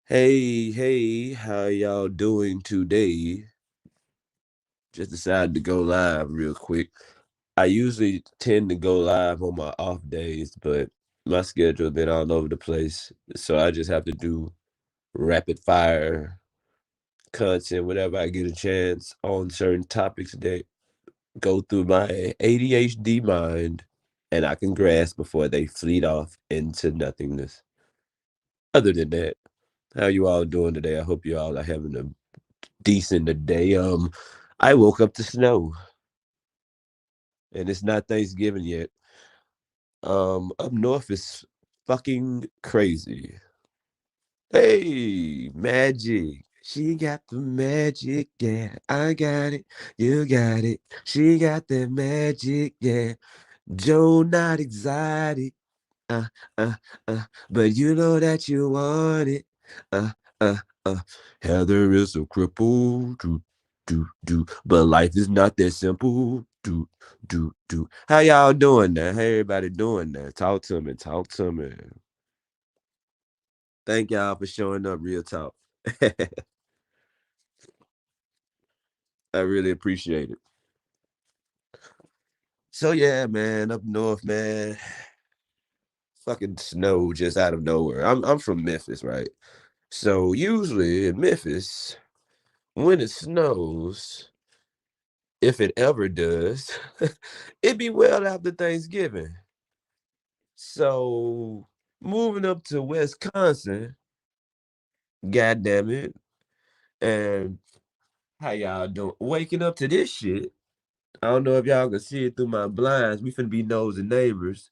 Hey, how y'all doing today? Just decided to go live real quick. I usually tend to go live on my off days, but my schedule been all over the place. So I just have to do rapid fire content whenever I get a chance on certain topics that go through my ADHD mind and I can grasp before they fleet off into nothingness. Other than that, how you all doing today? I hope you all are having a decent day. I woke up to snow, and it's not Thanksgiving yet. Up north is fucking crazy. Hey, magic. She got the magic, yeah. I got it, you got it. She got the magic, yeah. Joe not exotic, uh, uh, but you know that you want it, uh, uh, uh. Heather is a cripple, but life is not that simple, How y'all doing there? How everybody doing there? Talk to me, talk to me. Thank y'all for showing up, real talk. I really appreciate it. So yeah, man, up north, man, fucking snow just out of nowhere. I'm from Memphis, right? So usually in Memphis, when it snows, if it ever does, it be well after Thanksgiving. So moving up to Wisconsin, god damn it, and how y'all doing? Waking up to this shit. I don't know if y'all can see it through my blinds. We finna be nosy neighbors.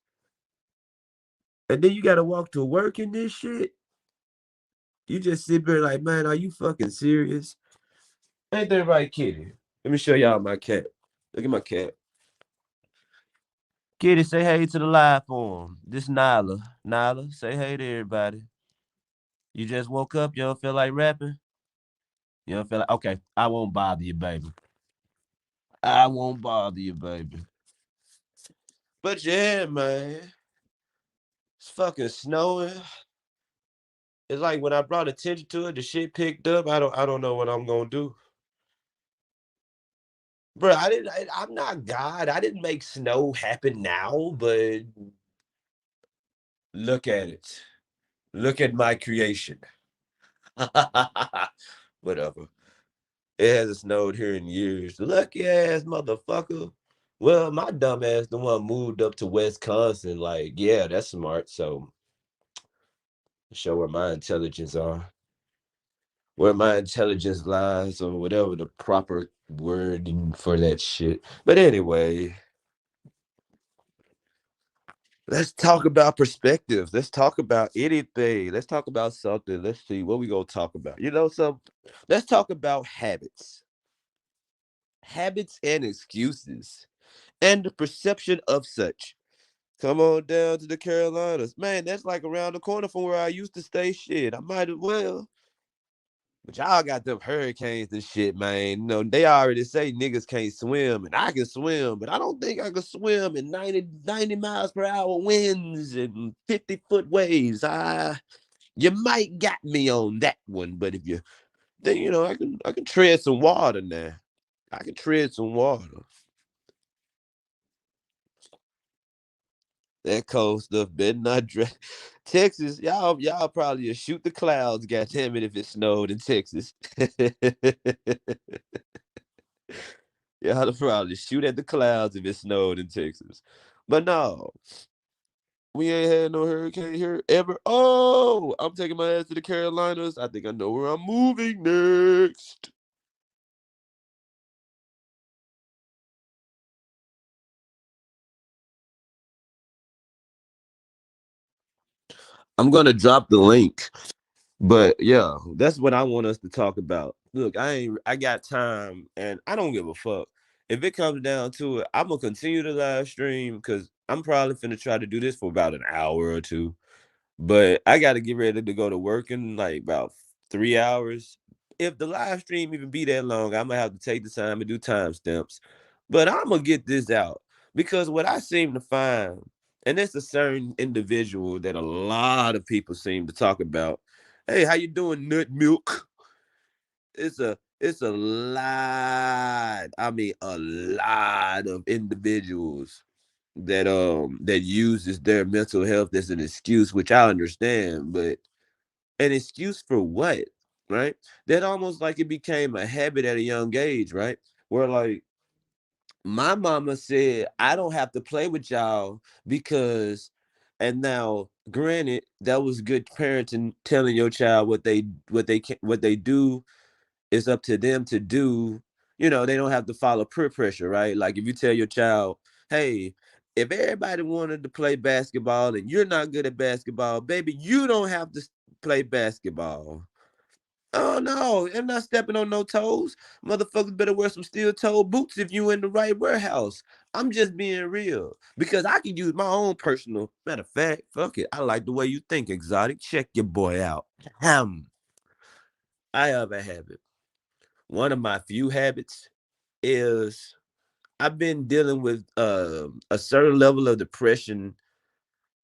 And then you gotta walk to work in this shit. You just sit there like, man, are you fucking serious? Ain't that right, kitty? Let me show y'all my cat. Look at my cat. Kitty, say hey to the live form. This Nyla. Nyla, say hey to everybody. You just woke up. You don't feel like rapping? You don't feel like, okay, I won't bother you, baby. I won't bother you, baby. But yeah, man, it's fucking snowing. It's like when I brought attention to it, the shit picked up. I don't know what I'm gonna do. Bro, I'm not God. I didn't make snow happen now, but look at it. Look at my creation. Whatever. It hasn't snowed here in years. Lucky ass motherfucker. Well, my dumb ass the one moved up to Wisconsin. Like, yeah, that's smart. So show where my intelligence are. Where my intelligence lies, or whatever the proper wording for that shit. But anyway, let's talk about perspectives. Let's talk about anything. Let's talk about something. Let's see what we gonna talk about. Let's talk about habits and excuses, and the perception of such. Come on down to the Carolinas. Man, that's like around the corner from where I used to stay. Shit, I might as well. But y'all got them hurricanes and shit, man. You know, they already say niggas can't swim, and I can swim, but I don't think I can swim in 90 miles per hour winds and 50-foot waves. You might got me on that one, but if you then I can tread some water now. I can tread some water. That cold stuff better not Texas, y'all probably shoot the clouds, goddamn it, if it snowed in Texas. Y'all probably shoot at the clouds if it snowed in Texas. But no, we ain't had no hurricane here ever. Oh, I'm taking my ass to the Carolinas. I think I know where I'm moving next. I'm gonna drop the link. But yeah, that's what I want us to talk about. Look, I got time and I don't give a fuck. If it comes down to it, I'm gonna continue to live stream because I'm probably finna try to do this for about an hour or two. But I gotta get ready to go to work in like about 3 hours. If the live stream even be that long, I'm gonna have to take the time and do timestamps. But I'm gonna get this out because what I seem to find, and it's a certain individual that a lot of people seem to talk about. Hey, how you doing, nut milk? It's a lot. I mean, a lot of individuals that uses their mental health as an excuse, which I understand, but an excuse for what? Right? That almost like it became a habit at a young age, right? Where like my mama said, I don't have to play with y'all because, and now granted, that was good parenting, telling your child what they do is up to them to do. They don't have to follow peer pressure, right? Like if you tell your child, hey, if everybody wanted to play basketball and you're not good at basketball, baby, you don't have to play basketball. Oh no, I'm not stepping on no toes. Motherfuckers better wear some steel toe boots if you in the right warehouse. I'm just being real. Because I can use my own personal matter of fact, fuck it. I like the way you think, exotic. Check your boy out. Ahem. I have a habit. One of my few habits is I've been dealing with a certain level of depression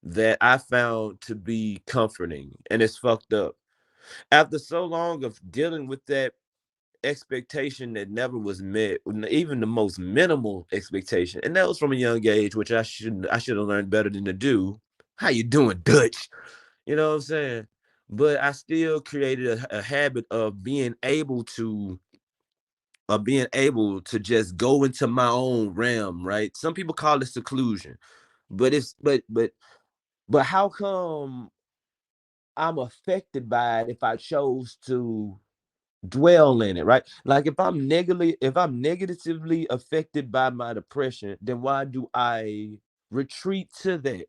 that I found to be comforting, and it's fucked up. After so long of dealing with that expectation that never was met, even the most minimal expectation, and that was from a young age, which I should have learned better than to do. How you doing, Dutch? You know what I'm saying? But I still created a habit of being able to just go into my own realm, right? Some people call it seclusion, but but how come I'm affected by it if I chose to dwell in it, right? Like if I'm negatively affected by my depression, then why do I retreat to that,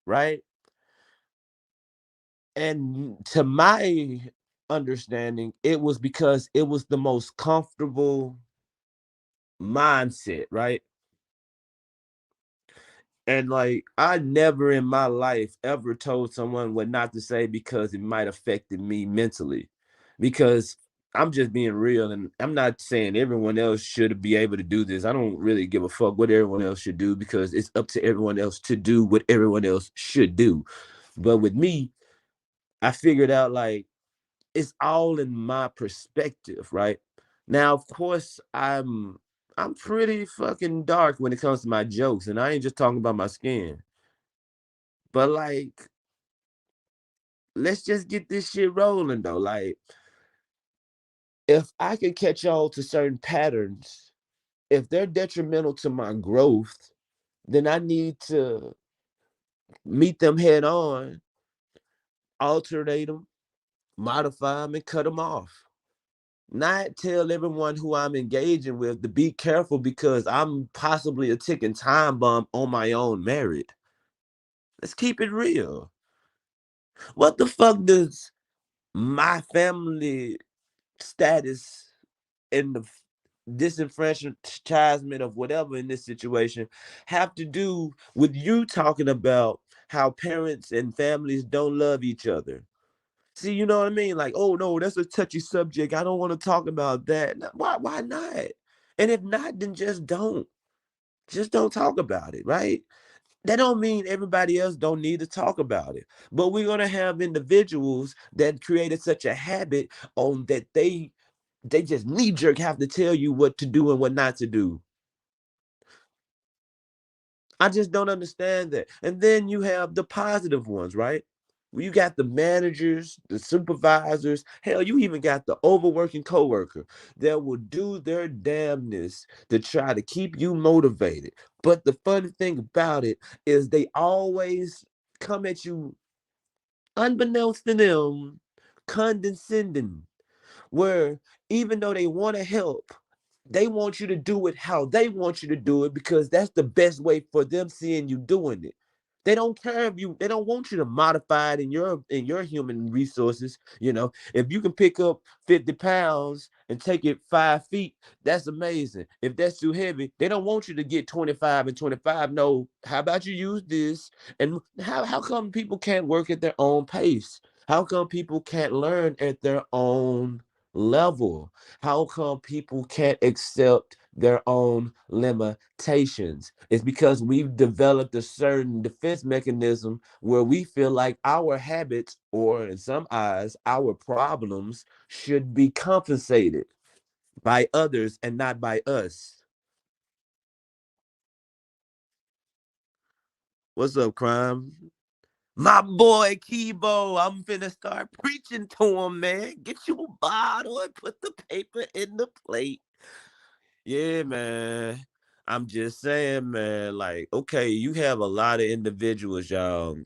right? And to my understanding, it was because it was the most comfortable mindset, right? And like I never in my life ever told someone what not to say because it might affected me mentally. Because I'm just being real and I'm not saying everyone else should be able to do this. I don't really give a fuck what everyone else should do because it's up to everyone else to do what everyone else should do. But with me, I figured out like it's all in my perspective, right? Now, of course, I'm pretty fucking dark when it comes to my jokes, and I ain't just talking about my skin. But like, let's just get this shit rolling though. Like, if I can catch on to certain patterns, if they're detrimental to my growth, then I need to meet them head on, alternate them, modify them, and cut them off. Not tell everyone who I'm engaging with to be careful because I'm possibly a ticking time bomb on my own merit. Let's keep it real. What the fuck does my family status and the disenfranchisement of whatever in this situation have to do with you talking about how parents and families don't love each other? See, you know what I mean? Like, oh no, that's a touchy subject. I don't want to talk about that. Why not? And if not, then just don't. Just don't talk about it, right? That don't mean everybody else don't need to talk about it. But we're gonna have individuals that created such a habit on that they just knee jerk have to tell you what to do and what not to do. I just don't understand that. And then you have the positive ones, right? You got the managers, the supervisors, hell, you even got the overworking coworker that will do their damnness to try to keep you motivated. But the funny thing about it is they always come at you unbeknownst to them, condescending, where even though they want to help, they want you to do it how they want you to do it because that's the best way for them seeing you doing it. They don't care if you they don't want you to modify it in your human resources. If you can pick up 50 pounds and take it 5 feet, that's amazing. If that's too heavy, they don't want you to get 25 and 25. No, how about you use this? And how come people can't work at their own pace? How come people can't learn at their own level? How come people can't accept their own limitations. It's because we've developed a certain defense mechanism where we feel like our habits, or in some eyes, our problems, should be compensated by others and not by us. What's up, crime? My boy Kibo, I'm finna start preaching to him, man. Get you a bottle and put the paper in the plate. Yeah, man. I'm just saying, man, like, okay, you have a lot of individuals, y'all,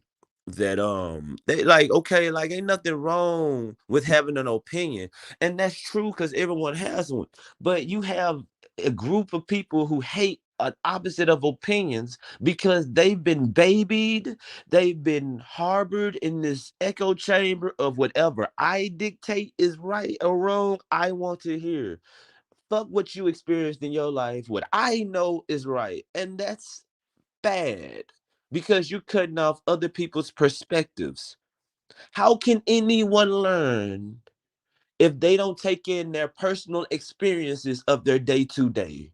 that they like, okay, like ain't nothing wrong with having an opinion. And that's true because everyone has one. But you have a group of people who hate an opposite of opinions because they've been babied, they've been harbored in this echo chamber of whatever I dictate is right or wrong, I want to hear. Fuck what you experienced in your life, what I know is right. And that's bad because you're cutting off other people's perspectives. How can anyone learn if they don't take in their personal experiences of their day to day?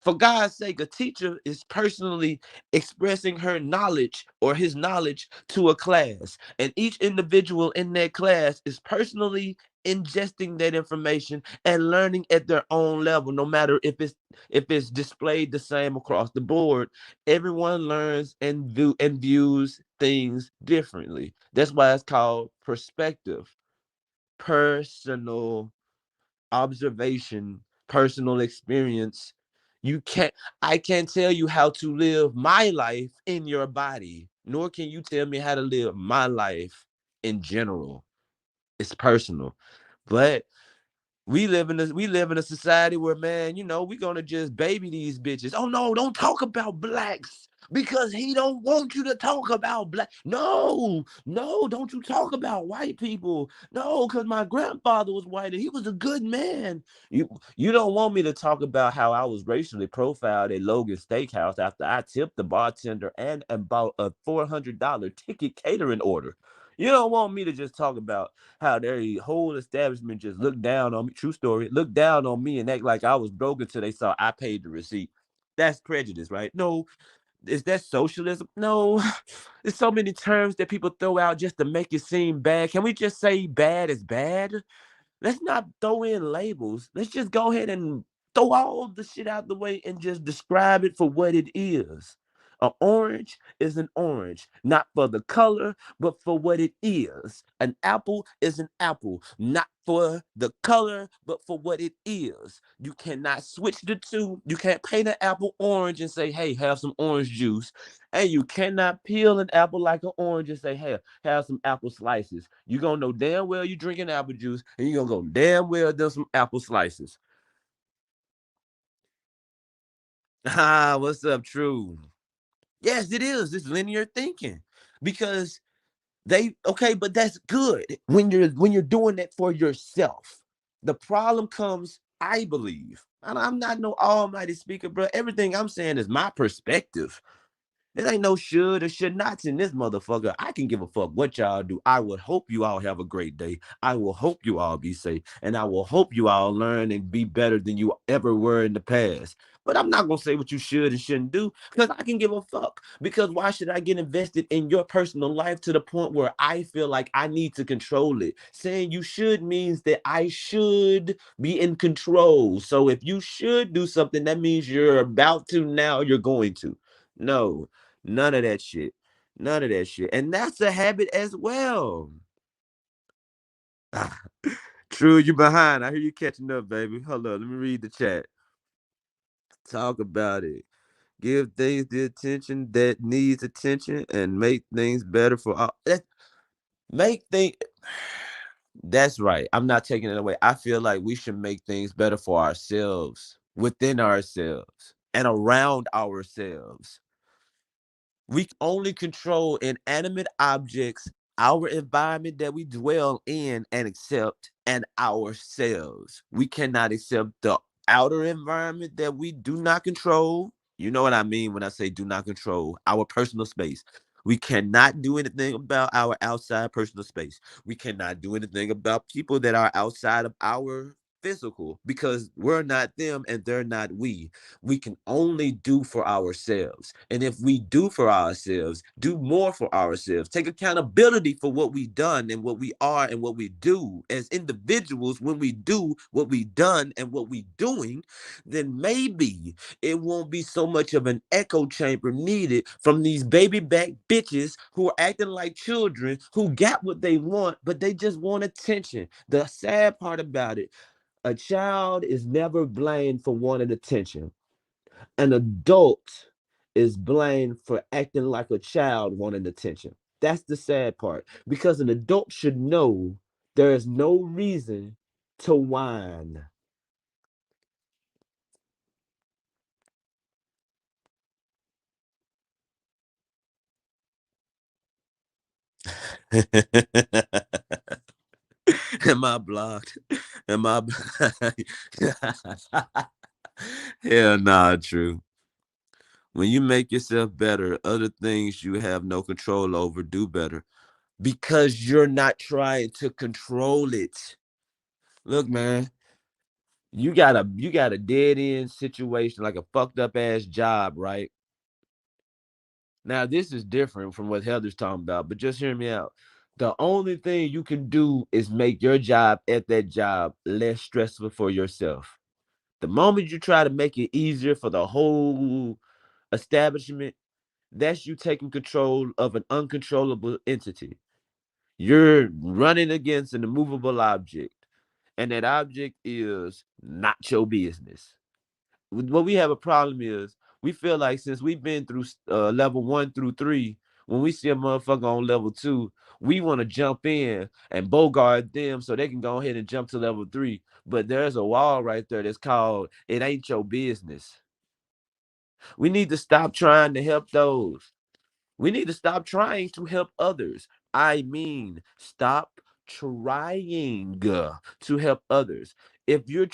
For God's sake, a teacher is personally expressing her knowledge or his knowledge to a class, and each individual in that class is personally ingesting that information and learning at their own level. No matter if it's displayed the same across the board, everyone learns and views things differently. That's why it's called perspective, personal observation, personal experience. You can't I can't tell you how to live my life in your body, nor can you tell me how to live my life in general. It's personal. But we live in a society where, man, we're gonna just baby these bitches. Oh no, don't talk about blacks because he don't want you to talk about black. No, no, don't you talk about white people. No, because my grandfather was white and he was a good man. You don't want me to talk about how I was racially profiled at Logan Steakhouse after I tipped the bartender and bought a $400 ticket catering order. You don't want me to just talk about how their whole establishment just looked down on me. True story. Looked down on me and act like I was broke until they saw I paid the receipt. That's prejudice, right? No. Is that socialism? No. There's so many terms that people throw out just to make it seem bad. Can we just say bad is bad? Let's not throw in labels. Let's just go ahead and throw all the shit out the way and just describe it for what it is. An orange is an orange, not for the color, but for what it is. An apple is an apple, not for the color, but for what it is. You cannot switch the two. You can't paint an apple orange and say, hey, have some orange juice. And you cannot peel an apple like an orange and say, hey, have some apple slices. You're gonna know damn well you drinking apple juice, and you're gonna go damn well do some apple slices. Ah, what's up, True? Yes, it is. It's linear thinking. Because they okay, but that's good when you're doing that for yourself. The problem comes, I believe. I'm not no almighty speaker, bro. Everything I'm saying is my perspective. There ain't no should or should nots in this motherfucker. I can give a fuck what y'all do. I would hope you all have a great day. I will hope you all be safe. And I will hope you all learn and be better than you ever were in the past. But I'm not gonna say what you should and shouldn't do because I can give a fuck. Because why should I get invested in your personal life to the point where I feel like I need to control it? Saying you should means that I should be in control. So if you should do something, that means you're about to now, you're going to. No, none of that shit. None of that shit. And that's a habit as well. True, you behind. I hear you catching up, baby. Hold on, let me read the chat. Talk about it. Give things the attention that needs attention and make things better for all. Make things. That's right. I'm not taking it away. I feel like we should make things better for ourselves, within ourselves, and around ourselves. We only control inanimate objects, our environment that we dwell in and accept, and ourselves. We cannot accept the outer environment that we do not control. You know what I mean when I say do not control our personal space. We cannot do anything about our outside personal space. We cannot do anything about people that are outside of our physical because we're not them and they're not we. We can only do for ourselves. And if we do for ourselves, do more for ourselves, take accountability for what we done and what we are and what we do as individuals. When we do what we done and what we doing, then maybe it won't be so much of an echo chamber needed from these baby back bitches who are acting like children who got what they want, but they just want attention. The sad part about it, a child is never blamed for wanting attention. An adult is blamed for acting like a child wanting attention. That's the sad part because an adult should know there is no reason to whine. Am I blocked? Am I? Hell nah, true. When you make yourself better, other things you have no control over do better because you're not trying to control it. Look, man, you got a dead end situation like a fucked up ass job, right? Now this is different from what Heather's talking about, but just hear me out. The only thing you can do is make your job at that job less stressful for yourself. The moment you try to make it easier for the whole establishment, that's you taking control of an uncontrollable entity. You're running against an immovable object, and that object is not your business. What we have a problem is we feel like since we've been through level 1 through 3, when we see a motherfucker on level 2, we want to jump in and bogart them so they can go ahead and jump to level 3. But there's a wall right there that's called "It ain't your business." We need to stop trying to help those. We need to stop trying to help others. I mean, stop trying to help others. If you're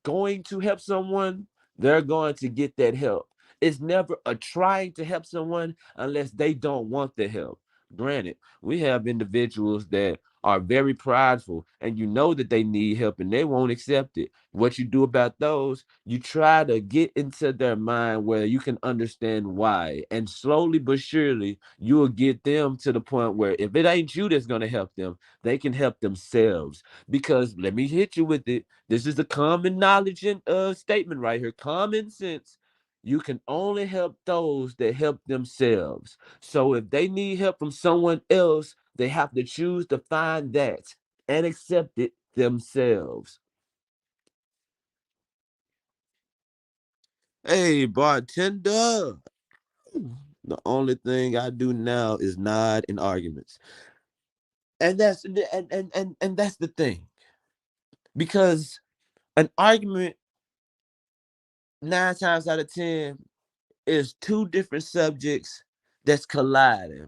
going to help someone, they're going to get that help. It's never a trying to help someone unless they don't want the help. Granted, we have individuals that are very prideful and you know that they need help and they won't accept it. What you do about those, you try to get into their mind where you can understand why. And slowly but surely, you will get them to the point where if it ain't you that's going to help them, they can help themselves. Because let me hit you with it. This is the common knowledge and statement right here. Common sense. You can only help those that help themselves. So if they need help from someone else, they have to choose to find that and accept it themselves. Hey, bartender. The only thing I do now is nod in arguments. And that's the thing. Because an argument 9 times out of 10 is two different subjects that's colliding.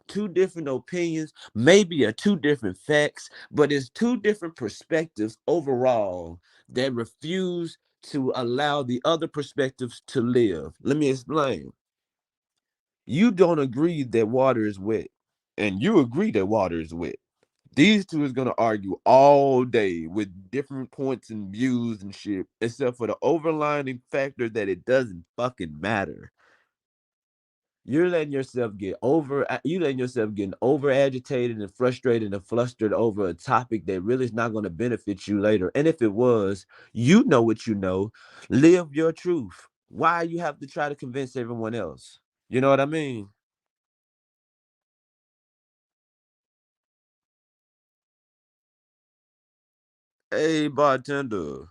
Two different opinions, maybe are two different facts, but it's two different perspectives overall that refuse to allow the other perspectives to live. Let me explain. You don't agree that water is wet, and you agree that water is wet. These two is gonna argue all day with different points and views and shit, except for the overlining factor that it doesn't fucking matter. You're letting yourself get over you letting yourself getting over agitated and frustrated and flustered over a topic that really is not going to benefit you later. And if it was, you know what you know. Live your truth. Why you have to try to convince everyone else? You know what I mean? Hey, bartender.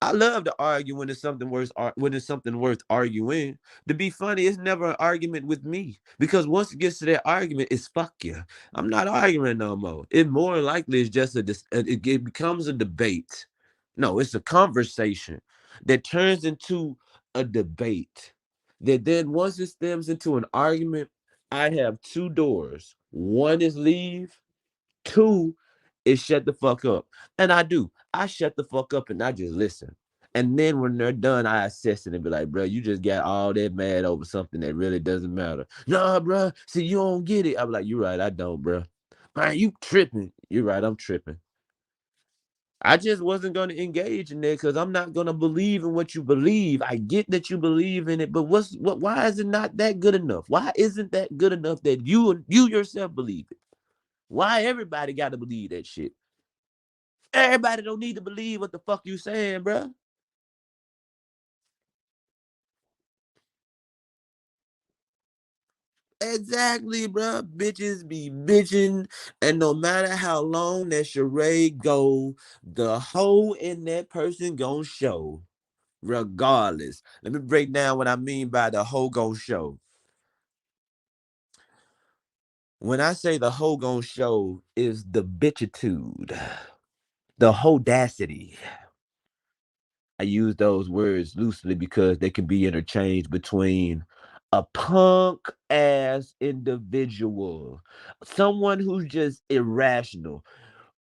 I love to argue when it's something worth arguing. To be funny, it's never an argument with me because once it gets to that argument, it's fuck you. I'm not arguing no more. It more likely is just it becomes a debate. No, it's a conversation that turns into a debate. That then once it stems into an argument, I have two doors. One is leave. Two is shut the fuck up. And I do. I shut the fuck up and I just listen. And then when they're done, I assess it and be like, bro, you just got all that mad over something that really doesn't matter. Nah, bro. See, you don't get it. I'm like, you're right. I don't, bro. Man, you tripping. You're right. I'm tripping. I just wasn't going to engage in that because I'm not going to believe in what you believe. I get that you believe in it, but why is it not that good enough? Why isn't that good enough that you yourself believe it? Why everybody got to believe that shit? Everybody don't need to believe what the fuck you saying, bruh. Exactly, bruh. Bitches be bitching, and no matter how long that charade go, the hoe in that person gon' show, regardless. Let me break down what I mean by the hoe gon' show. When I say the hoe gon' show is the bitchitude, the hodacity. I use those words loosely because they can be interchanged between a punk ass individual, someone who's just irrational,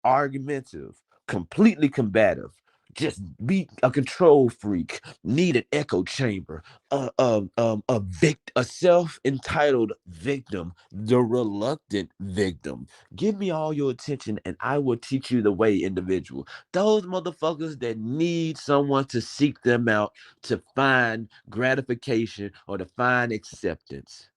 argumentative, completely combative, just be a control freak, need an echo chamber, a self-entitled victim, the reluctant victim. Give me all your attention and I will teach you the way, individual. Those motherfuckers that need someone to seek them out to find gratification or to find acceptance.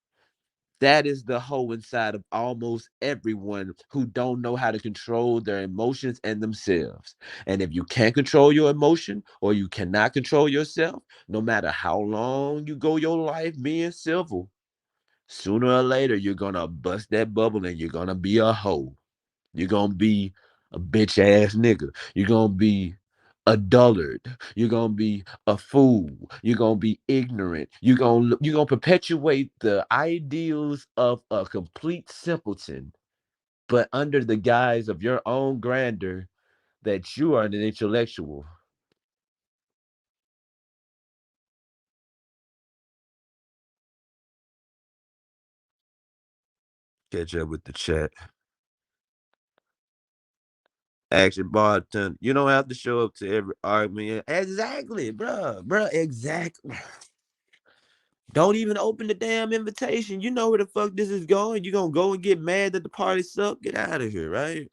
That is the whole inside of almost everyone who don't know how to control their emotions and themselves. And if you can't control your emotion or you cannot control yourself, no matter how long you go your life being civil, sooner or later you're gonna bust that bubble and you're gonna be a hoe. You're gonna be a bitch ass nigga. You're gonna be a dullard. You're gonna be a fool. You're gonna be ignorant. You're gonna perpetuate the ideals of a complete simpleton, but under the guise of your own grandeur that you are an intellectual. Catch up with the chat. Action bartender. You don't have to show up to every argument. Exactly, bruh, exactly. Don't even open the damn invitation. You know where the fuck this is going. You gonna go and get mad that the party sucked? Get out of here, right?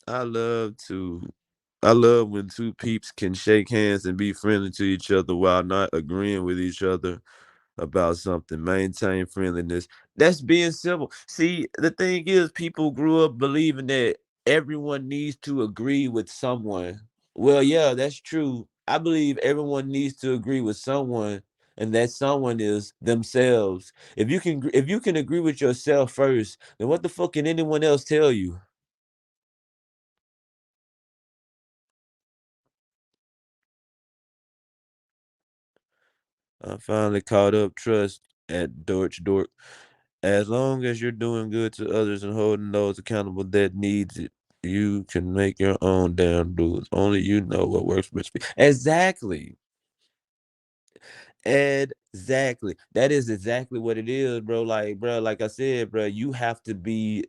I love to. I love when two peeps can shake hands and be friendly to each other while not agreeing with each other about something. Maintain friendliness. That's being civil. See, the thing is, people grew up believing that everyone needs to agree with someone. Well, yeah, that's true. I believe everyone needs to agree with someone, and that someone is themselves. If you can agree with yourself first, then what the fuck can anyone else tell you? I finally caught up trust at Dorch Dork. As long as you're doing good to others and holding those accountable that needs it, you can make your own damn rules. Only you know what works best for you. Exactly. Exactly. That is exactly what it is, bro. Like, bro, like I said, bro, you have to be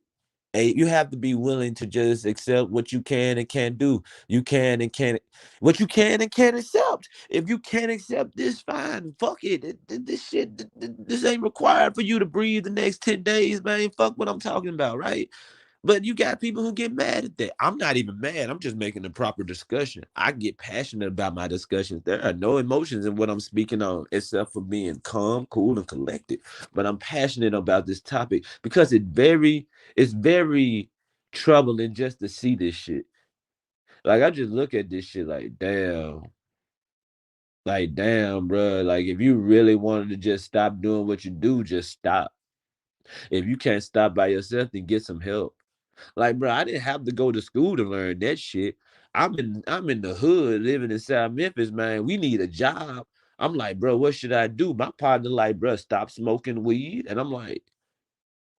willing to just accept what you can and can't do. You can and can't what you can and can't accept. If you can't accept this, fine. Fuck it. This shit, this ain't required for you to breathe the next 10 days, man. Fuck what I'm talking about, right? But you got people who get mad at that. I'm not even mad. I'm just making a proper discussion. I get passionate about my discussions. There are no emotions in what I'm speaking on except for being calm, cool, and collected. But I'm passionate about this topic because it's very troubling just to see this shit. Like I just look at this shit like damn, bro. Like if you really wanted to just stop doing what you do, just stop. If you can't stop by yourself, then get some help. Like, bro, I didn't have to go to school to learn that shit. I'm in the hood living in South Memphis, man. We need a job. I'm like, bro, what should I do? My partner, like, bro, stop smoking weed. And I'm like,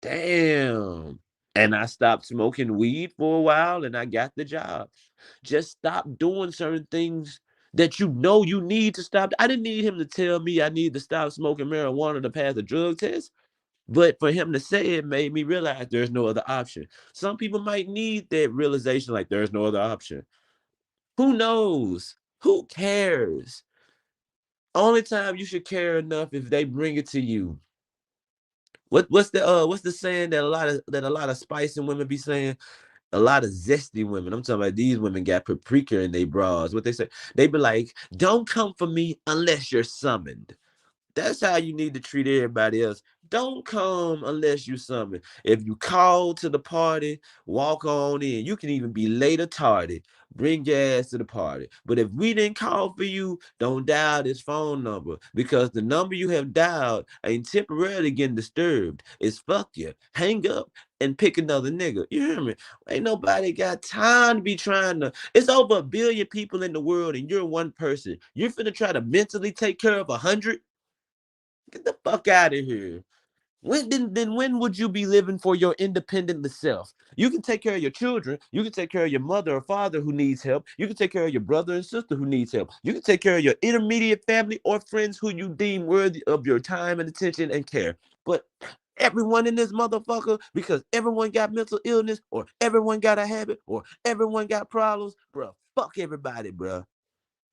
damn. And I stopped smoking weed for a while and I got the job. Just stop doing certain things that you know you need to stop. I didn't need him to tell me I need to stop smoking marijuana to pass a drug test. But for him to say it made me realize there's no other option. Some people might need that realization, like there's no other option. Who knows? Who cares? Only time you should care enough if they bring it to you. what's the saying that a lot of spicing women be saying? A lot of zesty women. I'm talking about these women got paprika in their bras. What they say? They be like, "Don't come for me unless you're summoned." That's how you need to treat everybody else. Don't come unless you summon. If you call to the party, walk on in. You can even be late or tardy. Bring your ass to the party. But if we didn't call for you, don't dial this phone number because the number you have dialed ain't temporarily getting disturbed. It's fuck you. Hang up and pick another nigga. You hear me? Ain't nobody got time to be trying to. It's over 1 billion people in the world, and you're one person. You're finna try to mentally take care of 100. Get the fuck out of here. When would you be living for your independent self? You can take care of your children. You can take care of your mother or father who needs help. You can take care of your brother and sister who needs help. You can take care of your intermediate family or friends who you deem worthy of your time and attention and care. But everyone in this motherfucker, because everyone got mental illness or everyone got a habit or everyone got problems, bro. Fuck everybody, bro.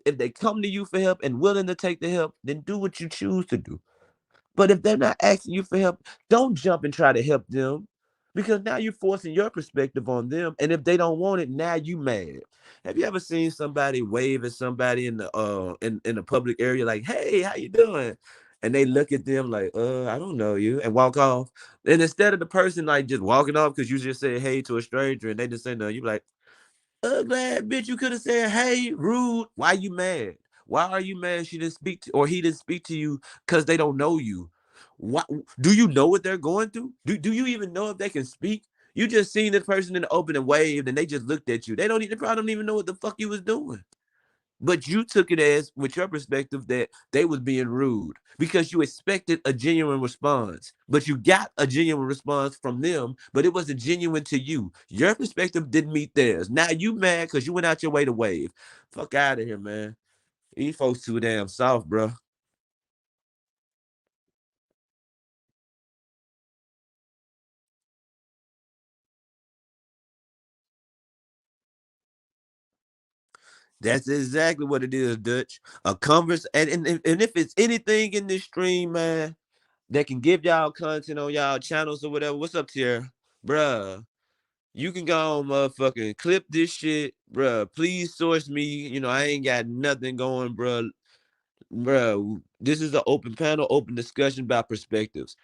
If they come to you for help and willing to take the help, then do what you choose to do. But if they're not asking you for help, don't jump and try to help them because now you're forcing your perspective on them. And if they don't want it, now you mad. Have you ever seen somebody wave at somebody in the in a public area like, "Hey, how you doing?" And they look at them like, I don't know you," and walk off. And instead of the person like just walking off because you just said hey to a stranger and they just say no, you like, glad bitch you could have said, "Hey, rude." Why you mad? Why are you mad she didn't speak to or he didn't speak to you because they don't know you? What do you know what they're going through? Do you even know if they can speak? You just seen this person in the open and waved and they just looked at you. They probably don't even know what the fuck you was doing. But you took it as, with your perspective, that they was being rude because you expected a genuine response. But you got a genuine response from them, but it wasn't genuine to you. Your perspective didn't meet theirs. Now you mad because you went out your way to wave. Fuck out of here, man. These folks too damn soft, bro. That's exactly what it is, Dutch. A converse, and if it's anything in this stream, man, that can give y'all content on y'all channels or whatever. What's up, Tier? Bruh. You can go on motherfucking clip this shit, bruh. Please source me. You know, I ain't got nothing going, bruh. Bruh, this is an open panel, open discussion about perspectives.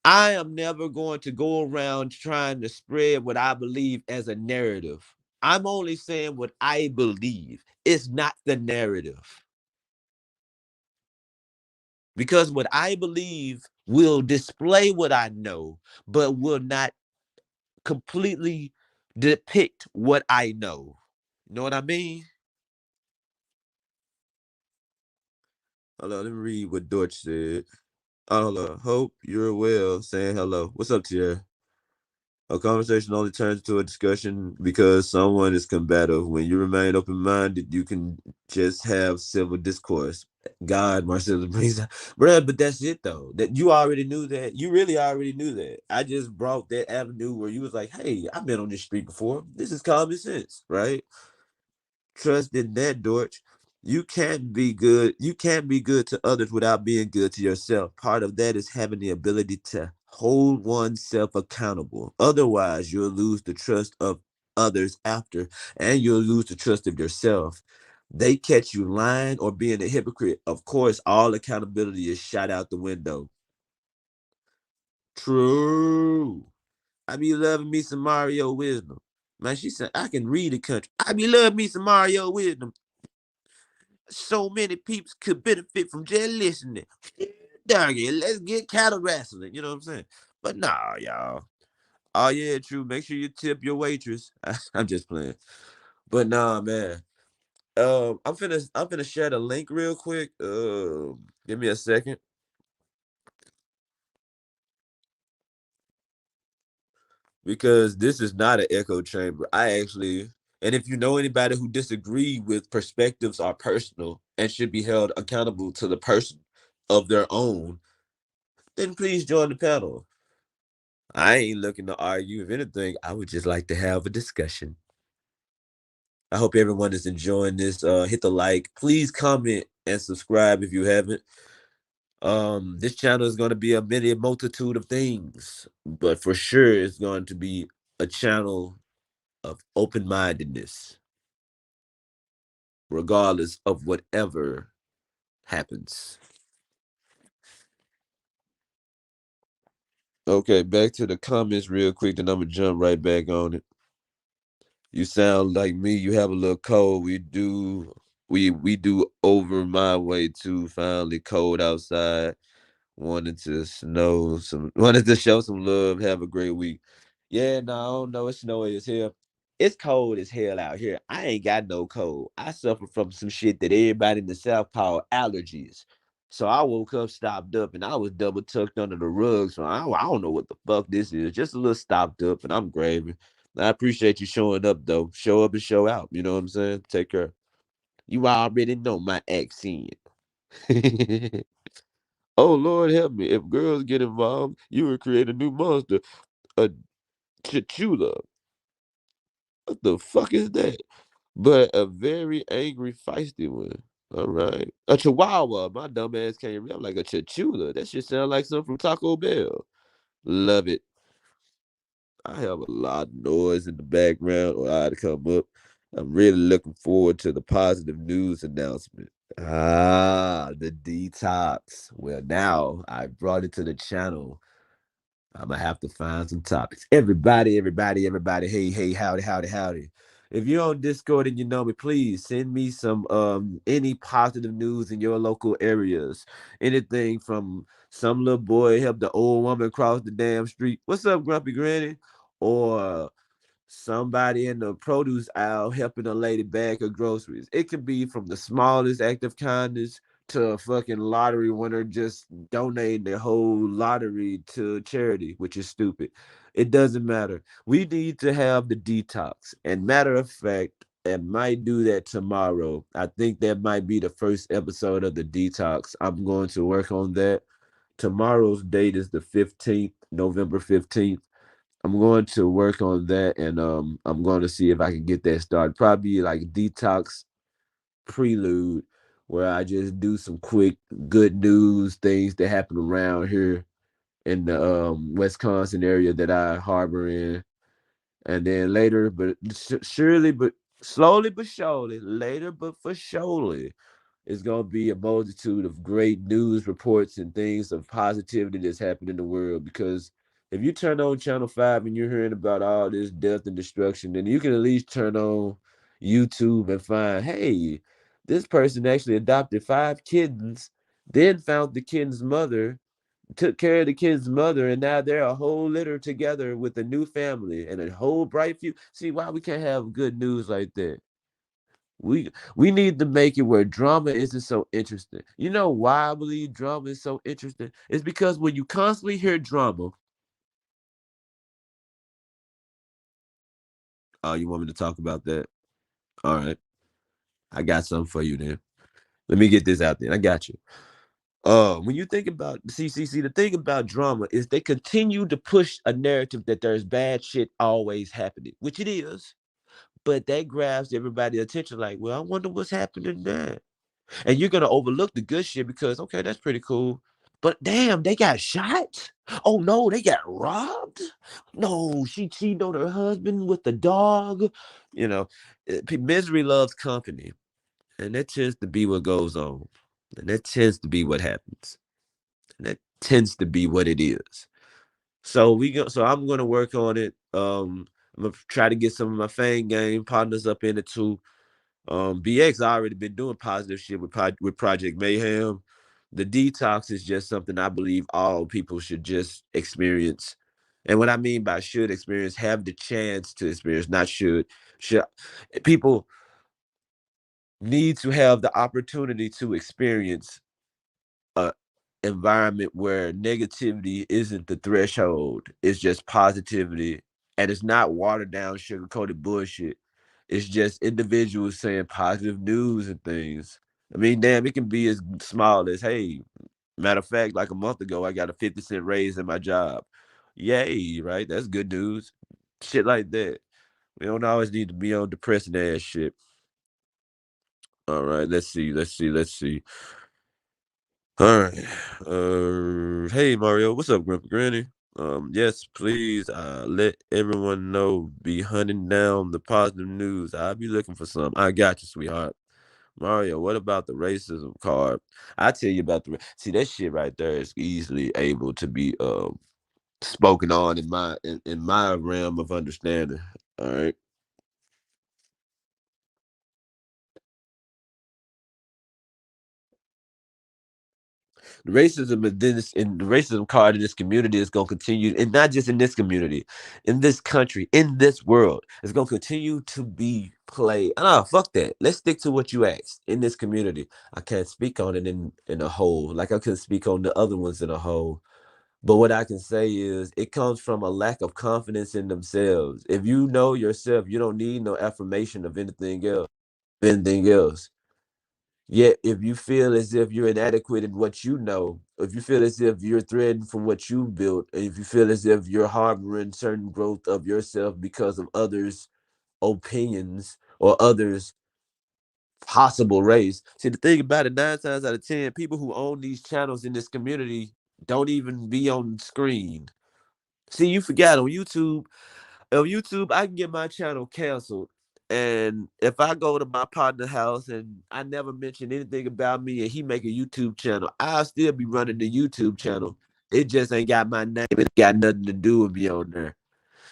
I am never going to go around trying to spread what I believe as a narrative. I'm only saying what I believe. It's not the narrative. Because what I believe will display what I know, but will not completely depict what I know. You know what I mean? Hold on, let me read what Deutsch said. Oh, hold on. Hope you're well. Saying hello. What's up, Tierra? A conversation only turns into a discussion because someone is combative. When you remain open minded, you can just have civil discourse. God, Marcellus brings up, bruh, but that's it though. That you already knew that. You really already knew that. I just brought that avenue where you was like, hey, I've been on this street before. This is common sense, right? Trust in that, Dorch. You can't be good. You can't be good to others without being good to yourself. Part of that is having the ability to hold oneself accountable. Otherwise, you'll lose the trust of others after, and you'll lose the trust of yourself. They catch you lying or being a hypocrite. Of course, all accountability is shot out the window. True. I be loving me some Mario Wisdom. Man, she said, I can read the country. I be loving me some Mario Wisdom. So many peeps could benefit from just listening. Dang it, let's get cattle wrestling. You know what I'm saying? But nah, y'all. Oh yeah, true. Make sure you tip your waitress. I'm just playing. But nah, man. I'm finna share the link real quick. Give me a second because this is not an echo chamber. I actually, and if you know anybody who disagree with perspectives are personal and should be held accountable to the person of their own, then please join the panel. I ain't looking to argue. If anything, I would just like to have a discussion. I hope everyone is enjoying this. Hit the like. Please comment and subscribe if you haven't. This channel is going to be a many multitude of things, but for sure it's going to be a channel of open-mindedness, regardless of whatever happens. Okay, back to the comments real quick, then I'm gonna jump right back on it. You sound like me. You have a little cold. We do over my way too. Finally, cold outside. Wanted to show some love. Have a great week. Yeah, no, I don't know. It's snowy as hell. It's cold as hell out here. I ain't got no cold. I suffer from some shit that everybody in the South call allergies. So I woke up, stopped up, and I was double tucked under the rug. So I don't know what the fuck this is. Just a little stopped up, and I'm gravy. I appreciate you showing up though. Show up and show out. You know what I'm saying? Take care. You already know my accent. Oh Lord help me. If girls get involved, you would create a new monster. A chichula. What the fuck is that? But a very angry, feisty one. All right. A chihuahua. My dumb ass can't read. I'm like a chichula. That shit sound like something from Taco Bell. Love it. I have a lot of noise in the background or I to come up. I'm really looking forward to the positive news announcement. The detox. Well, now I brought it to the channel. I'm gonna have to find some topics. Everybody. Hey, howdy. If you're on Discord and you know me, please send me some any positive news in your local areas. Anything from some little boy helped the old woman cross the damn street. What's up, Grumpy Granny? Or somebody in the produce aisle helping a lady bag her groceries. It could be from the smallest act of kindness to a fucking lottery winner just donating their whole lottery to charity, which is stupid. It doesn't matter. We need to have the detox. And matter of fact, I might do that tomorrow. I think that might be the first episode of the detox. I'm going to work on that. Tomorrow's date is the 15th, November 15th. I'm going to work on that and I'm going to see if I can get that started. Probably like detox prelude where I just do some quick good news things that happen around here in the Wisconsin area that I harbor in. And then later, but surely, but slowly but surely, later but for surely, it's gonna be a multitude of great news reports and things of positivity that's happening in the world. Because if you turn on Channel 5 and you're hearing about all this death and destruction, then you can at least turn on YouTube and find, hey, this person actually adopted 5 kittens, then found the kitten's mother, took care of the kid's mother, and now they're a whole litter together with a new family and a whole bright future. See why we can't have good news like that? We need to make it where drama isn't so interesting. You know why I believe drama is so interesting? It's because when you constantly hear drama, oh, you want me to talk about that? All right, I got something for you then. Let me get this out there. I got you. When you think about CCC, the thing about drama is they continue to push a narrative that there's bad shit always happening, which it is, but that grabs everybody's attention. Like, well, I wonder what's happening there. And you're gonna overlook the good shit because okay, that's pretty cool. But damn, they got shot. Oh no, they got robbed. No, she cheated on her husband with the dog. You know, misery loves company, and that tends to be what goes on, and that tends to be what happens, and that tends to be what it is. So we go. So I'm gonna work on it. I'm gonna try to get some of my Fang game partners up in it too. BX already been doing positive shit with Project Mayhem. The detox is just something I believe all people should just experience. And what I mean by should experience, have the chance to experience, not should. Should people need to have the opportunity to experience a environment where negativity isn't the threshold. It's just positivity. And it's not watered down, sugar coated bullshit. It's just individuals saying positive news and things. I mean, damn, it can be as small as, hey, matter of fact, like a month ago, I got a 50-cent raise in my job. Yay, right? That's good news. Shit like that. We don't always need to be on depressing ass shit. All right, let's see. All right. Hey Mario, what's up, Grandpa Granny? Yes, please, let everyone know. Be hunting down the positive news. I'll be looking for some. I got you, sweetheart. Mario, what about the racism card? I tell you about see that shit right there is easily able to be spoken on in my realm of understanding. All right. The racism in this in the racism card in this community is gonna continue, and not just in this community, in this country, in this world, it's gonna continue to be played. Ah, fuck that. Let's stick to what you asked. In this community, I can't speak on it in a whole, like I can speak on the other ones in a whole. But what I can say is it comes from a lack of confidence in themselves. If you know yourself, you don't need no affirmation of anything else. Anything else. Yet, if you feel as if you're inadequate in what you know, if you feel as if you're threatened from what you built, and if you feel as if you're harboring certain growth of yourself because of others' opinions or others' possible race. See, the thing about it, 9 times out of 10, people who own these channels in this community don't even be on screen. See, you forgot on YouTube, I can get my channel canceled. And if I go to my partner house and I never mention anything about me and he make a YouTube channel, I'll still be running the YouTube channel. It just ain't got my name. It got nothing to do with me on there.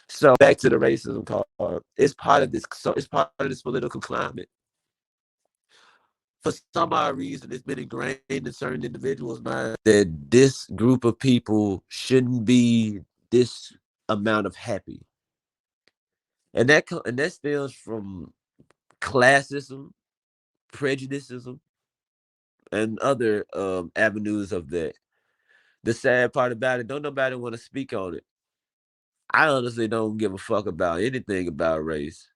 So back to the racism card. It's part of this. So it's part of this political climate. For some odd reason, it's been ingrained in certain individuals' minds that this group of people shouldn't be this amount of happy, and that stems from classism, prejudicism, and other avenues of that. The sad part about it, don't nobody want to speak on it. I honestly don't give a fuck about anything about race.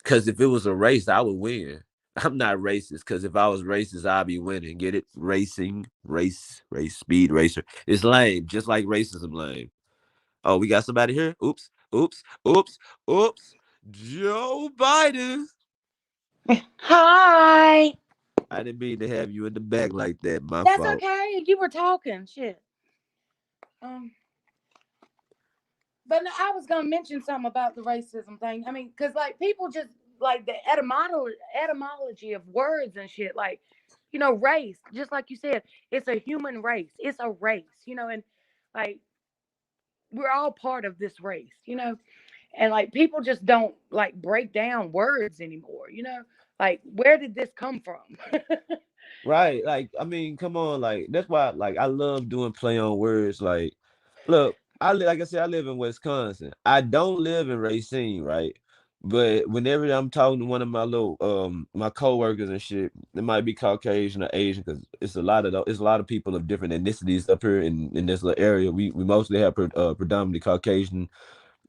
Cause if it was a race, I would win. I'm not racist. Cause if I was racist, I'd be winning. Get it? Racing, race, speed racer. It's lame, just like racism lame. Oh, we got somebody here. Oops. Joe Biden. Hi. I didn't mean to have you in the back like that. My That's fault. okay. You were talking shit. Um, but no, I was gonna mention something about the racism thing. I mean, cause like people just like the etymology of words and shit. Like, race. Just like you said, it's a human race. It's a race. And like we're all part of this race. And like people just don't like break down words anymore. Like where did this come from? Right. Like, I mean, come on, like that's why like I love doing play on words. Like, look, like I said, I live in Wisconsin. I don't live in Racine, right? But whenever I'm talking to one of my little my coworkers and shit, it might be Caucasian or Asian because it's a lot of people of different ethnicities up here in this little area. We mostly have predominantly Caucasian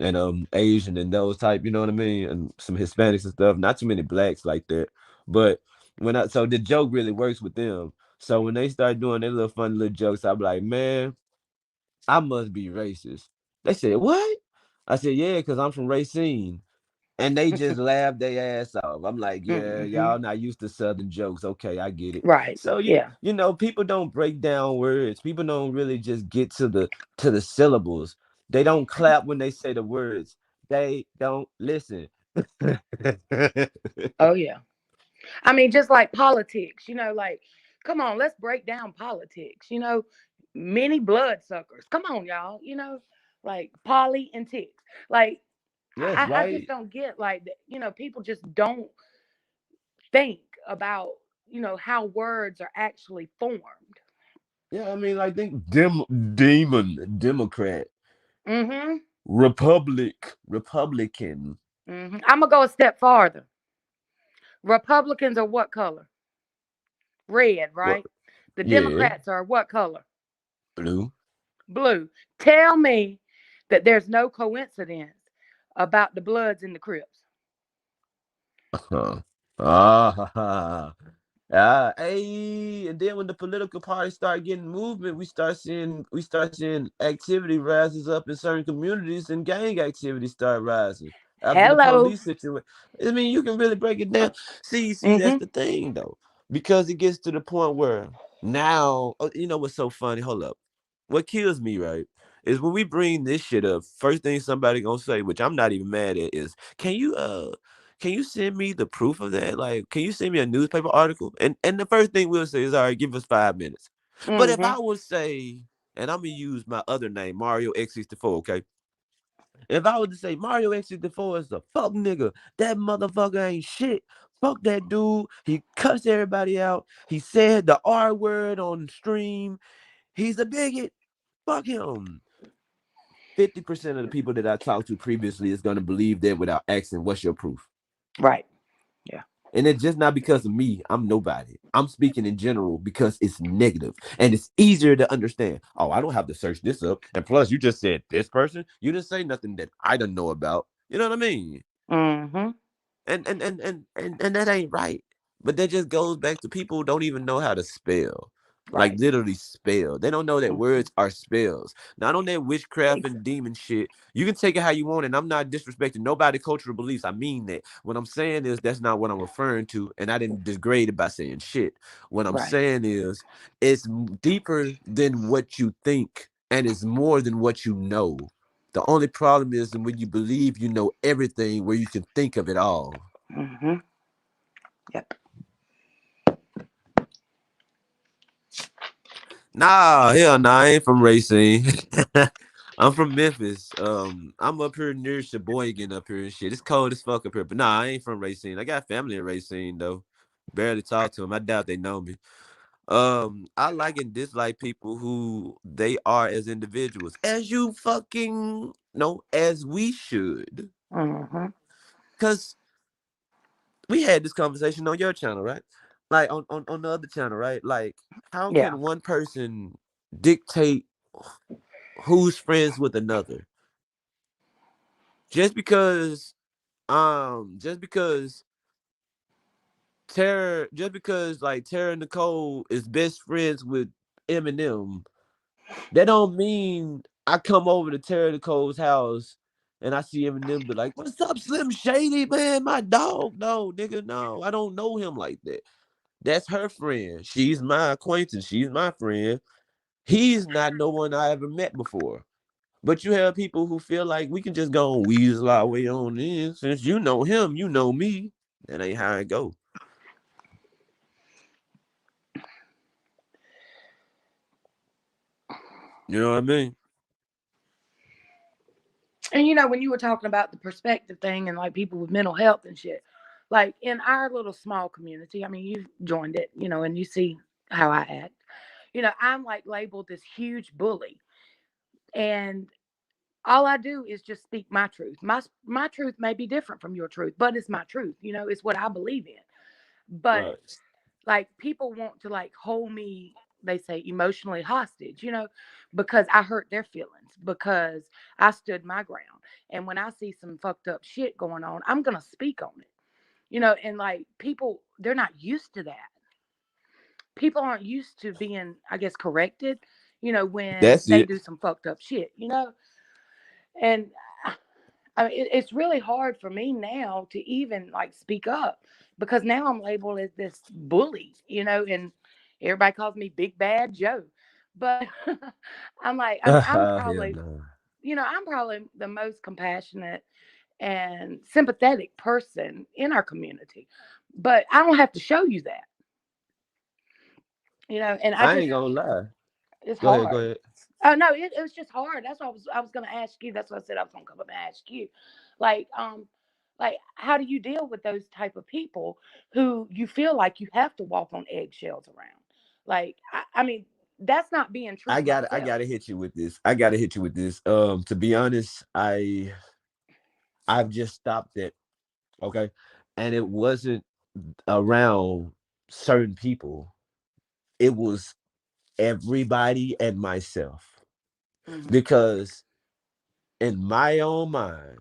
and Asian and those type, you know what I mean, and some Hispanics and stuff. Not too many blacks like that, but so the joke really works with them. So when they start doing their little funny little jokes, I'm like, man, I must be racist. They said, what? I said, yeah, because I'm from Racine. And they just laughed their ass off. I'm like, yeah, Hmm. y'all not used to Southern jokes. Okay, I get it. Right. So Yeah. people don't break down words. People don't really just get to the syllables. They don't clap when they say the words. They don't listen. Oh yeah. I mean, just like politics, like, come on, let's break down politics, many bloodsuckers. Come on, y'all, like Polly and Ticks. Like, Yes, I just right. don't get like, people just don't think about, how words are actually formed. Yeah, I mean, like think demon, Democrat, Mm-hmm. Republican. Mm-hmm. I'm gonna go a step farther. Republicans are what color? Red, What? right? The Yeah, Democrats are what color? blue. Blue. Tell me that there's no coincidence about the Bloods and the Crips. Huh. Ah, hey, and then when the political parties start getting movement, we start seeing activity rises up in certain communities, and gang activity start rising after the Hello. police situation. I mean, you can really break it down. See, that's Mm-hmm. the thing though, because it gets to the point where Now, you know what's so funny? Hold up. What kills me, right, is when we bring this shit up. First thing somebody gonna say, which I'm not even mad at, is can you send me the proof of that? Like, can you send me a newspaper article? And the first thing we'll say is, all right, give us 5 minutes. But if Mm-hmm. I would say, and I'm gonna use my other name, Mario X64, okay? If I was to say Mario X64 is a fuck nigga, that motherfucker ain't shit. Fuck that dude. He cussed everybody out. He said the R word on stream. He's a bigot. Fuck him. 50% of the people that I talked to previously is gonna believe that without asking, what's your proof? Right. Yeah. And it's just not because of me. I'm nobody. I'm speaking in general because it's negative and it's easier to understand. Oh, I don't have to search this up. And plus, you just said this person. You didn't say nothing that I don't know about. You know what I mean? Mm-hmm. And that ain't right. But that just goes back to people who don't even know how to spell. Like Right. literally spell. They don't know that Mm-hmm. words are spells. Not on that witchcraft Ex- and demon shit. You can take it how you want, and I'm not disrespecting nobody' cultural beliefs. I mean that. What I'm saying is that's not what I'm referring to, and I didn't degrade it by saying shit. What I'm right. saying is it's deeper than what you think, and it's more than what you know. The only problem is when you believe you know everything where you can think of it all. Mm-hmm. Yep. Nah, hell nah, I ain't from Racine. I'm from Memphis. I'm up here near Sheboygan up here and shit. It's cold as fuck up here. But nah, I ain't from Racine. I got family in Racine though. Barely talk to them. I doubt they know me. I like and dislike people who they are as individuals. As you fucking know, as we should. Mm-hmm. Cause we had this conversation on your channel, right? Like on the other channel, right? Like, how Yeah. can one person dictate who's friends with another just because just because like Tara Nicole is best friends with Eminem, that don't mean I come over to Tara Nicole's house and I see Eminem be like, "What's up, Slim Shady, man? My dog." No, nigga, no. I don't know him like that. That's her friend. She's my acquaintance. She's my friend. He's not no one I ever met before. But you have people who feel like we can just go and weasel our way on in. Since you know him, you know me. That ain't how it go. You know what I mean? And when you were talking about the perspective thing and like people with mental health and shit, like in our little small community, I mean, you've joined it, and you see how I act. I'm like labeled this huge bully, and all I do is just speak my truth. My truth may be different from your truth, but it's my truth. It's what I believe in. But Right. like people want to like hold me, they say emotionally hostage, because I hurt their feelings, because I stood my ground. And when I see some fucked up shit going on, I'm gonna speak on it. And like people, they're not used to that. People aren't used to being, I guess, corrected, when That's they it. do some fucked up shit. And I mean, it's really hard for me now to even like speak up because now I'm labeled as this bully, and everybody calls me Big Bad Joe. But I'm like, I mean, Hell no. I'm probably the most compassionate and sympathetic person in our community. But I don't have to show you that, and I I just, ain't gonna lie. it's Go ahead, go hard. ahead. Oh no, it was just hard. That's what I was gonna ask you. That's what I said I was gonna come up and ask you. Like, how do you deal with those type of people who you feel like you have to walk on eggshells around? Like, I mean, that's not being true to I myself. gotta hit you with this. I gotta hit you with this. To be honest, I've just stopped it. Okay. And it wasn't around certain people. It was everybody and myself. Hmm. Because in my own mind,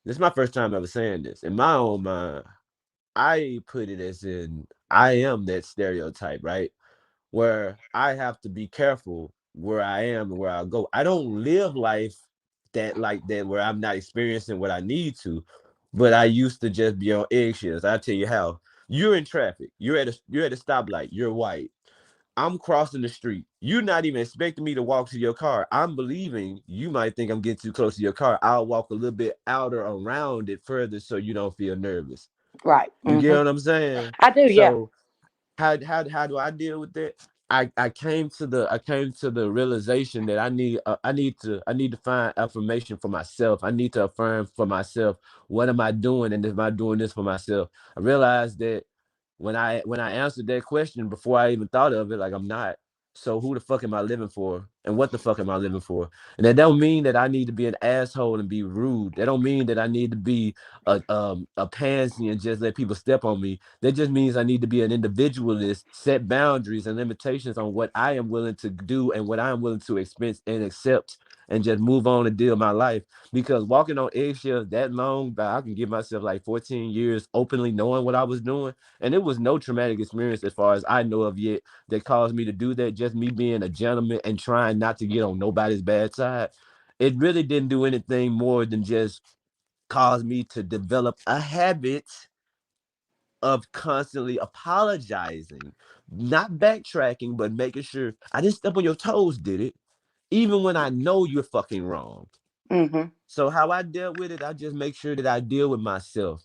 this is my first time ever saying this. In my own mind, I put it as in I am that stereotype, right? Where I have to be careful where I am and where I go. I don't live life that like that where I'm not experiencing what I need to, but I used to just be on eggshells. I'll tell you how. You're in traffic. You're at a stoplight. You're white. I'm crossing the street. You're not even expecting me to walk to your car. I'm believing you might think I'm getting too close to your car. I'll walk a little bit outer around it further so you don't feel nervous. Right. You get Mm-hmm. what I'm saying? I do. Yeah. So how do I deal with that? I came to the realization that I need to find affirmation for myself. I need to affirm for myself, what am I doing, and am I doing this for myself? I realized that when I answered that question before I even thought of it, like, I'm not. So who the fuck am I living for? And what the fuck am I living for? And that don't mean that I need to be an asshole and be rude. That don't mean that I need to be a pansy and just let people step on me. That just means I need to be an individualist, set boundaries and limitations on what I am willing to do and what I am willing to expense and accept, and just move on and deal my life. Because walking on eggshells that long, I can give myself like 14 years openly knowing what I was doing. And it was no traumatic experience as far as I know of yet that caused me to do that. Just me being a gentleman and trying not to get on nobody's bad side. It really didn't do anything more than just cause me to develop a habit of constantly apologizing, not backtracking, but making sure I didn't step on your toes, did it? Even when I know you're fucking wrong. Mm-hmm. So how I dealt with it, I just make sure that I deal with myself.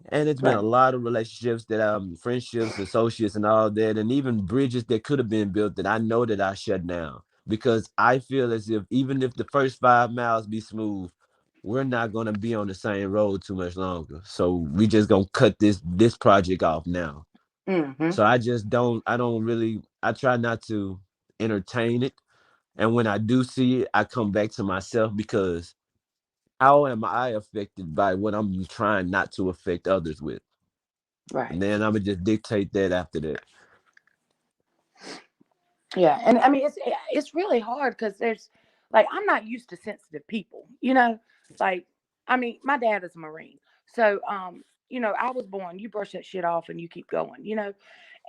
And it's been a Right. lot of relationships that friendships, associates, and all that, and even bridges that could have been built that I know that I shut down because I feel as if even if the first 5 miles be smooth, we're not gonna be on the same road too much longer. So we just gonna cut this project off now. Mm-hmm. So I don't really, I try not to entertain it. And when I do see it, I come back to myself because how am I affected by what I'm trying not to affect others with? Right. And then I'm gonna just dictate that after that. Yeah. And I mean, it's really hard because there's like I'm not used to sensitive people. Like I mean, my dad is a Marine, so I was born. You brush that shit off and you keep going.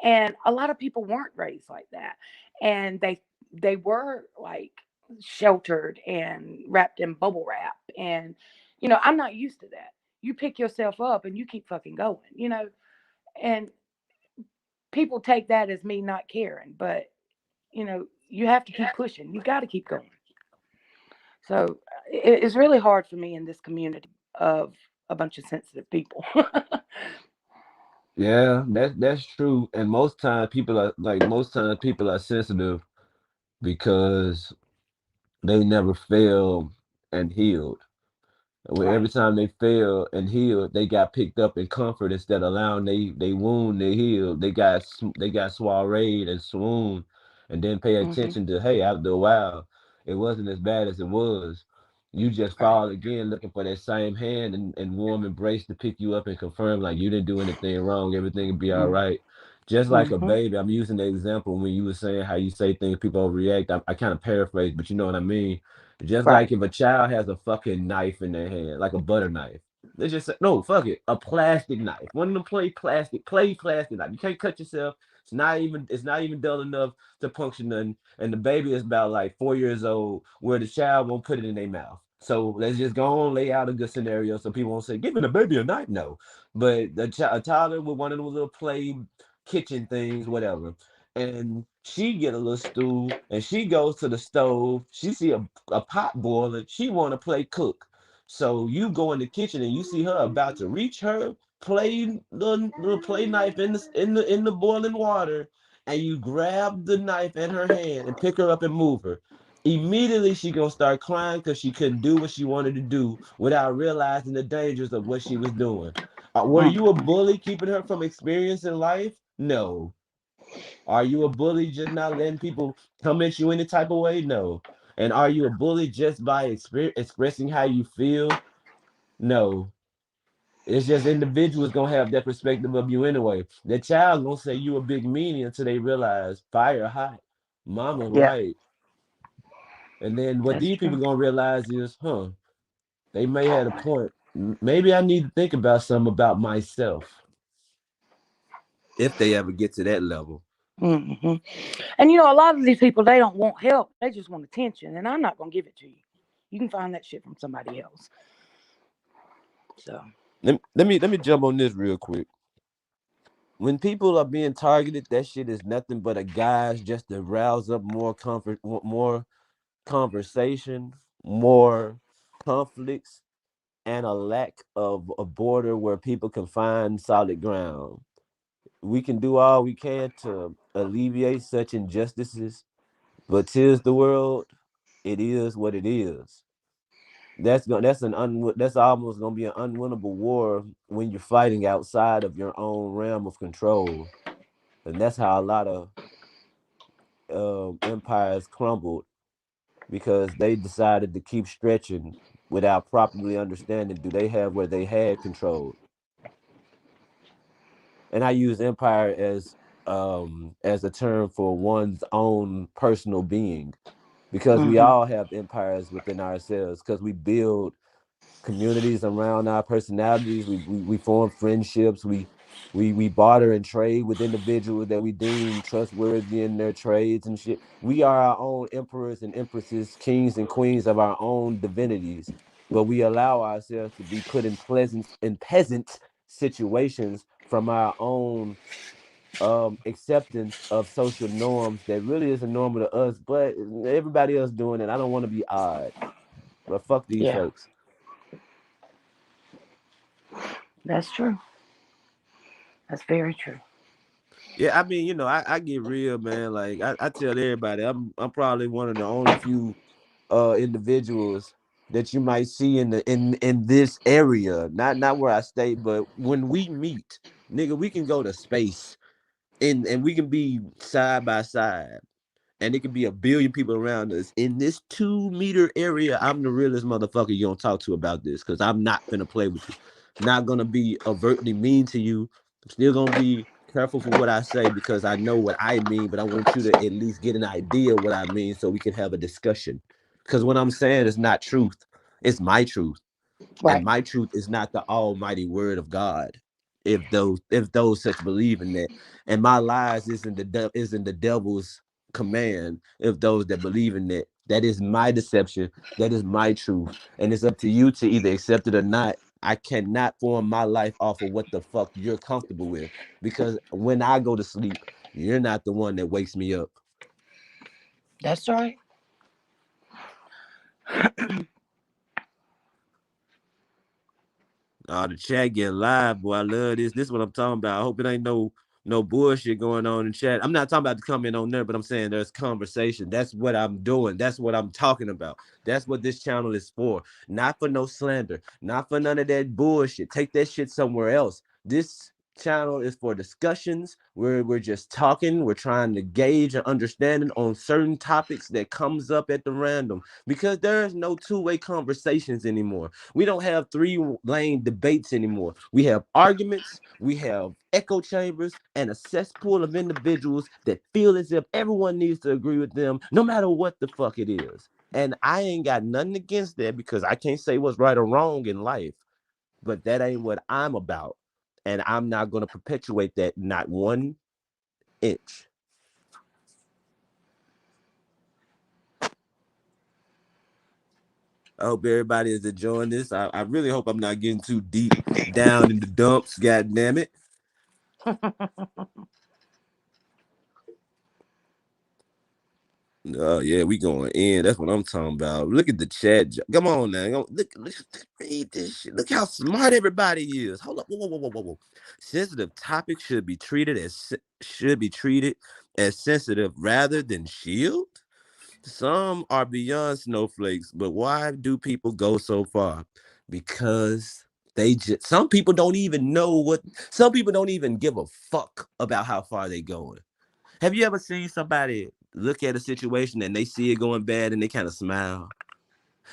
And a lot of people weren't raised like that, and they were like sheltered and wrapped in bubble wrap, and I'm not used to that. You pick yourself up and you keep fucking going. And people take that as me not caring, but you have to keep pushing. You got to keep going. So it's really hard for me in this community of a bunch of sensitive people. Yeah, that's true. And most times people are sensitive because they never failed and healed. Where every Right. time they fail and healed, they got picked up in comfort instead of allowing they wound they healed. They got soireed and swooned, and then pay Hmm. attention to, hey, after a while, it wasn't as bad as it was. You just Right. fall again looking for that same hand and warm embrace to pick you up and confirm like you didn't do anything wrong, everything will be all right. Just like a Mm-hmm. baby, I'm using the example when you were saying how you say things, people overreact. I kind of paraphrase, but you know what I mean. Just like Right. if a child has a fucking knife in their hand, like a butter knife, they just say, no, fuck it, a plastic knife. One of them play plastic knife. You can't cut yourself. It's not even dull enough to puncture nothing. And the baby is about like 4 years old, where the child won't put it in their mouth. So let's just go on, lay out a good scenario so people won't say, giving the baby a knife. No. But a toddler with one of those little play kitchen things, whatever, and she get a little stool and she goes to the stove. She see a pot boiling. She want to play cook. So you go in the kitchen and you see her about to reach her little play knife in the boiling water, and you grab the knife in her hand and pick her up and move her. Immediately she gonna start crying because she couldn't do what she wanted to do without realizing the dangers of what she was doing. Were you a Mm-hmm. bully keeping her from experiencing life? No. Are you a bully just not letting people come at you any type of way? No. And are you a bully just by expressing how you feel? No. It's just individuals gonna have that perspective of you anyway. The child gonna say you a big meanie until they realize fire hot, mama Yeah, right. And then what that's these true. people gonna realize is, they may have a point. Maybe I need to think about something about myself if they ever get to that level. Hmm. And a lot of these people, they don't want help. They just want attention, and I'm not gonna give it to you. You can find that shit from somebody else. So. Let me jump on this real quick. When people are being targeted, that shit is nothing but a guise just to rouse up more comfort, more conversation, more conflicts, and a lack of a border where people can find solid ground. We can do all we can to alleviate such injustices, but tis the world, it is what it is. That's almost gonna be an unwinnable war when you're fighting outside of your own realm of control, and that's how a lot of empires crumbled because they decided to keep stretching without properly understanding do they have where they had control. And I use empire as a term for one's own personal being because we Hmm. all have empires within ourselves because we build communities around our personalities. We form friendships. We barter and trade with individuals that we deem trustworthy in their trades and shit. We are our own emperors and empresses, kings and queens of our own divinities, but we allow ourselves to be put in peasant situations from our own acceptance of social norms that really isn't normal to us, but everybody else doing it. I don't want to be odd, but fuck these Yeah, folks. that's true. That's very true. Yeah, I mean, I get real, man. Like I tell everybody, I'm probably one of the only few individuals that you might see in this area. Not where I stay, but when we meet, nigga, we can go to space and we can be side by side. And it could be a billion people around us in this 2 meter area. I'm the realest motherfucker you don't talk to about this because I'm not gonna play with you. Not gonna be overtly mean to you. I'm still gonna be careful for what I say because I know what I mean, but I want you to at least get an idea of what I mean so we can have a discussion. Because what I'm saying is not truth, it's my truth, and Right. my truth is not the almighty word of God. If those such believe in that, and my lies isn't the devil's command. If those that believe in that, that is my deception, that is my truth, and it's up to you to either accept it or not. I cannot form my life off of what the fuck you're comfortable with, because when I go to sleep, you're not the one that wakes me up. That's right. The chat get live, boy. I love this. This is what I'm talking about. I hope it ain't no bullshit going on in chat. I'm not talking about the comment on there, but I'm saying there's conversation. That's what I'm doing. That's what I'm talking about. That's what this channel is for. Not for no slander. Not for none of that bullshit. Take that shit somewhere else. This channel is for discussions where we're just talking. We're trying to gauge an understanding on certain topics that comes up at the random because there is no two-way conversations anymore. We don't have three-lane debates anymore. We have arguments, we have echo chambers, and a cesspool of individuals that feel as if everyone needs to agree with them, no matter what the fuck it is. And I ain't got nothing against that because I can't say what's right or wrong in life, but that ain't what I'm about. And I'm not going to perpetuate that, not 1 inch. I hope everybody is enjoying this. I really hope I'm not getting too deep down in the dumps. God damn it. Oh yeah, we going in. That's what I'm talking about. Look at the chat. Come on now. Look, read this shit. Look how smart everybody is. Hold up. Whoa, whoa, whoa, whoa, whoa, whoa. Sensitive topics should be treated as sensitive rather than shield. Some are beyond snowflakes, but why do people go so far? Because some people don't even know what some people don't even give a fuck about how far they going. Have you ever seen somebody look at a situation and they see it going bad and they kind of smile?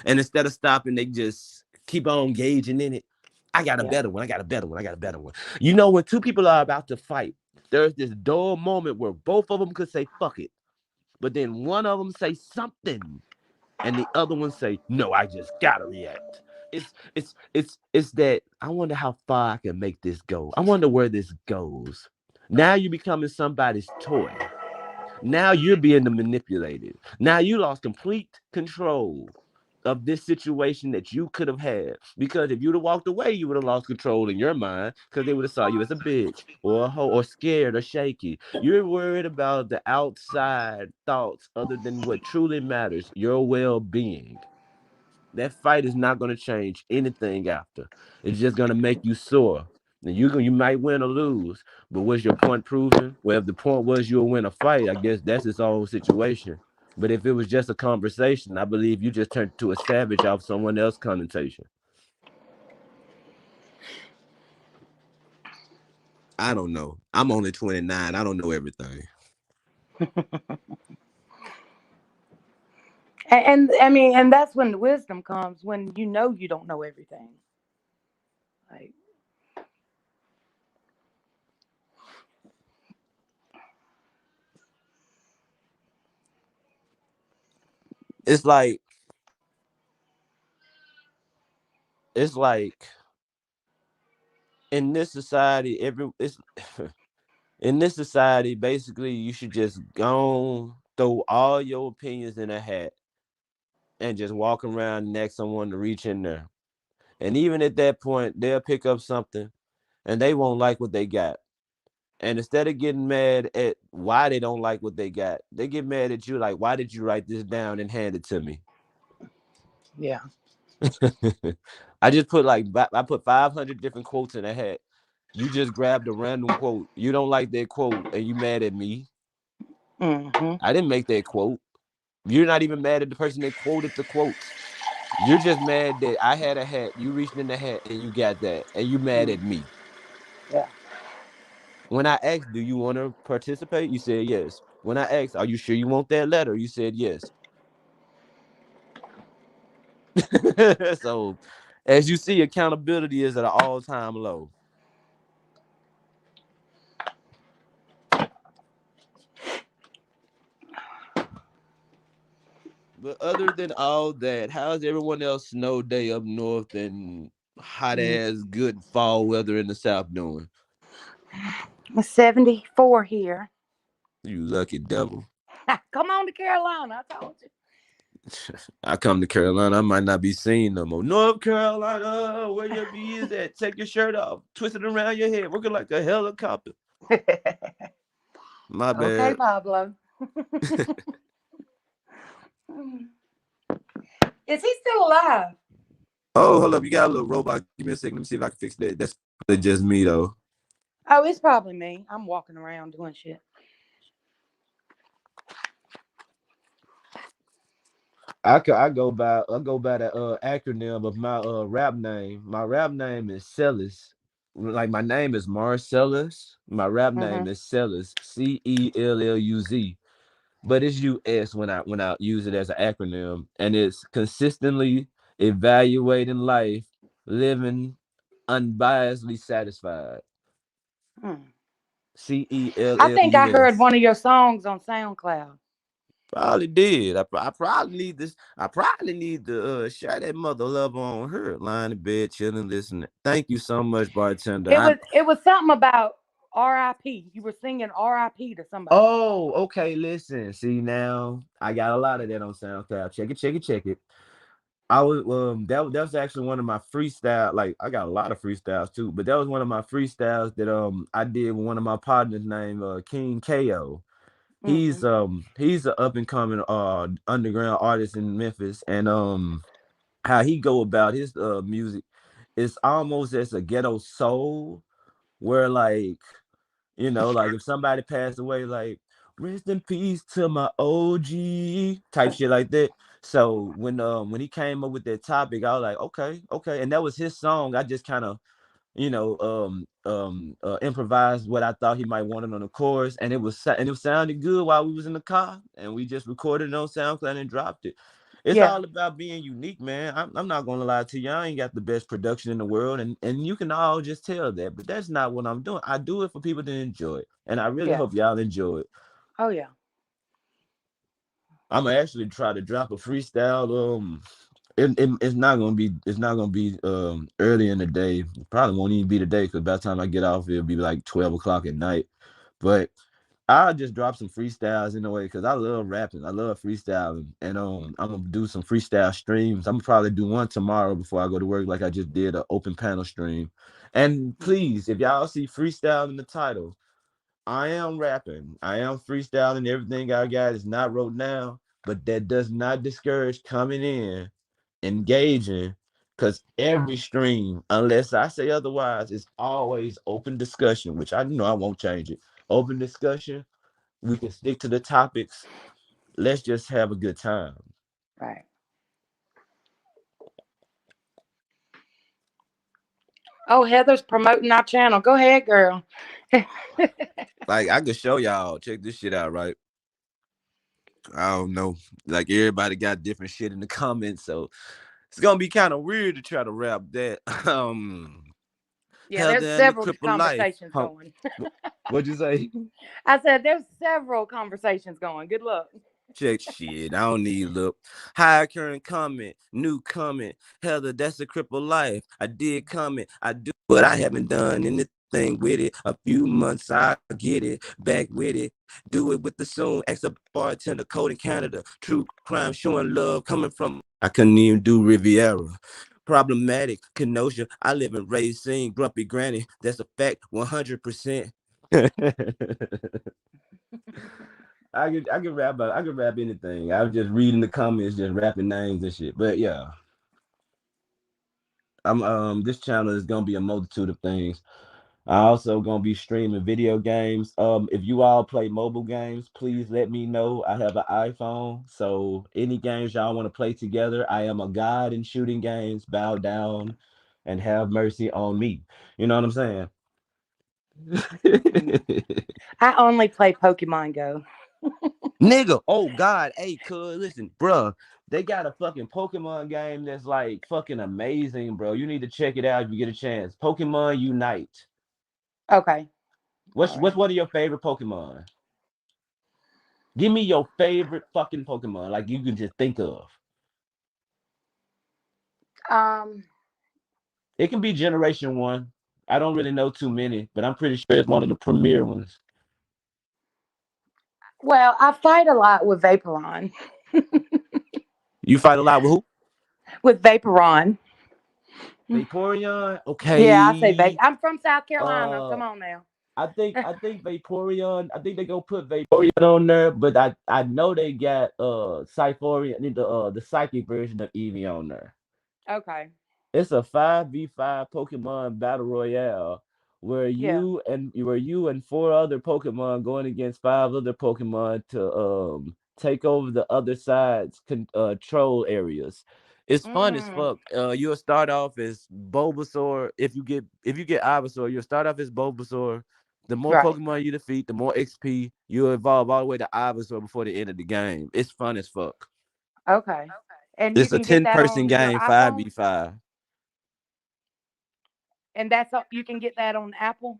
And instead of stopping, they just keep on engaging in it. I got a Yeah. better one. I got a better one. I got a better one. You know, when two people are about to fight, there's this dull moment where both of them could say fuck it, but then one of them say something and the other one say, "No, I just gotta react." It's that I wonder how far I can make this go. I wonder where this goes. Now you're becoming somebody's toy. Now you're being manipulated. Now you lost complete control. of this situation that you could have had. Because if you'd have walked away, you would have lost control in your mind because they would have saw you as a bitch or a hoe or scared or shaky. You're worried about the outside thoughts other than what truly matters, your well-being. That fight is not going to change anything after. It's just going to make you sore. And you might win or lose, but was your point proven? Well, if the point was you'll win a fight, I guess that's its own situation. But if it was just a conversation, I believe you just turned to a savage off someone else's connotation. I don't know. I'm only 29. I don't know everything. And I mean, and that's when the wisdom comes, when you know you don't know everything. Like, It's like it's like in this society, every it's in this society, basically you should just go throw all your opinions in a hat and just walk around and ask someone to reach in there. And even at that point, they'll pick up something and they won't like what they got. And instead of getting mad at why they don't like what they got, they get mad at you like, why did you write this down and hand it to me? yeah, I just put like I put 500 different quotes in a hat. You just grabbed a random quote. You don't like that quote and you mad at me. hmm, I didn't make that quote. You're not even mad at the person that quoted the quotes. You're just mad that I had a hat, you reached in the hat and you got that, and you mad mm, at me. yeah, When I asked, do you want to participate? You said yes. When I asked, are you sure you want that letter? You said yes. So, as you see, accountability is at an all-time low. But other than all that, how's everyone else snow day up north and hot mm. ass good fall weather in the south doing? 74 here. You lucky devil. Come on to Carolina, I told you. I come to Carolina, I might not be seen no more. North Carolina, where your bees at? Take your shirt off, twist it around your head, working like a helicopter. My Okay, bad. Pablo. Is he still alive? Oh, hold up. You got a little robot. Give me a second. Let me see if I can fix that. That's probably just me, though. Oh, it's probably me. I'm walking around doing shit. I go by the acronym of my rap name. My rap name is Celis. Like my name is Marcellus. My rap Hmm. name is Celis. Celluz. But it's US when I use it as an acronym, and it's consistently evaluating life, living unbiasedly satisfied. Hmm. I think I heard CELLUS. one of your songs on SoundCloud. Probably did. I probably need this. I probably need to share that mother love on her. Lying in bed, chilling, listening. Thank you so much, bartender. It was something about R.I.P. You were singing R.I.P. to somebody. Oh, okay. Listen, see now I got a lot of that on SoundCloud. Check it, check it, check it. I was that was actually one of my freestyle. Like I got a lot of freestyles too, but that was one of my freestyles that I did with one of my partners named King Ko. Hmm. He's an up and coming underground artist in Memphis, and how he go about his music is almost as a ghetto soul, where like like if somebody passed away, like rest in peace to my OG type shit like that. So when he came up with that topic, I was like, okay, okay, and that was his song. I just kind of improvised what I thought he might want it on the chorus, and it sounded good while we was in the car, and we just recorded it on SoundCloud and dropped it. It's Yeah, all about being unique, man. I'm not gonna lie to you. I ain't got the best production in the world, and you can all just tell that. But that's not what I'm doing. I do it for people to enjoy it, and I really yeah. hope y'all enjoy it. Oh, yeah. I'm gonna actually try to drop a freestyle. It's not gonna be early in the day. It probably won't even be today because by the time I get off, it'll be like 12 o'clock at night. But I'll just drop some freestyles in a way because I love rapping. I love freestyling, and I'm gonna do some freestyle streams. I'm gonna probably do one tomorrow before I go to work, like I just did an open panel stream. And please, if y'all see freestyle in the title, I am rapping. I am freestyling. Everything I got is not wrote down, but that does not discourage coming in, engaging, because every stream, unless I say otherwise, is always open discussion, which I know I won't change it. Open discussion. We can stick to the topics. Let's just have a good time. Right. Oh, Heather's promoting our channel. Go ahead, girl. Like I could show y'all. Check this shit out, right? I don't know. Like everybody got different shit in the comments, so it's gonna be kind of weird to try to rap that. Yeah, there's Heather and the several cripple life. conversations Huh? going. What'd you say? I said there's several conversations going. Good luck. Check shit. I don't need look. High current comment, new comment. Heather, that's a cripple life. I did comment. I do, but I haven't done anything with it. A few months, I get it. Back with it. Do it with the soon. Ex a bartender, code in Canada. True crime, showing love coming from. I couldn't even do Riviera. Problematic, Kenosha. I live in Racine, Grumpy Granny. That's a fact, 100%. I can rap anything. I was just reading the comments, just rapping names and shit. But yeah, I'm this channel is gonna be a multitude of things. I also gonna be streaming video games. If you all play mobile games, please let me know. I have an iPhone, so any games y'all want to play together, I am a god in shooting games. Bow down and have mercy on me. You know what I'm saying? I only play Pokemon Go. Nigga, oh God, hey, cuz, listen, bruh, they got a fucking Pokemon game that's like fucking amazing, bro. You need to check it out if you get a chance. Pokemon Unite. Okay. All What's right. one of your favorite Pokemon? Give me your favorite fucking Pokemon, like you can just think of. Um. It can be Generation One. I don't really know too many, but I'm pretty sure it's one of the premier ones. Well, I fight a lot with Vaporon. You fight a lot with who? With Vaporon. Vaporeon, Yeah, I say vape. okay. I'm from South Carolina. Uh, Come on now. I think Vaporeon. I think they go put Vaporeon on there, but I know they got Cyphorian, the psychic version of Eevee on there. Okay. It's a 5v5 Pokemon battle royale Yeah. where you and four other Pokemon going against five other Pokemon to take over the other side's control areas. It's fun as Mm. fuck. You'll start off as Bulbasaur. If you get Ivysaur, you'll start off as Bulbasaur. The more Right. Pokemon you defeat, the more XP you evolve all the way to Ivysaur before the end of the game. It's fun as fuck. Okay. And you It's a can get 10 that person on your game, iPhone, 5v5. and that's all, you can get that on Apple.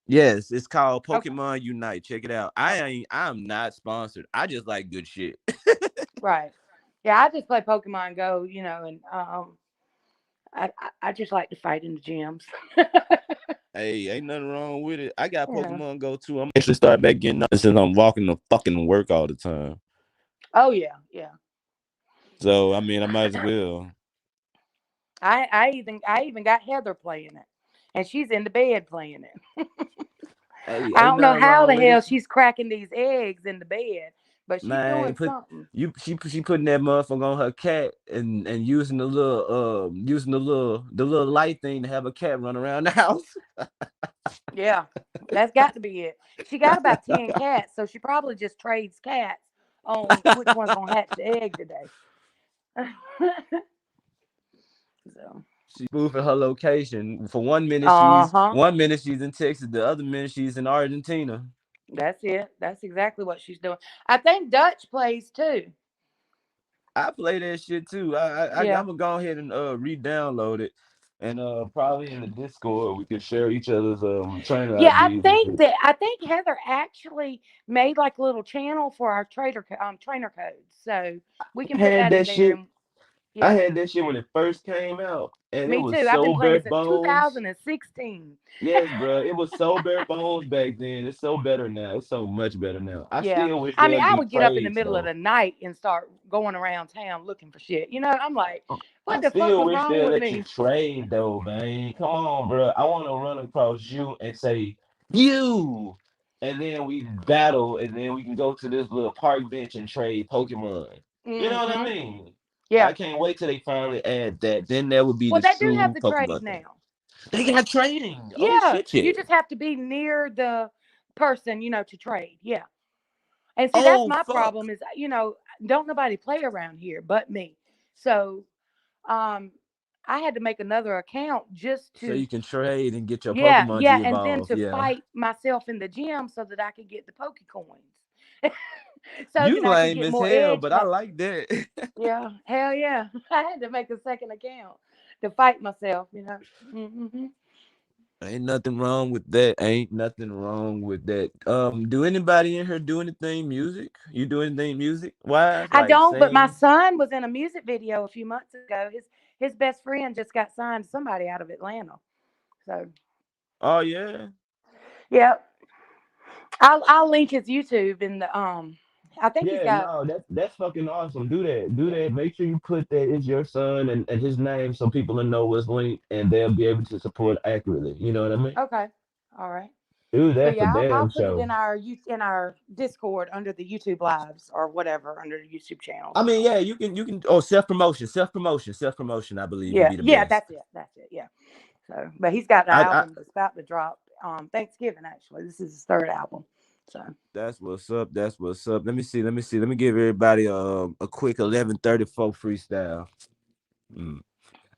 Yes, it's called Okay. Pokemon Unite. Check it out. Okay. I'm not sponsored. I just like good shit. Right. Yeah, I just play Pokemon Go, and I just like to fight in the gyms. Hey, ain't nothing wrong with it. I got Yeah. Pokemon Go too. I'm actually start back getting on since I'm walking to fucking work all the time. Oh yeah, yeah. So I mean I might as well. I even got Heather playing it, and she's in the bed playing it. Hey, I ain't don't know nothing how wrong the with hell it. she's cracking these eggs in the bed, but she's Man, doing put something. you she putting that motherfucker on her cat and using the little light thing to have a cat run around the house. Yeah, that's got to be it. She got about 10 cats, so she probably just trades cats on which one's gonna hatch the egg today. So, She's moving her location. For uh huh. 1 minute she's in Texas, the other minute she's in Argentina. That's it. That's exactly what she's doing. I think Dutch plays too. I play that shit too. I'm Yeah. gonna go ahead and re-download it, and probably in the Discord we can share each other's trainer Yeah, IDs and shit. I think Heather actually made like a little channel for our trainer codes, so we can put Had that in that there. shit. And I Yeah, had that shit when it first came out, and it me was too. I've been so playing bare since bones. 2016. Yes, bro, it was so bare bones back then. It's so better now. It's so much better now. I Yeah. still wish I mean, they'd I do would get up in the trades middle of though. the night and start going around town looking for shit. I'm like, what I the fuck still was wish wrong they'd with let you me? trade though, man. Come on, bro. I want to run across you and say you, and then we battle, and then we can go to this little park bench and trade Pokemon. You know what I Hmm. mean? Yeah. I can't wait till they finally add that. Then that would be Well, the they do have true the trade Pokemon thing. now. They got trading. Oh Yeah. shit, You yeah. just have to be near the person, to trade. Yeah. And see, that's Oh my fuck. problem is, don't nobody play around here but me. So, um, I had to make another account just So to, you can trade and get your yeah, Pokemon yeah, to and then evolve. to Yeah. fight myself in the gym so that I could get the Pokecoins. So You that I could lame get as more hell, edge but I Pokemon. like that. Yeah, hell yeah. I had to make a second account to fight myself. Hmm. Ain't nothing wrong with that. Ain't nothing wrong with that. Do anybody in here do anything music? You do anything music wise, I like don't, but my sing? son was in a music video a few months ago. His best friend just got signed to somebody out of Atlanta. So Oh yeah. yeah, I'll link his YouTube in the I think he's Yeah, got. no, that's fucking awesome. Do that. Do that. Make sure you put that it's your son and his name so people will know what's linked and they'll be able to support accurately. You know what I mean? Okay, all right. Do But that for yeah, I'll damn put it show. in our Discord under the YouTube lives or whatever under the YouTube channels. I mean, yeah, you can self promotion, self promotion, self promotion, I believe would Yeah, be the yeah, best. that's it. Yeah. So, but he's got an I album that's about to drop Thanksgiving. Actually, this is his third album. So That's what's up. That's what's up. Let me see. Let me see. Let me give everybody a quick 11:34 freestyle. Mm.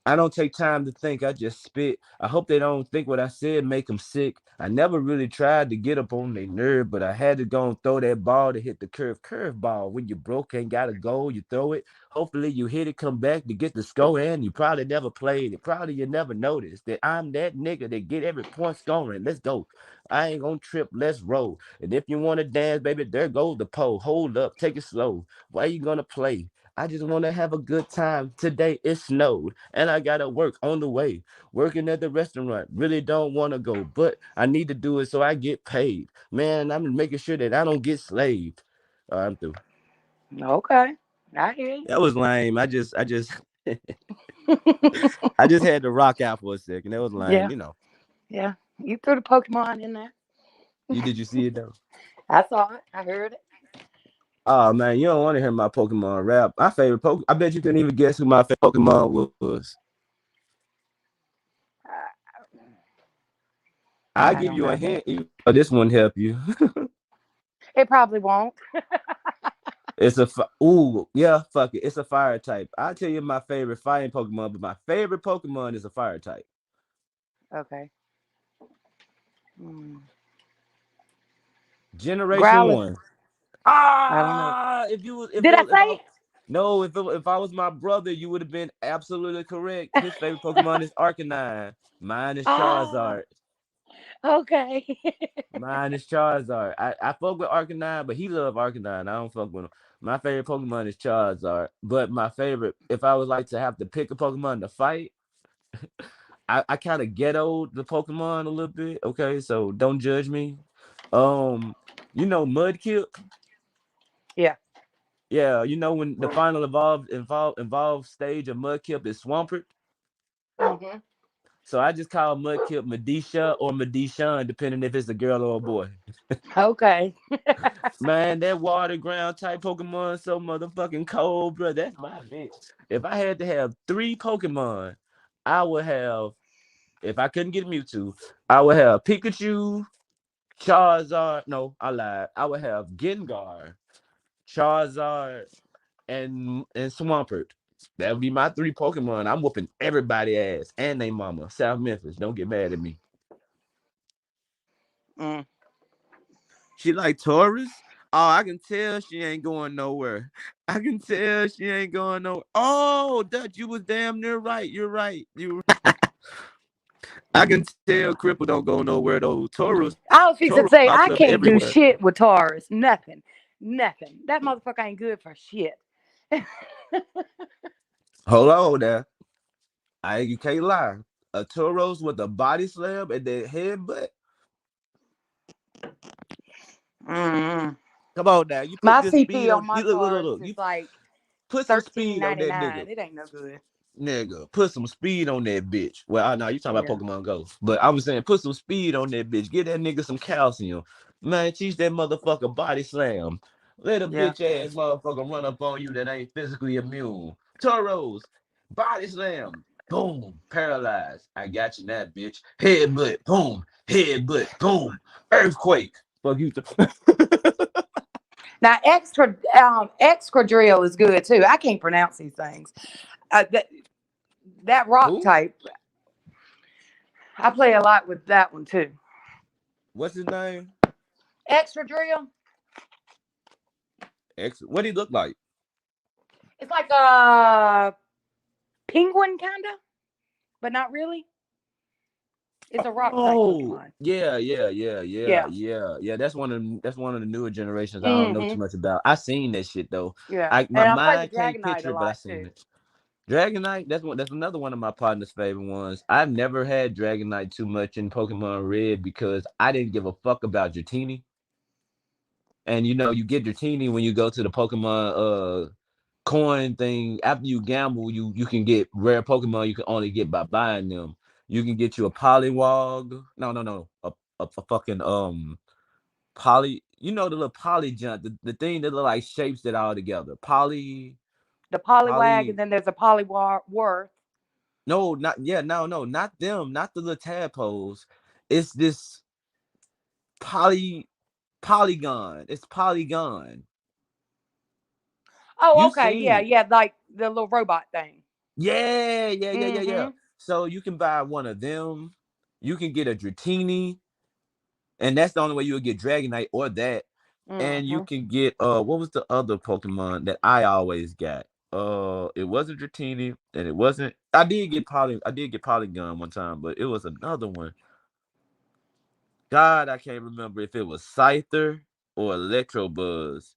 I don't take time to think. I just spit. I hope they don't think what I said make them sick. I never really tried to get up on their nerve, but I had to go and throw that ball to hit the curve ball. When you broke, ain't got a goal, you throw it. Hopefully you hit it, come back to get the score. And you probably never played it. Probably you never noticed that I'm that nigga that get every point scoring. Let's go. I ain't gonna trip. Let's roll. And if you want to dance, baby, there goes the pole. Hold up, take it slow. Why you gonna play? I just want to have a good time. Today it snowed and I gotta work on the way. Working at the restaurant. Really don't want to go, but I need to do it so I get paid. Man, I'm making sure that I don't get slaved. I'm through. okay, I hear That was lame. you. I just had to rock out for a second. That was lame. Yeah, yeah. You threw the Pokemon in there. Did you see it though? I saw it. I heard it. Oh man, you don't want to hear my Pokemon rap. My favorite Pokemon. I bet you couldn't even guess who my favorite Pokemon was. I'll I give don't you a know. hint. This one help you. It probably won't. Ooh, yeah, fuck it. It's a fire type. I'll tell you my favorite fighting Pokemon, but my favorite Pokemon is a fire type. Okay. Mm. Generation Growlithe. one. I don't know. If you was Did I if say I it? no, if I was my brother, you would have been absolutely correct. His favorite Pokemon is Arcanine. Mine is Ah, Charizard. okay. Mine is Charizard. I fuck with Arcanine, but he love Arcanine. I don't fuck with him. My favorite Pokemon is Charizard. But my favorite, if I was like to have to pick a Pokemon to fight, I kind of ghettoed the Pokemon a little bit. Okay, so don't judge me. Um, Mudkip. Yeah. Yeah, when the final evolved stage of Mudkip is Swampert. Hmm. So I just call Mudkip Medisha or Medishan, depending if it's a girl or a boy. Okay. Man, that water ground type Pokemon so motherfucking cold, bro. That's my bitch. If I had to have three Pokemon, I would have. If I couldn't get Mewtwo, I would have Pikachu, Charizard. No, I lied. I would have Gengar, Charizard, and Swampert. That would be my three Pokemon. I'm whooping everybody ass and they mama. South Memphis. Don't get mad at me. Mm. She like Taurus. Oh, I can tell she ain't going nowhere. I can tell she ain't going nowhere. Oh, Dutch, you was damn near right. You're right. I can tell Cripple don't go nowhere though. I was Taurus fixing to pop say up I can't everywhere. do shit with Taurus. Nothing. Nothing. That motherfucker ain't good for shit. Hold on there. You can't lie. A Toros with a body slam and then headbutt. Mm. Come on now. You put My good speed CP on on. my You look, look, look, cards look. is You like put some thirteen speed on ninety that nigga. nine. It ain't no good. Nigga, put some speed on that bitch. Well, I know you talking about Yeah. Pokemon Go, but I was saying put some speed on that bitch. Get that nigga some calcium. Man, teach that motherfucker body slam. Let a Yeah. bitch ass motherfucker run up on you that ain't physically immune. Toros, body slam. Boom, paralyzed. I got you that bitch. Headbutt, boom, headbutt, boom, earthquake. Fuck you. Now extra drill is good too. I can't pronounce these things. That rock Who? type, I play a lot with that one too. What's his name? Extra drill. X. What he look like? It's like a penguin kinda, but not really. It's a rock type Oh, Pokemon. Yeah. yeah. That's one of the newer generations. I don't know too Hmm. much about. I seen that shit though. Yeah. I my And I play the mind can't Dragonite picture a it, but I lot seen too. it. Dragonite. That's another one of my partner's favorite ones. I've never had Dragonite too much in Pokemon Red because I didn't give a fuck about Dratini. And you get Dratini when you go to the Pokemon coin thing. After you gamble, you can get rare Pokemon you can only get by buying them. You can get you a Poliwag. No. A fucking the little polyjunt, the thing that look like shapes that all together. The Poliwag, and Poly then there's a Poliwar. no, not yeah, no, not them, not the little tadpoles. It's this poly polygon. It's polygon. Oh, You okay. Yeah, seen yeah, like the little robot thing. yeah. Mm-hmm. So you can buy one of them. You can get a Dratini, and that's the only way you'll get Dragonite or that. And you Mm-hmm. can get what was the other Pokemon that I always got? It wasn't Dratini, and it wasn't. I did get Polygon one time, but it was another one. God, I can't remember if it was Scyther or Electrobuzz.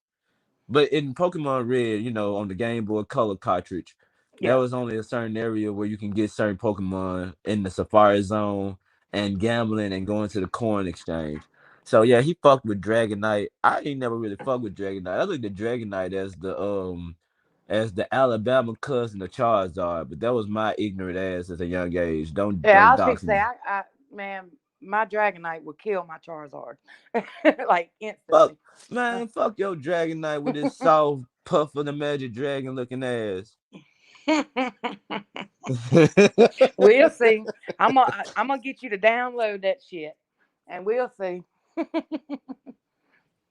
But in Pokemon Red, on the Game Boy Color cartridge, there Yeah. was only a certain area where you can get certain Pokemon in the Safari Zone and gambling and going to the coin exchange. So yeah, he fucked with Dragonite. I ain't never really fucked with Dragonite. I looked at Dragonite as the Alabama cousin of Charizard, but that was my ignorant ass at a young age. Don't Yeah, I don't was fixing dox to say, me. man, my Dragonite would kill my Charizard, like Fuck instantly. fuck your Dragonite with his soft puff of the magic dragon looking ass. We'll see. I'm gonna get you to download that shit, and we'll see.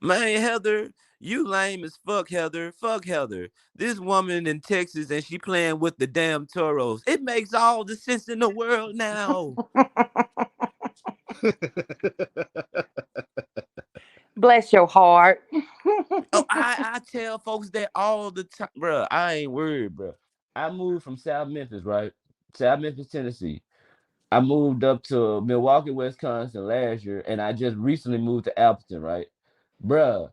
Man, Heather, you lame as fuck, Heather. Fuck Heather. This woman in Texas and she playing with the damn toros. It makes all the sense in the world now. Bless your heart. Oh, I tell folks that all the time, bro. I ain't worried, bro. I moved from South Memphis, right? South Memphis, Tennessee. I moved up to Milwaukee, Wisconsin last year, and I just recently moved to Appleton, right? Bruh,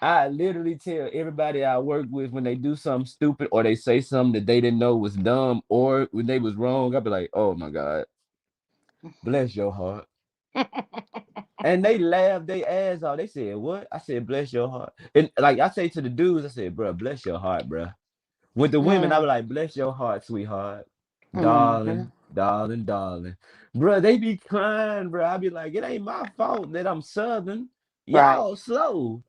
I literally tell everybody I work with when they do something stupid or they say something that they didn't know was dumb or when they was wrong, I'll be like, oh my God, bless your heart. And they laughed their ass off. They said, what? I said, bless your heart. And like I say to the dudes, I said, bro, bless your heart, bro. With the women, I Mm, be like, bless your heart, sweetheart. mhm. Darling, darling, darling. Bro, they be crying, bro. I be like, it ain't my fault that I'm Southern. Right. Y'all slow.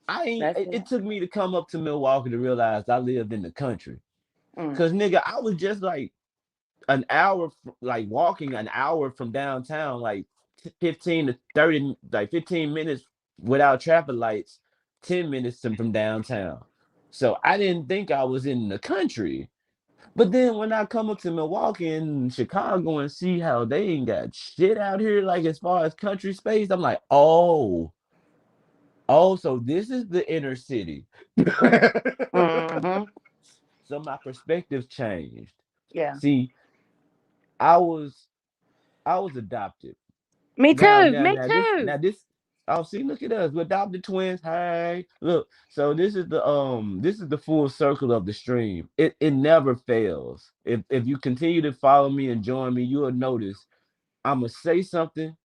I ain't That's it it. took me to come up to Milwaukee to realize I lived in the country. Mm. Cause nigga, I was just like an hour like walking an hour from downtown, like 15 to 30, like 15 minutes without traffic lights, 10 minutes from downtown. So I didn't think I was in the country. But then when I come up to Milwaukee and Chicago and see how they ain't got shit out here, like as far as country space, I'm like, so this is the inner city. Mhm. So my perspective changed. Yeah. See, I was I was adopted. Me Now, too. now, Me now this too. now this Oh, see, look at us. We're adopted twins. Hey, look. So this is the full circle of the stream. It never fails. If you continue to follow me and join me, you'll notice I'm gonna say something,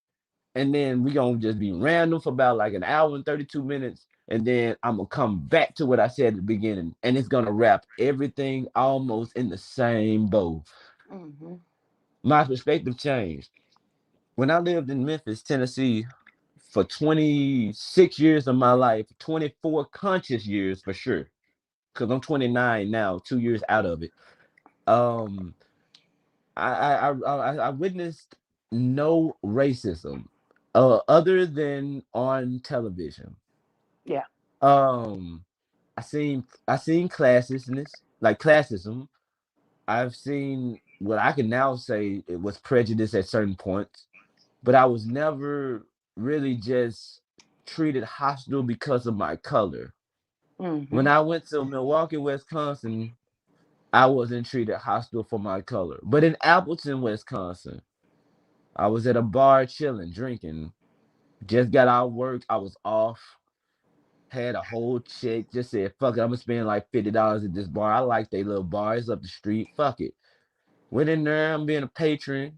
and then we gonna just be random for about like an hour and 32 minutes, and then I'm gonna come back to what I said at the beginning, and it's gonna wrap everything almost in the same bow. Mm-hmm. My perspective changed when I lived in Memphis, Tennessee, for 26 years of my life, 24 conscious years for sure, because I'm 29 now, 2 years out of it. Um, I witnessed no racism, other than on television. Yeah. Um, I seen classishness, like classism. I've seen what I can now say it was prejudice at certain points, but I was never really just treated hostile because of my color. Mm-hmm. When I went to Milwaukee, Wisconsin, I wasn't treated hostile for my color. But in Appleton, Wisconsin, I was at a bar chilling, drinking. Just got out of work. I was off. Had a whole check. Just said, fuck it, I'm gonna spend like $50 at this bar. I like they little bars up the street. Fuck it. Went in there, I'm being a patron.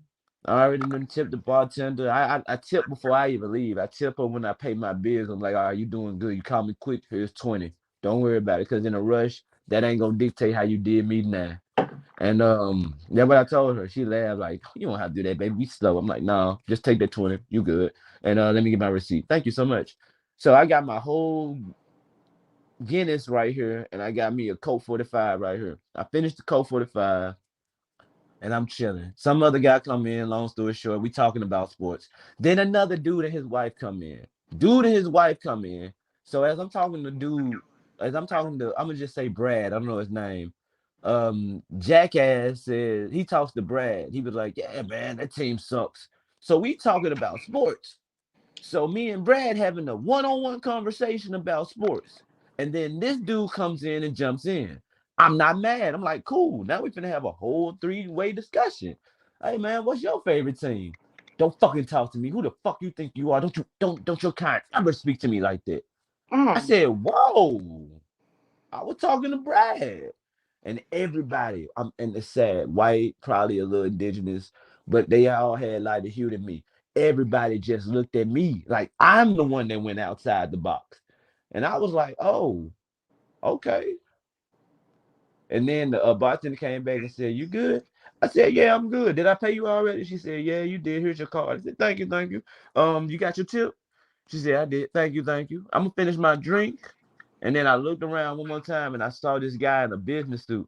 I already done tipped the bartender. I tip before I even leave. I tip her when I pay my bills. I'm like, all right, you doing good. You call me quick, here's 20. Don't worry about it. Cause in a rush, that ain't gonna dictate how you did me now. And that's what I told her. She laughed, like, you don't have to do that, baby. We slow. I'm like, no, just take that 20. You good. And let me get my receipt. Thank you so much. So I got my whole Guinness right here, and I got me a Coke 45 right here. I finished the Coke 45 and I'm chilling. Some other guy come in, long story short, we talking about sports. Then another dude and his wife come in. Dude and his wife come in. So as I'm talking to dude, as I'm talking to, I'm gonna just say Brad, I don't know his name. Jackass says he talks to Brad. He was like, yeah, man, that team sucks. So we talking about sports. So me and Brad having a one-on-one conversation about sports. And then this dude comes in and jumps in. I'm not mad. I'm like, cool. Now we finna have a whole three-way discussion. Hey man, what's your favorite team? Don't fucking talk to me. Who the fuck you think you are? Don't your kind ever speak to me like that. I Mm. said, whoa. I was talking to Brad. And everybody, and it's sad, white, probably a little indigenous, but they all had lighter hue than me. Everybody just looked at me like I'm the one that went outside the box. And I was like, oh, okay. And then the bartender came back and said, you good? I said, yeah, I'm good. Did I pay you already? She said, yeah, you did. Here's your card. I said, thank you, thank you. You got your tip? She said, I did. Thank you, thank you. I'm gonna finish my drink. And then I looked around one more time and I saw this guy in a business suit.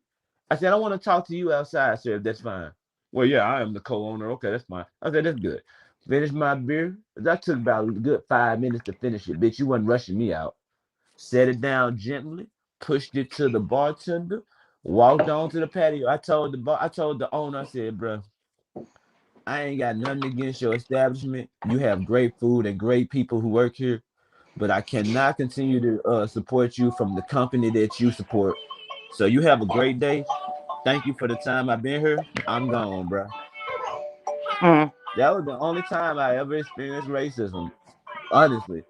I said, I want to talk to you outside, sir, if that's fine. Well, yeah, I am the co-owner. Okay, that's fine. I said, that's good. Finished my beer. That took about a good 5 minutes to finish it, bitch. You wasn't rushing me out. Set it down gently, pushed it to the bartender, walked on to the patio. I told the owner, I said, bro, I ain't got nothing against your establishment. You have great food and great people who work here, but I cannot continue to support you from the company that you support. So you have a great day. Thank you for the time I've been here. I'm gone, bro. Mm. That was the only time I ever experienced racism, honestly.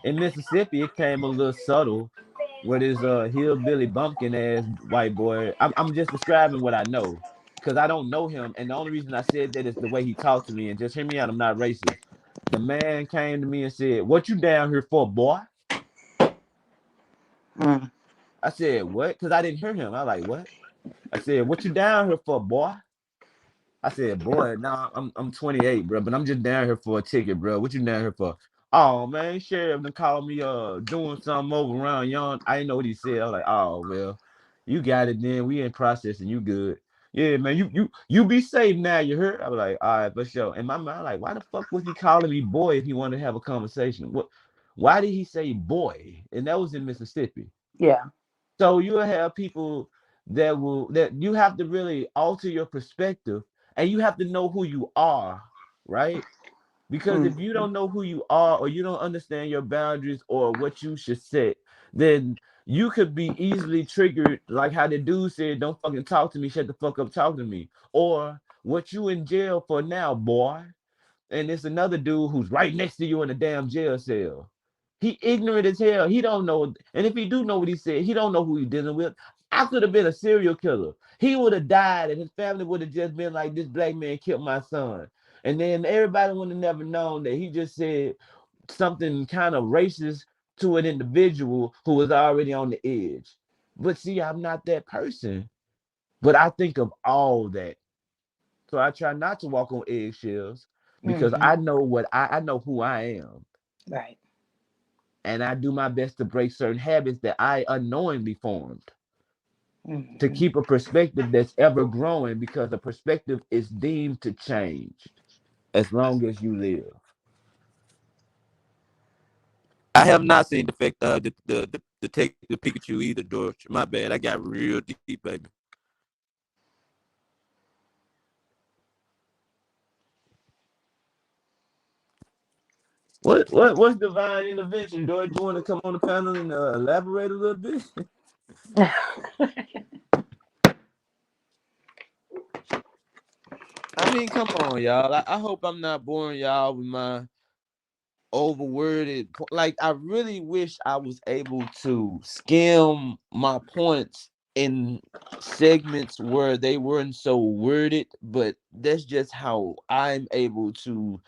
In Mississippi, it came a little subtle with his hillbilly bumpkin ass white boy. I'm just describing what I know because I don't know him. And the only reason I said that is the way he talked to me. And just hear me out, I'm not racist. The man came to me and said, what you down here for, boy? Mm. I said, what? Because I didn't hear him. I was like, what? I said, what you down here for, boy? I said, boy, nah, I'm 28, bro, but I'm just down here for a ticket, bro. What you down here for? Oh man, sheriff done called me doing something over around yon. I didn't know what he said. I was like, oh well, you got it then. We in processing, you good. Yeah, man, you be safe now, you heard? I was like, all right, for sure. In my mind, like, why the fuck was he calling me boy if he wanted to have a conversation? What why did he say boy? And that was in Mississippi. Yeah. So you'll have people that you have to really alter your perspective and you have to know who you are, right? Because if you Mm. don't know who you are or you don't understand your boundaries or what you should set, then you could be easily triggered, like how the dude said, don't fucking talk to me, shut the fuck up, talk to me. Or what you in jail for now, boy. And it's another dude who's right next to you in a damn jail cell. He ignorant as hell. He don't know. And if he do know what he said, he don't know who he dealing with. I could have been a serial killer. He would have died, and his family would have just been like, "This black man killed my son." And then everybody would have never known that he just said something kind of racist to an individual who was already on the edge. But see, I'm not that person. But I think of all that. So I try not to walk on eggshells because Mm-hmm. I know I know who I am. Right. And I do my best to break certain habits that I unknowingly formed to Mm-hmm. keep a perspective that's ever growing because a perspective is deemed to change as long as you live. I have not seen the fact the Detective Pikachu either, George. My bad. I got real deep, baby. What's divine intervention, George? You want to come on the panel and elaborate a little bit? I mean, come on, y'all. I hope I'm not boring y'all with my overworded. Like, I really wish I was able to skim my points in segments where they weren't so worded, but that's just how I'm able to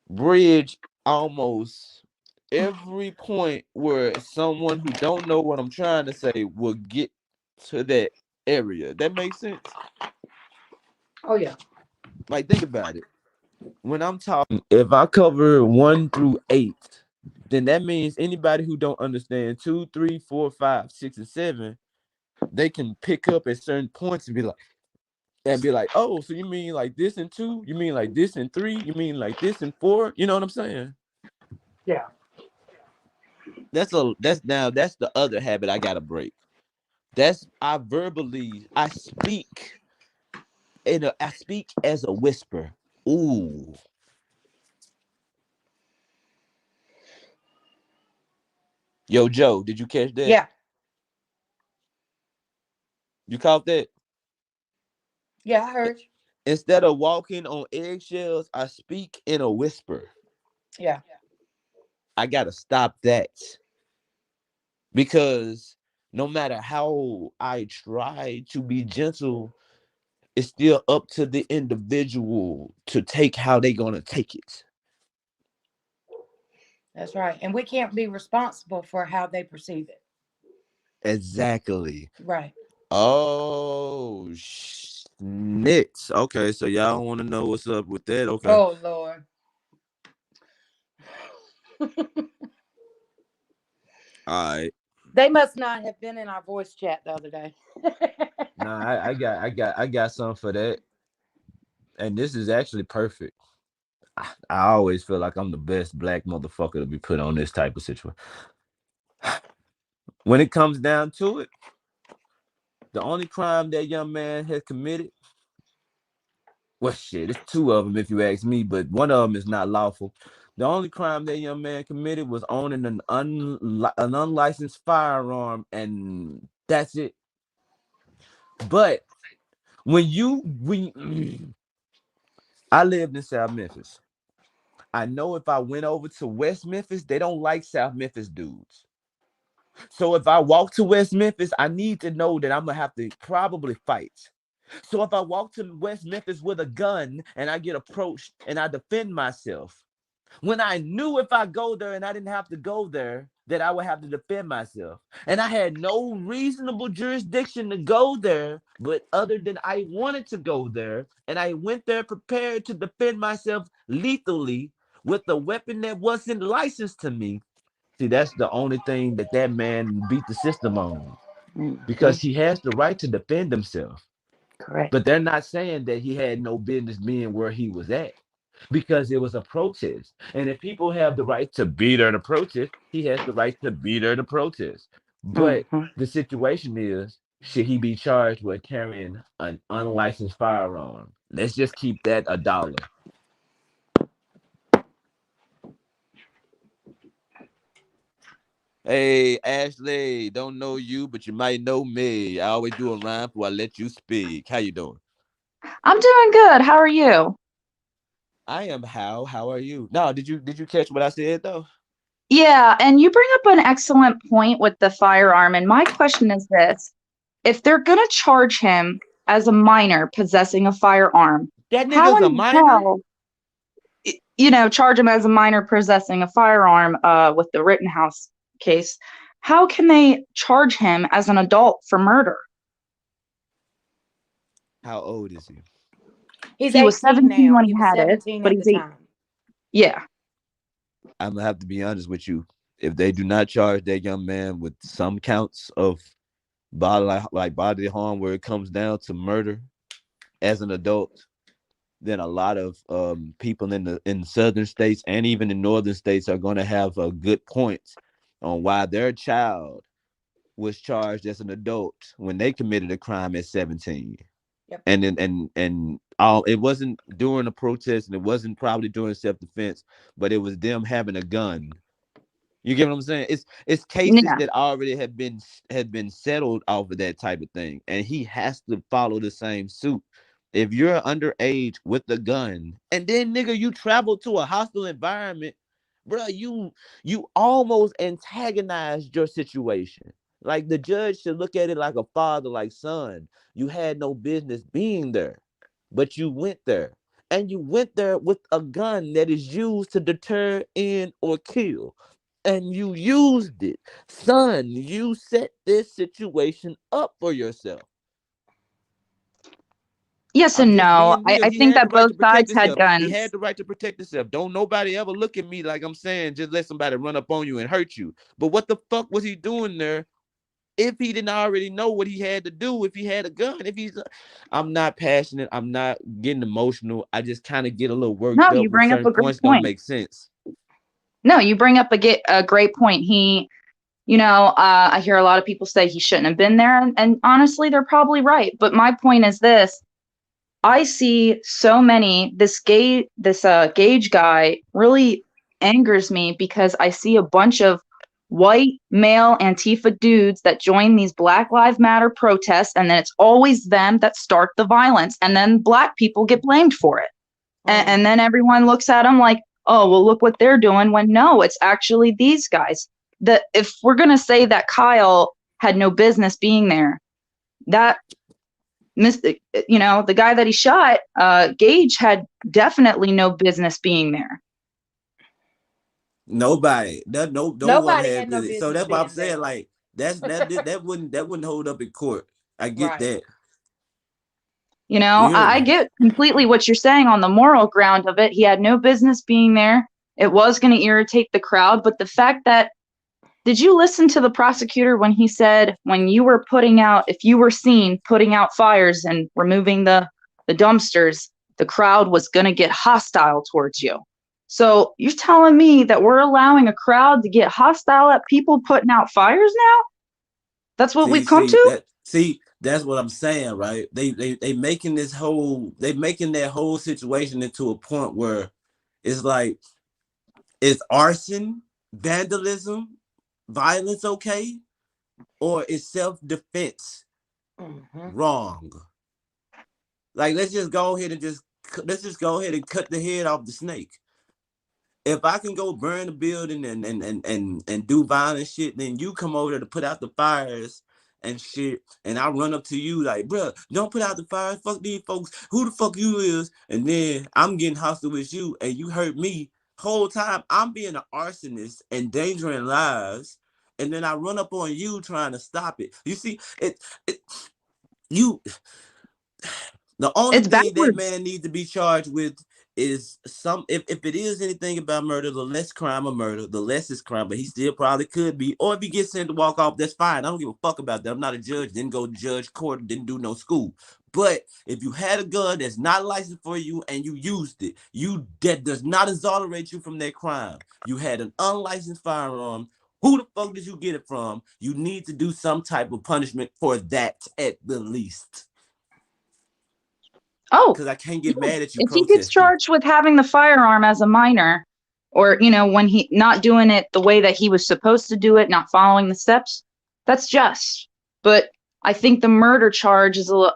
bridge almost every point where someone who don't know what I'm trying to say will get to that area. That makes sense. Oh yeah. Like, think about it. When I'm talking, if I cover 1 through 8, then that means anybody who don't understand 2, 3, 4, 5, 6, and 7, they can pick up at certain points and be like, oh, so you mean like this and 2? You mean like this and 3? You mean like this and 4? You know what I'm saying? Yeah. That's the other habit I gotta break. I speak I speak as a whisper. Ooh, yo, Joe, did you catch that? Yeah. You caught that? Yeah. I heard you. Instead of walking on eggshells, I speak in a whisper. Yeah. I gotta stop that because no matter how I try to be gentle, it's still up to the individual to take how they gonna take it. That's right. And we can't be responsible for how they perceive it. Exactly. Right. Oh, snits. Okay, so y'all want to know what's up with that? Okay. Oh Lord. All right. They must not have been in our voice chat the other day. Nah, I got something for that, and this is actually perfect. I always feel like I'm the best black motherfucker to be put on this type of situation. When it comes down to it, the only crime that young man has committed, well, shit, it's two of them if you ask me, but one of them is not lawful. The only crime that young man committed was owning an unlicensed firearm, and that's it. But when I lived in South Memphis, I know if I went over to West Memphis, they don't like South Memphis dudes. So if I walk to West Memphis, I need to know that I'm gonna have to probably fight. So if I walk to West Memphis with a gun and I get approached and I defend myself, when I knew if I go there and I didn't have to go there, that I would have to defend myself. And I had no reasonable jurisdiction to go there, but other than I wanted to go there, and I went there prepared to defend myself lethally with a weapon that wasn't licensed to me. See, that's the only thing that man beat the system on Hmm. because he has the right to defend himself. Correct. But they're not saying that he had no business being where he was at because it was a protest. And if people have the right to be there to protest, he has the right to be there to protest. But Hmm. the situation is, should he be charged with carrying an unlicensed firearm? Let's just keep that $1. Hey, Ashley, don't know you, but you might know me. I always do a rhyme before I let you speak. How you doing? I'm doing good. How are you? I am how? How are you? No, did you catch what I said though? Yeah, and you bring up an excellent point with the firearm. And my question is this: if they're going to charge him as a minor possessing a firearm, That how nigga's a in minor. hell, charge him as a minor possessing a firearm with the Rittenhouse case? How can they charge him as an adult for murder? How old is he? He's He was 18 17 now. when He he was had it, 17 but at the he's 8. time. Yeah. I'm gonna have to be honest with you. If they do not charge that young man with some counts of bodily harm, where it comes down to murder as an adult, then a lot of people in southern states and even in northern states are going to have a good point on why their child was charged as an adult when they committed a crime at 17. Yep. And it wasn't during a protest, and it wasn't probably during self-defense, but it was them having a gun. You get what I'm saying? It's cases Yeah. that already had been settled off of that type of thing, and he has to follow the same suit. If you're underage with a gun, and then nigga, you travel to a hostile environment, bro, you almost antagonized your situation. Like the judge should look at it like a father, like son. You had no business being there, but you went there, and you went there with a gun that is used to deter, end, or kill, and you used it. Son, you set this situation up for yourself. Yes I'm and just no. being I, real. I He think had the that right both to protect sides had himself. He guns. had the right to protect himself. Don't nobody ever look at me like I'm saying just let somebody run up on you and hurt you. But what the fuck was he doing there if he didn't already know what he had to do if he had a gun? If he's I'm not passionate, I'm not getting emotional. I just kind of get a little worked No, up you when bring up certain a great points don't point. make sense. No, you bring up a great point. I hear a lot of people say he shouldn't have been there, and honestly, they're probably right. But my point is this: I see so many this Gage guy really angers me because I see a bunch of white male Antifa dudes that join these Black Lives Matter protests, and then it's always them that start the violence, and then black people get blamed for it. And then everyone looks at them like, oh, well, look what they're doing. When no, it's actually these guys. That if we're gonna say that Kyle had no business being there, that the guy that he shot, Gage, had definitely no business being there. Nobody, that no one Nobody had had no business. So business that's what I'm being saying. there. Like that wouldn't hold up in court. I get Right. that. You You know, hear I me? get completely what you're saying on the moral ground of it. He had no business being there. It was going to irritate the crowd, but the fact that did you listen to the prosecutor when he said when you were putting out if you were seen putting out fires and removing the dumpsters, the crowd was going to get hostile towards you. So you're telling me that we're allowing a crowd to get hostile at people putting out fires now? That's what See, we've come see to? that. See, that's what I'm saying, right? They making they making that whole situation into a point where it's like, is arson, vandalism, violence okay, or is self defense Mm-hmm. wrong? Like, let's just go ahead and cut the head off the snake. If I can go burn the building and do violent shit, then you come over there to put out the fires and shit, and I run up to you like, bro, don't put out the fires. Fuck these folks. Who the fuck you is? And then I'm getting hostile with you, and you hurt me. Whole time I'm being an arsonist, endangering lives, and then I run up on you trying to stop it. You see, it you the only It's thing that backwards. man needs to be charged with is if it is anything about murder, the less crime of murder, the less is crime, but he still probably could be. Or if he gets sent to walk off, that's fine. I don't give a fuck about that. I'm not a judge, didn't go to judge court, didn't do no school. But if you had a gun that's not licensed for you and you used it, that does not exonerate you from that crime. You had an unlicensed firearm. Who the fuck did you get it from? You need to do some type of punishment for that at the least. Oh, Because I can't yeah. get mad at you If he gets protesting. charged with having the firearm as a minor, or when he not doing it the way that he was supposed to do it, not following the steps, that's just. But I think the murder charge is a little.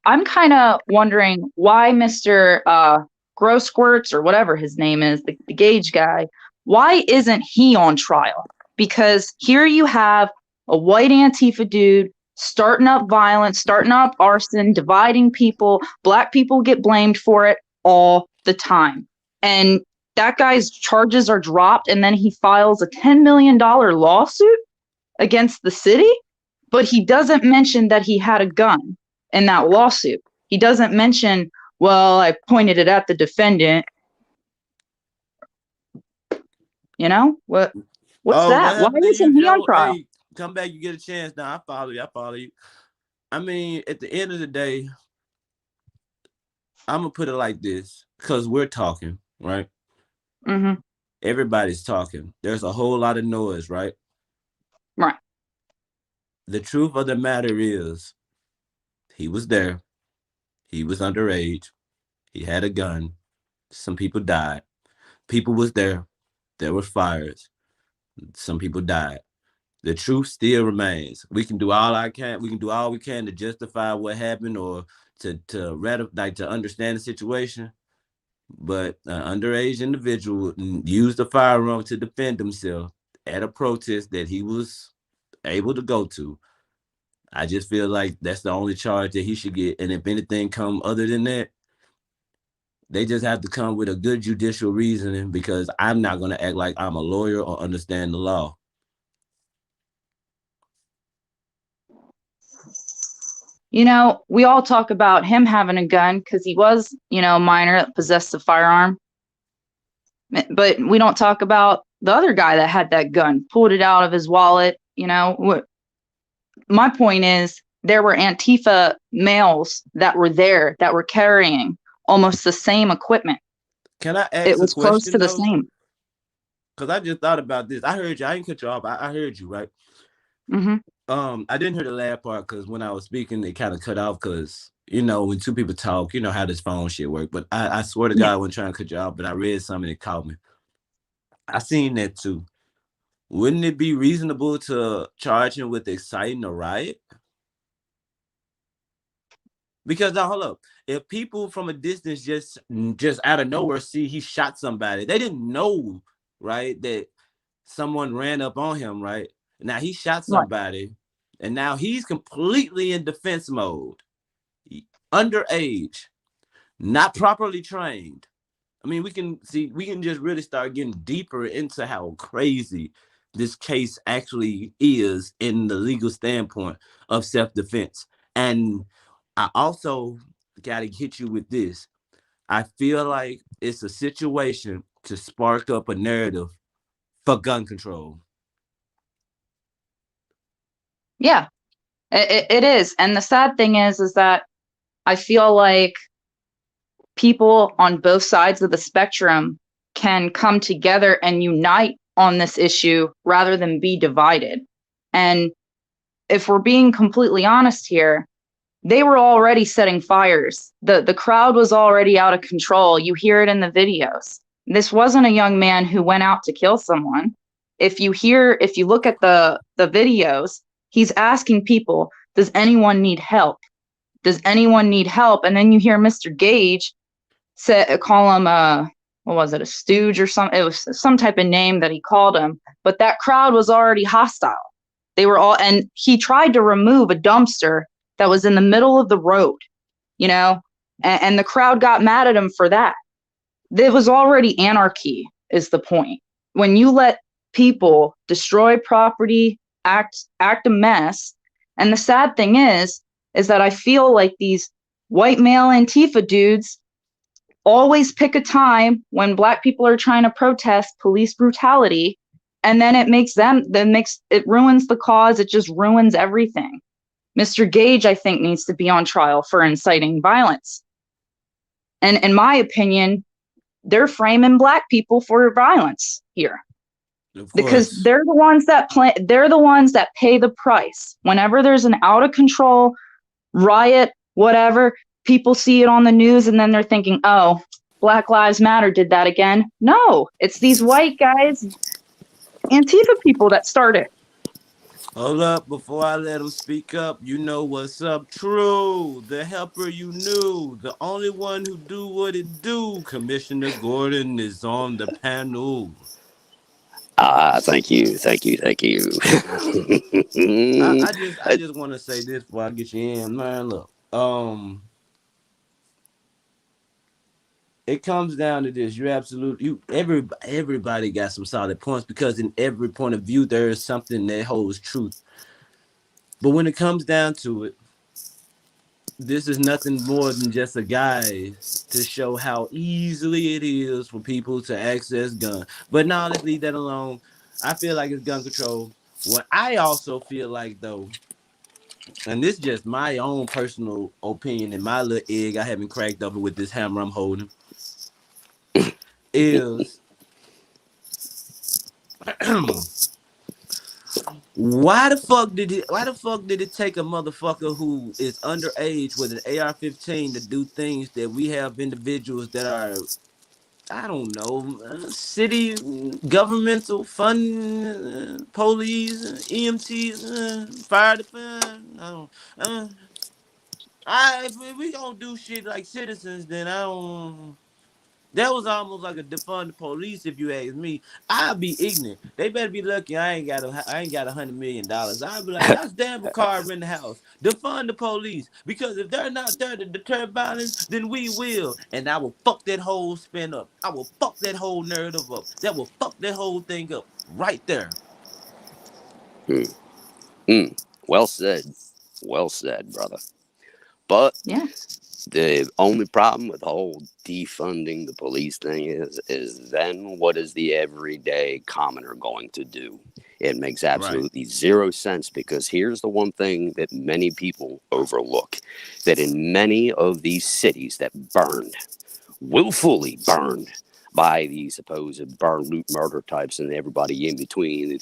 I'm kind of wondering why Mr. Gross Squirts or whatever his name is, the Gage guy, Why isn't he on trial? Because here you have a white Antifa dude starting up violence, starting up arson, dividing people. Black people get blamed for it all the time. And that guy's charges are dropped, and then he files a $10 million lawsuit against the city, but he doesn't mention that he had a gun in that lawsuit. He doesn't mention, well, I pointed it at the defendant. You know what's Oh, what that? Why happened to you, isn't he on Joe? trial? Hey, come back. You get a chance. Now I follow you. I follow you. I mean, at the end of the day, I'm gonna put it like this, because we're talking, right? Mm-hmm. Everybody's talking. There's a whole lot of noise, right? Right. The truth of the matter is, he was there. He was underage. He had a gun. Some people died. People was there. There were fires. Some people died. The truth still remains. We can do all I can. We can do all we can to justify what happened, or to understand the situation. But an underage individual used a firearm to defend himself at a protest that he was able to go to. I just feel like that's the only charge that he should get. And if anything come other than that, they just have to come with a good judicial reasoning, because I'm not going to act like I'm a lawyer or understand the law. We all talk about him having a gun because he was, a minor that possessed a firearm. But we don't talk about the other guy that had that gun, pulled it out of his wallet. My point is, there were Antifa males that were there that were carrying almost the same equipment. Can I It ask a was close to question the though? same. Because I just thought about this. I heard you. I didn't cut you off. I heard you, right? Mm-hmm. I didn't hear the last part because when I was speaking, it kind of cut off, because when two people talk, you know how this phone shit work. But I swear to Yeah. God, I wasn't trying to cut you off, but I read something that caught me. I seen that too. Wouldn't it be reasonable to charge him with inciting a riot? Because now hold up, if people from a distance just out of nowhere see he shot somebody, they didn't know, right, that someone ran up on him, right? Now he shot Right. somebody, and now he's completely in defense mode, underage, not properly trained. I mean, we can just really start getting deeper into how crazy this case actually is in the legal standpoint of self-defense. And I also got to hit you with this. I feel like it's a situation to spark up a narrative for gun control. Yeah, it is. And the sad thing is that I feel like people on both sides of the spectrum can come together and unite on this issue rather than be divided. And if we're being completely honest here, they were already setting fires. The crowd was already out of control. You hear it in the videos. This wasn't a young man who went out to kill someone. If you look at the videos, he's asking people, does anyone need help? Does anyone need help? And then you hear Mr. Gage call him what was it, a stooge or something? It was some type of name that he called him. But that crowd was already hostile. They were all, and he tried to remove a dumpster that was in the middle of the road, and the crowd got mad at him for that. There was already anarchy, is the point. When you let people destroy property, act a mess, and the sad thing is that I feel like these white male Antifa dudes always pick a time when black people are trying to protest police brutality, and then it ruins the cause. It just ruins everything. Mr. Gage, I think, needs to be on trial for inciting violence. And in my opinion, they're framing black people for violence here, Of because course. they're the ones that pay the price. Whenever there's an out of control riot, whatever, people see it on the news and then they're thinking, oh, Black Lives Matter did that again. No, it's these white guys, Antifa people that started. Hold up, before I let him speak up, you know what's up. True, the helper you knew, the only one who do what it do. Commissioner Gordon is on the panel. Thank you, thank you, thank you. I just want to say this before I get you in, man. Look, it comes down to this. You're absolutely everybody got some solid points because in every point of view there is something that holds truth. But when it comes down to it, this is nothing more than just a guide to show how easily it is for people to access guns. But now let's leave that alone. I feel like it's gun control. What I also feel like though, and this is just my own personal opinion and my little egg I haven't cracked over with this hammer I'm holding, is why the fuck did it take a motherfucker who is underage with an AR-15 to do things that we have individuals that are, I don't know, city governmental fund, police, EMTs, fire defense. I don't. If we gonna do shit like citizens, then I don't. That was almost like a defund the police, if you ask me. I'd be ignorant. They better be lucky. I ain't got $100 million. I'd be like, that's damn a car in the house. Defund the police, because if they're not there to deter violence, then we will, and I will fuck that whole spin up. I will fuck that whole narrative up. That will fuck that whole thing up right there. Hmm. Mm. Well said. Well said, brother. But Yeah. the only problem with the whole defunding the police thing is then what is the everyday commoner going to do? It makes Right. absolutely zero sense, because here's the one thing that many people overlook, that in many of these cities that burned, willfully burned by the supposed burn, loot, murder types and everybody in between,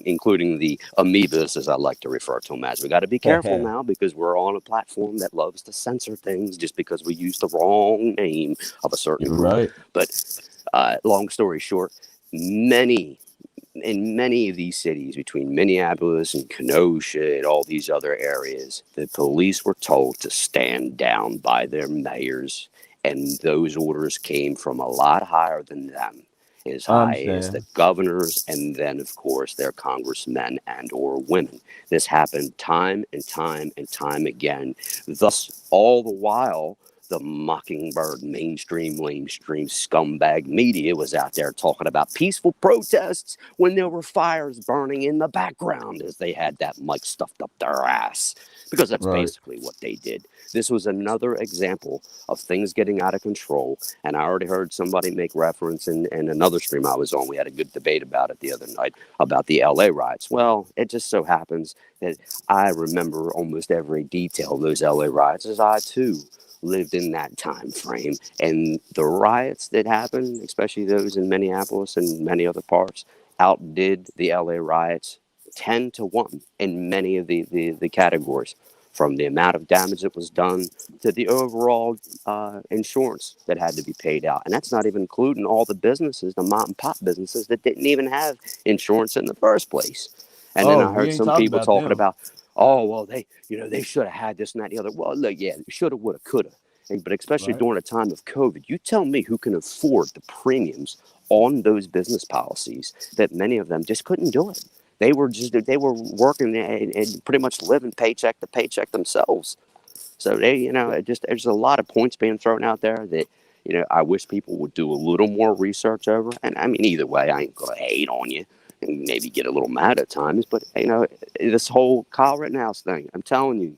including the amoebas, as I like to refer to them as. We got to be careful now, because we're on a platform that loves to censor things just because we use the wrong name of a certain You're group. right. But long story short, many in many of these cities between Minneapolis and Kenosha and all these other areas, the police were told to stand down by their mayors, and those orders came from a lot higher than them, as I high as the understand. governors, and then of course their congressmen and or women. This happened time and time and time again. Thus, all the while, the mockingbird mainstream scumbag media was out there talking about peaceful protests when there were fires burning in the background, as they had that mic stuffed up their ass, because that's Right. basically what they did. This was another example of things getting out of control. And I already heard somebody make reference in another stream I was on. We had a good debate about it the other night about the LA riots. Well, it just so happens that I remember almost every detail of those LA riots, as I too lived in that time frame. And the riots that happened, especially those in Minneapolis and many other parts, outdid the LA riots 10 to 1 in many of the categories, from the amount of damage that was done to the overall insurance that had to be paid out. And that's not even including all the businesses, the mom and pop businesses that didn't even have insurance in the first place. And then Oh, I we heard ain't some talking people about talking them. about, oh, well, they should have had this and that and the other. Well, look, yeah, shoulda, woulda, coulda. But especially Right. during a time of COVID, you tell me who can afford the premiums on those business policies that many of them just couldn't do it. They were working and pretty much living paycheck to paycheck themselves. So it just there's a lot of points being thrown out there that I wish people would do a little more research over. And I mean, either way, I ain't gonna hate on you and maybe get a little mad at times, but this whole Kyle Rittenhouse thing, I'm telling you,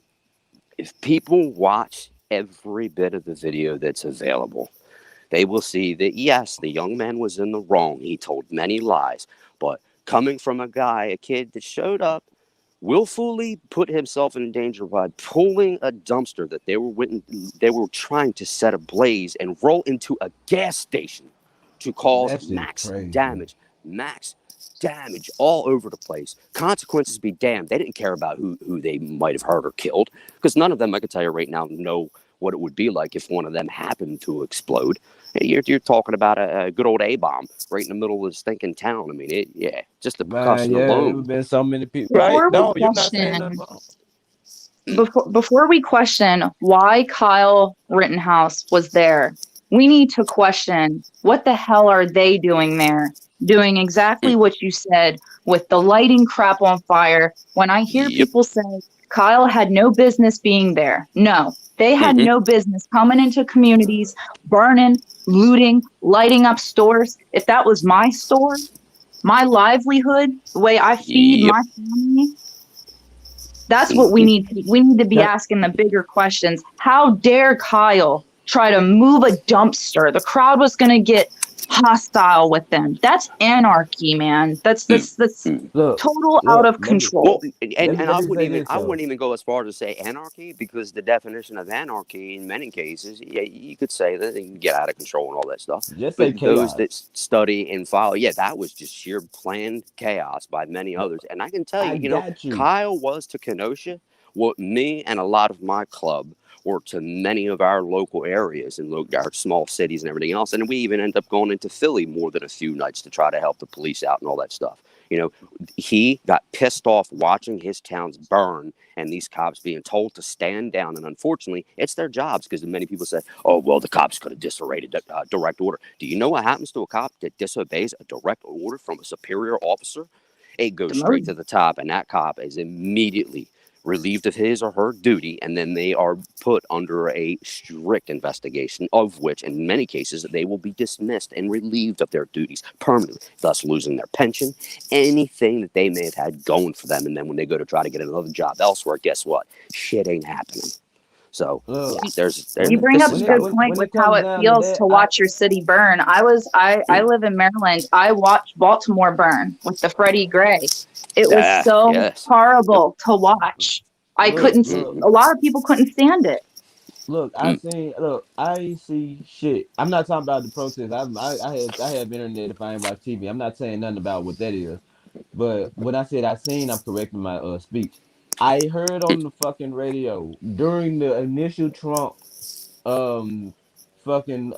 if people watch every bit of the video that's available, they will see that yes, the young man was in the wrong. He told many lies, but coming from a kid that showed up, willfully put himself in danger by pulling a dumpster that they were trying to set ablaze and roll into a gas station to cause That shit crazy. max damage all over the place. Consequences be damned. They didn't care about who they might have hurt or killed, because none of them, I can tell you right now, know what it would be like if one of them happened to explode. You're talking about a good old A bomb right in the middle of the stinking town. I mean, yeah, just the Man, percussion yeah, it alone. would been so many people. Right? Before we No, you're not saying nothing question, wrong. before we question why Kyle Rittenhouse was there, we need to question what the hell are they doing there? doing exactly what you said with the lighting crap on fire. When I hear Yep. people say Kyle had no business being there, no, they had Hmm. no business coming into communities, burning, looting, lighting up stores. If that was my store, my livelihood, the way I feed Yep. my family, that's what Hmm. we need to be Can, asking the bigger questions. How dare Kyle try to move a dumpster? The crowd was going to get hostile with them. That's anarchy, man. That's Mm. look, total out look. of Let me Well, control. and, and let I me wouldn't say even this I though. wouldn't even go as far to say anarchy, because the definition of anarchy in many cases, yeah, you could say that it can get out of control and all that stuff. Just say But those that chaos. study and follow, yeah, that was just sheer planned chaos by many others. And I can tell I you, got you. Kyle was to Kenosha what me and a lot of my club or to many of our local areas and our small cities and everything else. And we even end up going into Philly more than a few nights to try to help the police out and all that stuff. You know, he got pissed off watching his towns burn and these cops being told to stand down. And unfortunately, it's their jobs, because many people say, oh, well, the cops could have disobeyed a direct order. Do you know what happens to a cop that disobeys a direct order from a superior officer? It goes straight Demoted. to the top, and that cop is immediately relieved of his or her duty, and then they are put under a strict investigation, of which, in many cases, they will be dismissed and relieved of their duties permanently, thus losing their pension, anything that they may have had going for them. And then when they go to try to get another job elsewhere, guess what? Shit ain't happening. So yeah, Look, You bring this up is a good coming. point when with it how comes it down to feels that, to watch your city burn. I live in Maryland. I watched Baltimore burn with the Freddie Gray. It was so Yes. Yep. horrible to watch. I look, couldn't look, a lot of people couldn't stand it. look. Mm. I ain't see shit. I'm not talking about the protests. I have internet if I ain't watch TV. I'm not saying nothing about what that is. But when I said I seen, I'm correcting my speech. I heard on the fucking radio during the initial Trump um fucking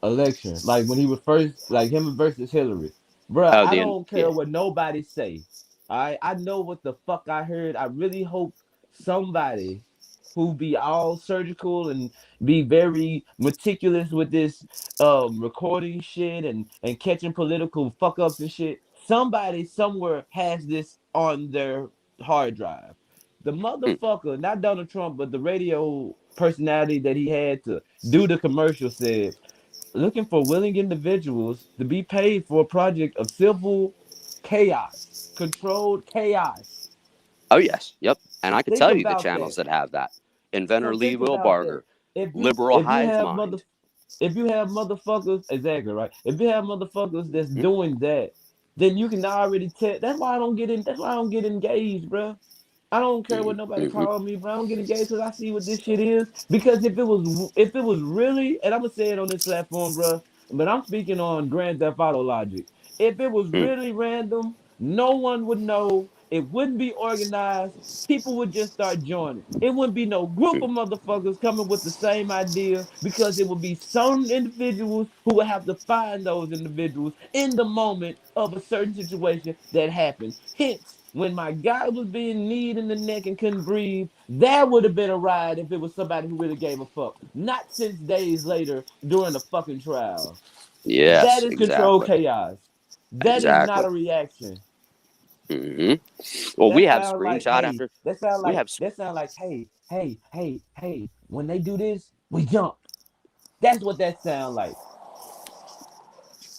election, like when he was first, like him versus Hillary. Bruh, Oh, I the don't yeah. care what nobody say. All right, I know what the fuck I heard. I really hope somebody who be all surgical and be very meticulous with this recording shit and catching political fuck ups and shit, somebody somewhere has this on their hard drive. The Mm. motherfucker, not Donald Trump, but the radio personality that he had to do the commercial, said, looking for willing individuals to be paid for a project of civil chaos, controlled chaos. Oh yes. Yep. And I could Think tell you the about channels that. that have that. Inventor So Lee think about that. Wilbarger, liberal If you hive have mind. motherfuckers, exactly right. If you have motherfuckers that's Mm. doing that, then you can already tell. That's why I don't get in. That's why I don't get engaged, bro. I don't care what Mm. nobody Mm. call me, but I don't get engaged because I see what this shit is. Because if it was really, and I'm gonna say it on this platform, bro, but I'm speaking on Grand Theft Auto logic. If it was Mm. really random, no one would know. It wouldn't be organized. People would just start joining. It wouldn't be no group Mm. of motherfuckers coming with the same idea, because it would be some individuals who would have to find those individuals in the moment of a certain situation that happened. Hence, when my guy was being kneed in the neck and couldn't breathe, that would have been a ride if it was somebody who really gave a fuck. Not 6 days later during the fucking trial. That Yes, is controlled exactly. chaos. That is not Exactly. a reaction. Hmm. Well, we That have sounds like, screenshot hey, after we have hey, hey, hey, hey. When they do this, we jump. That's what that sound like.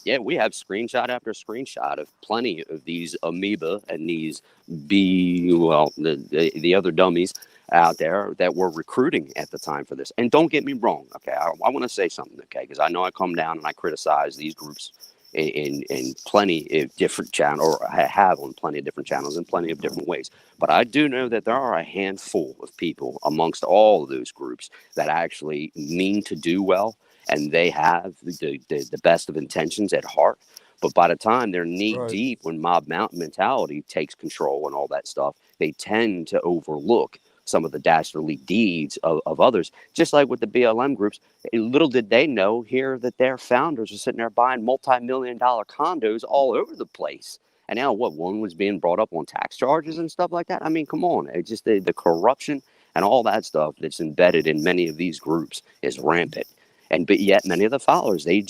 yeah, we have screenshot after screenshot of plenty of these amoeba and these B, well, the other dummies out there that were recruiting at the time for this. And don't get me wrong, okay? I want to say something, okay? Because I know I come down and I criticize these groups in plenty of different channels, or I have on plenty of different channels in plenty of different ways. But I do know that there are a handful of people amongst all of those groups that actually mean to do well, and they have the best of intentions at heart. But by the time they're knee Right. deep, when mob mentality takes control and all that stuff, they tend to overlook some of the dastardly deeds of others. Just like with the BLM groups, little did they know here that their founders are sitting there buying multi-million-dollar condos all over the place. And now, what, one was being brought up on tax charges and stuff like that? I mean, come on. It's just the corruption and all that stuff that's embedded in many of these groups is rampant. But yet many of the followers, they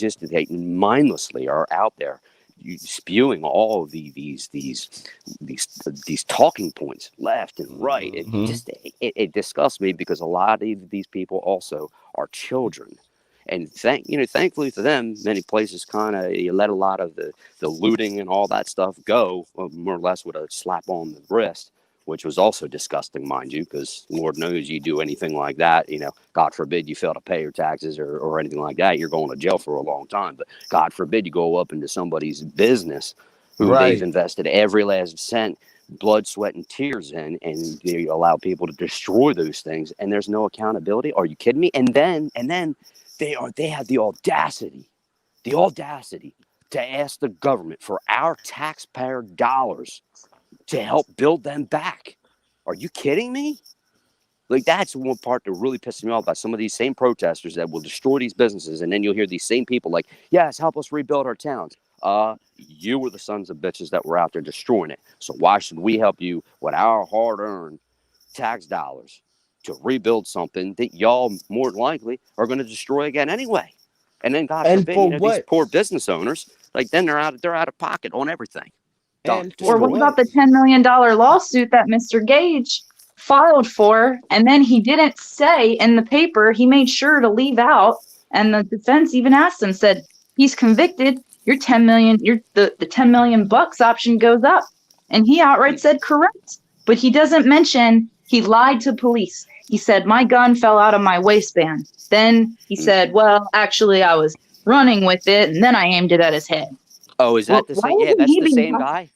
mindlessly are out there spewing all of these talking points left and right. Mm-hmm. It disgusts me, because a lot of these people also are children. And thankfully for them, many places kind of let a lot of the looting and all that stuff go, more or less with a slap on the wrist, which was also disgusting, mind you, because Lord knows you do anything like that, God forbid you fail to pay your taxes or anything like that, you're going to jail for a long time. But God forbid you go up into somebody's business who they've Right. invested every last cent, blood, sweat, and tears in, and you allow people to destroy those things, and there's no accountability. Are you kidding me? And then they have the audacity to ask the government for our taxpayer dollars to help build them back. Are you kidding me? Like, that's one part that really pisses me off about some of these same protesters that will destroy these businesses, and then you'll hear these same people like, "Yes, help us rebuild our towns." You were the sons of bitches that were out there destroying it. So why should we help you with our hard-earned tax dollars to rebuild something that y'all more than likely are going to destroy again anyway? And then God And forbid, for these what? poor business owners, like, then they're out of pocket on everything. Done, And for Or what destroyed. about what? the $10 million lawsuit that Mr. Gage filed for? And then he didn't say in the paper, he made sure to leave out. And the defense even asked him, said, he's convicted. Your 10 million, the 10 million bucks option goes up. And he outright said correct. But he doesn't mention he lied to police. He said, my gun fell out of my waistband. Then he said, well, actually, I was running with it, and then I aimed it at his head. Oh, is Well, that the why same? Yeah, isn't that's he the being? same guy.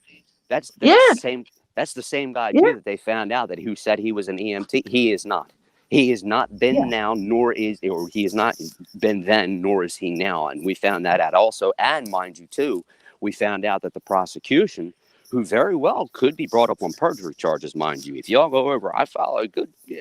That's the Yeah, same. That's the same guy yeah, too that they found out that who said he was an EMT. He is not. He has not been yeah. now, nor is, or he has not been then, nor is he now. And we found that out also. And mind you, too, we found out that the prosecution, who very well could be brought up on perjury charges, mind you. If y'all go over, I follow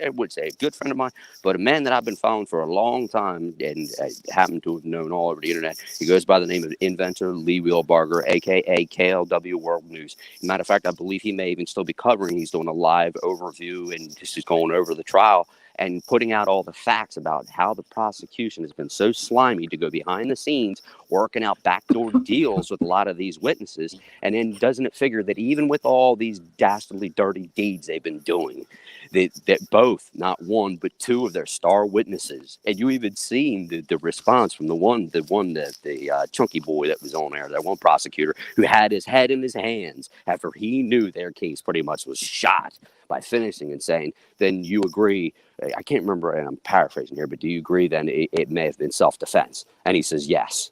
I would say a good friend of mine, but a man that I've been following for a long time and happen to have known all over the internet. He goes by the name of Inventor Lee Wheelbarger, aka KLW World News. Matter of fact, I believe he may even still be covering. He's doing a live overview and just going over the trial and putting out all the facts about how the prosecution has been so slimy to go behind the scenes, working out backdoor deals with a lot of these witnesses. And then doesn't it figure that even with all these dastardly, dirty deeds they've been doing, that both, not one, but two of their star witnesses, and you even seen the response from the chunky boy that was on there, that one prosecutor who had his head in his hands after he knew their case pretty much was shot, by finishing and saying, then you agree, I can't remember, and I'm paraphrasing here, but do you agree then it may have been self-defense? And he says yes.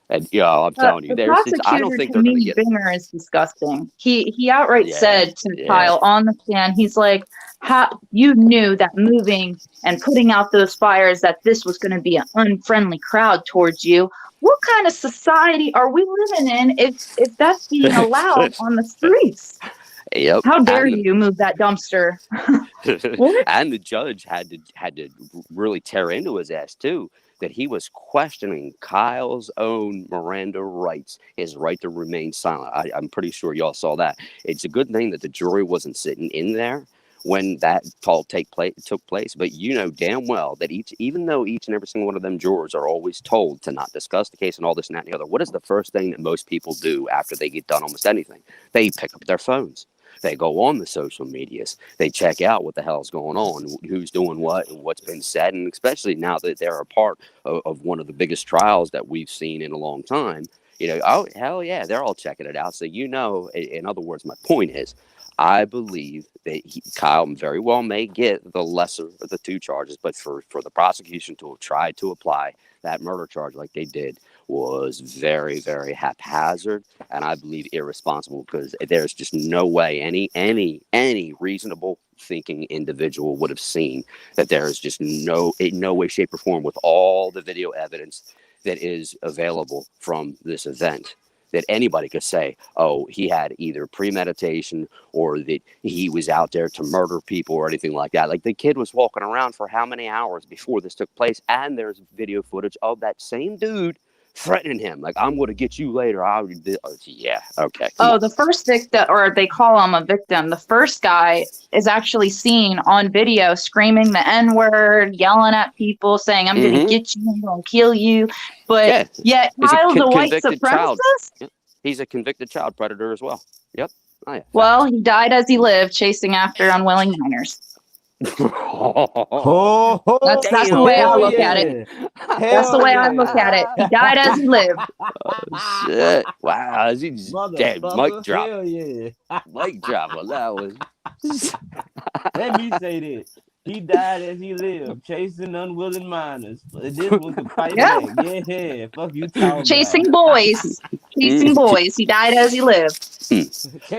And I'm telling you, The I don't prosecutor, think to they're going to me, get. Binger is disgusting. He outright Yeah, said to yeah. Kyle on the stand, he's like, "How you knew that moving and putting out those fires, that this was going to be an unfriendly crowd towards you. What kind of society are we living in if that's being allowed on the streets? Yep. How dare And you move that dumpster?" the What? and the judge had to really tear into his ass too, that he was questioning Kyle's own Miranda rights, his right to remain silent. I'm pretty sure y'all saw that. It's a good thing that the jury wasn't sitting in there when that call took place. But you know damn well that even though each and every single one of them jurors are always told to not discuss the case and all this and that and the other, what is the first thing that most people do after they get done almost anything? They pick up their phones. They go on the social medias. They check out what the hell's going on, who's doing what, and what's been said. And especially now that they're a part of one of the biggest trials that we've seen in a long time, oh, hell yeah, they're all checking it out. So, in other words, my point is, I believe that Kyle very well may get the lesser of the two charges, but for the prosecution to have tried to apply that murder charge like they did was very, very haphazard, and I believe irresponsible, because there's just no way any reasonable thinking individual would have seen that there is just in no way, shape, or form, with all the video evidence that is available from this event, that anybody could say, oh, he had either premeditation or that he was out there to murder people or anything like that. Like, the kid was walking around for how many hours before this took place, and there's video footage of that same dude threatening him like, I'm going to get you later. Yeah, okay, come Oh, on. the first victim, or they call him a victim. The first guy is actually seen on video screaming the N word, yelling at people, saying, I'm going to Mm-hmm. get you, I'm going to kill you. But Yeah, yet he's a Kyle's a white convicted child. supremacist? Yep. He's a convicted child predator as well. Yep. Oh yeah, Well, facts. he died as he lived, chasing after unwilling minors. Oh, That's the way I hell look at it. yeah. That's the Hell way I look at it. yeah. He died as he lived. Shit! Wow, is he just dead? Mic Motherfucker, drop. hell yeah. Mic drop. Well, that was. Let me say this. He died as he lived, chasing unwilling miners. This was the fight Yeah, back. Yeah, fuck you talking about. chasing boys. Chasing boys. He died as he lived.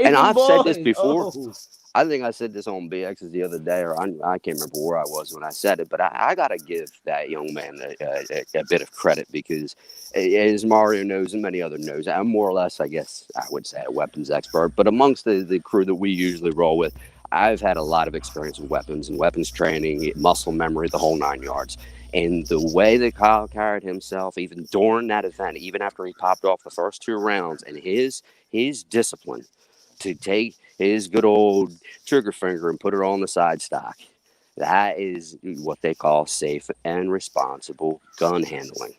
And Chasing I've said this boys. before. Oh. I think I said this on BX's the other day, or I can't remember where I was when I said it, but I got to give that young man a bit of credit because, as Mario knows and many others knows, I'm more or less, I guess, I would say a weapons expert. But amongst the crew that we usually roll with, I've had a lot of experience with weapons and weapons training, muscle memory, the whole 9 yards. And the way that Kyle carried himself, even during that event, even after he popped off the first 2 rounds, and his discipline to take his good old trigger finger and put it on the side stock. That is what they call safe and responsible gun handling.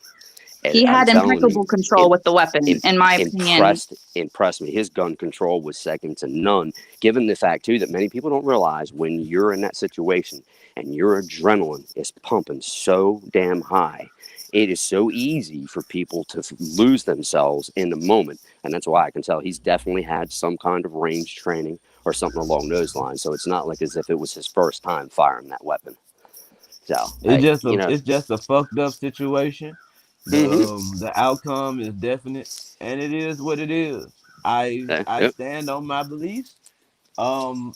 And He I'm had telling you, impeccable control it, with the weapon, it in my opinion. impressed me. His gun control was second to none. Given the fact too that many people don't realize when you're in that situation and your adrenaline is pumping so damn high, it is so easy for people to lose themselves in the moment. And that's why I can tell he's definitely had some kind of range training or something along those lines. So it's not like as if it was his first time firing that weapon. So hey, It's just a fucked up situation. mm-hmm, The outcome is definite, and it is what it is. I yep, stand on my beliefs.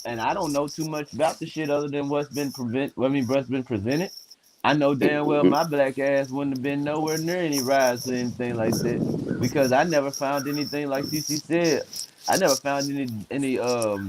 And I don't know too much about the shit other than what's been presented. I know damn well mm-hmm, my black ass wouldn't have been nowhere near any rides or anything like that because I never found anything like CC said. I never found any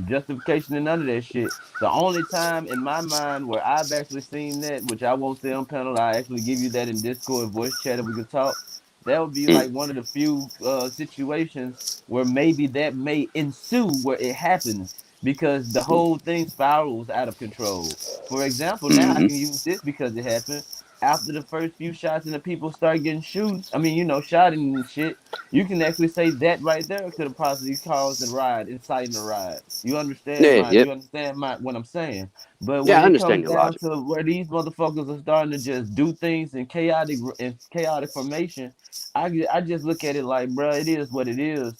justification in none of that shit. The only time in my mind where I've actually seen that, which I won't say on panel, I actually give you that in Discord voice chat if we could talk. That would be mm, like one of the few situations where maybe that may ensue where it happens because the whole thing spirals out of control. For example, now I mm-hmm. can use this because it happened after the first few shots and the people start getting shoot. I mean, shot and shit. You can actually say that right there could have possibly caused a riot, inciting a riot. Yeah, yep, You understand my what I'm saying. But yeah. when I it understand comes your down logic. to where these motherfuckers are starting to just do things in chaotic formation, I just look at it like, bro, it is what it is.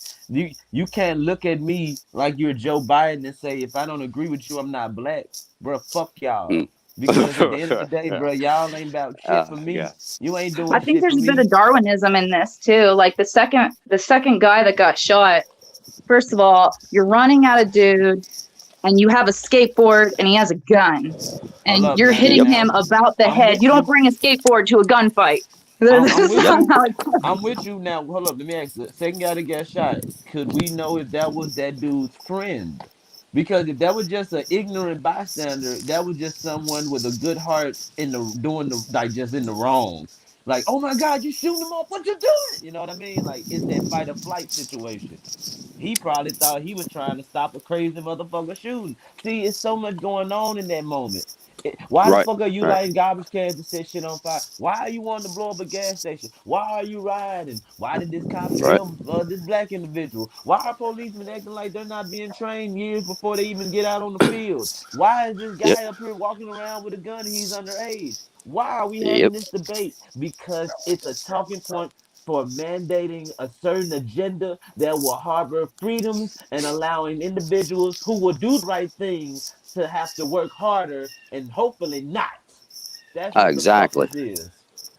You can't look at me like you're Joe Biden and say if I don't agree with you, I'm not black, bro. Fuck Mm. y'all. Because at the end of the day, bro, y'all ain't about shit for Yeah. me. You ain't I doing think shit for there's a bit me. of Darwinism in this too. Like the second guy that got shot, first of all, you're running at a dude and you have a skateboard and he has a gun Hold and up you're now. Yep. hitting him about the I'm head. You with don't you. bring a skateboard to a gunfight. I'm This is with Yep. not you. how it I'm with you now. Hold up. Let me ask the second guy that got shot. Could we know if that was that dude's friend? Because if that was just an ignorant bystander, that was just someone with a good heart in the doing the like just in the wrong. Like, oh my God, you shooting him up? What you doing? You know what I mean? Like it's that fight or flight situation. He probably thought he was trying to stop a crazy motherfucker shooting. See, it's so much going on in that moment. Why the Right. fuck are you Right. lighting garbage cans to set shit on fire? Why are you wanting to blow up a gas station? Why are you riding? Why did this cop Right. kill this black individual? Why are policemen acting like they're not being trained years before they even get out on the field? Why is this Yep. guy up here walking around with a gun and he's underage? Why are we having Yep. this debate? Because it's a talking point for mandating a certain agenda that will harbor freedoms and allowing individuals who will do the right thing to have to work harder and hopefully not. That's what the fuck Exactly. this is.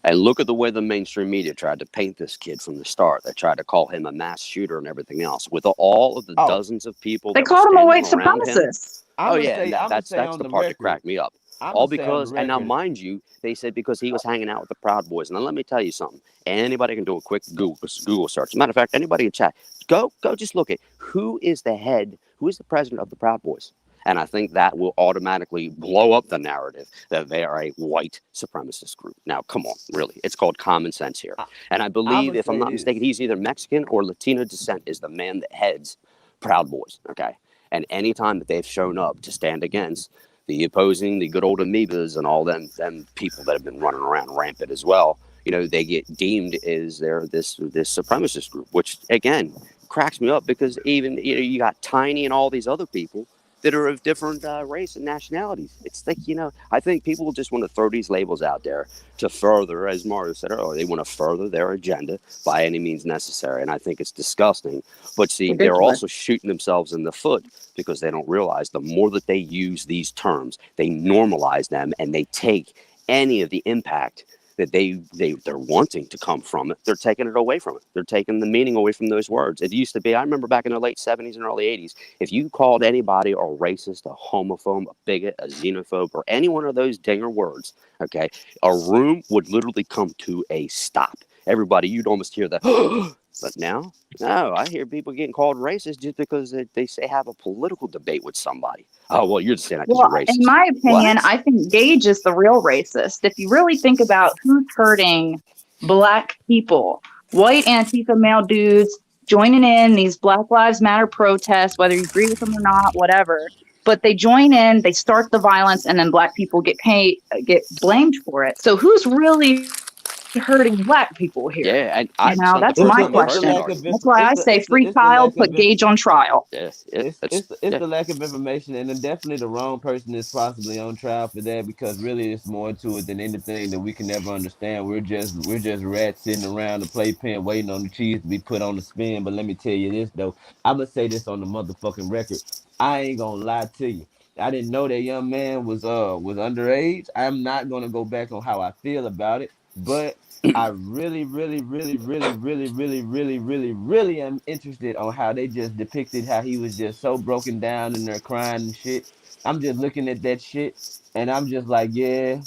And look at the way the mainstream media tried to paint this kid from the start. They tried to call him a mass shooter and everything else. With all of the Oh, dozens of people They that were called him a standing white around him. supremacist. Oh yeah, and I'm gonna that's say that's on the the part that record. cracked me up. I'm All gonna say on the because, and now record. mind you, they said because he was hanging out with the Proud Boys. Now let me tell you something. Anybody can do a quick Google search. As a matter of fact, anybody in chat, go just look at who is the head, who is the president of the Proud Boys. And I think that will automatically blow up the narrative that they are a white supremacist group. Now, come on, really. It's called common sense here. I, And I I'm believe, gonna if I'm say not mistaken, this. he's either Mexican or Latino descent, is the man that heads Proud Boys. Okay. And any time that they've shown up to stand against the opposing, the good old amoebas and all them people that have been running around rampant as well, they get deemed as they're this supremacist group, which again cracks me up because even you got Tiny and all these other people that are of different race and nationalities. It's like I think people just want to throw these labels out there to further, as Mario said earlier, they want to further their agenda by any means necessary, and I think it's disgusting. But see, they're Ridiculous. also shooting themselves in the foot because they don't realize the more that they use these terms, they normalize them and they take any of the impact that they're wanting to come from it, they're taking it away from it. They're taking the meaning away from those words. It used to be, I remember back in the late 70s and early 80s, if you called anybody a racist, a homophobe, a bigot, a xenophobe, or any one of those dinger words, okay, a room would literally come to a stop. Everybody, you'd almost hear the but now, no, I hear people getting called racist just because they say have a political debate with somebody. Oh, well, you're just saying that because Well, you're in racist. my opinion, What? I think Gage is the real racist. If you really think about who's hurting black people, white Antifa male dudes joining in these Black Lives Matter protests, whether you agree with them or not, whatever. But they join in, they start the violence, and then black people get blamed for it. So who's really hurting black people here? Yeah, and That's it's my not the It's first the time question. I've it's the heard that lack That's of argument. why info. I It's say the free it's the Kyle, lack put of Gage on trial. Yeah, it's yeah. the lack of information, and then definitely the wrong person is possibly on trial for that because really it's more to it than anything that we can never understand. We're just rats sitting around the playpen waiting on the cheese to be put on the spin. But let me tell you this though, I'm gonna say this on the motherfucking record. I ain't gonna lie to you. I didn't know that young man was underage. I'm not gonna go back on how I feel about it, but I really, really, really, really, really, really, really, really, really am interested on how they just depicted how he was just so broken down and they're crying and shit. I'm just looking at that shit and I'm just like, yeah,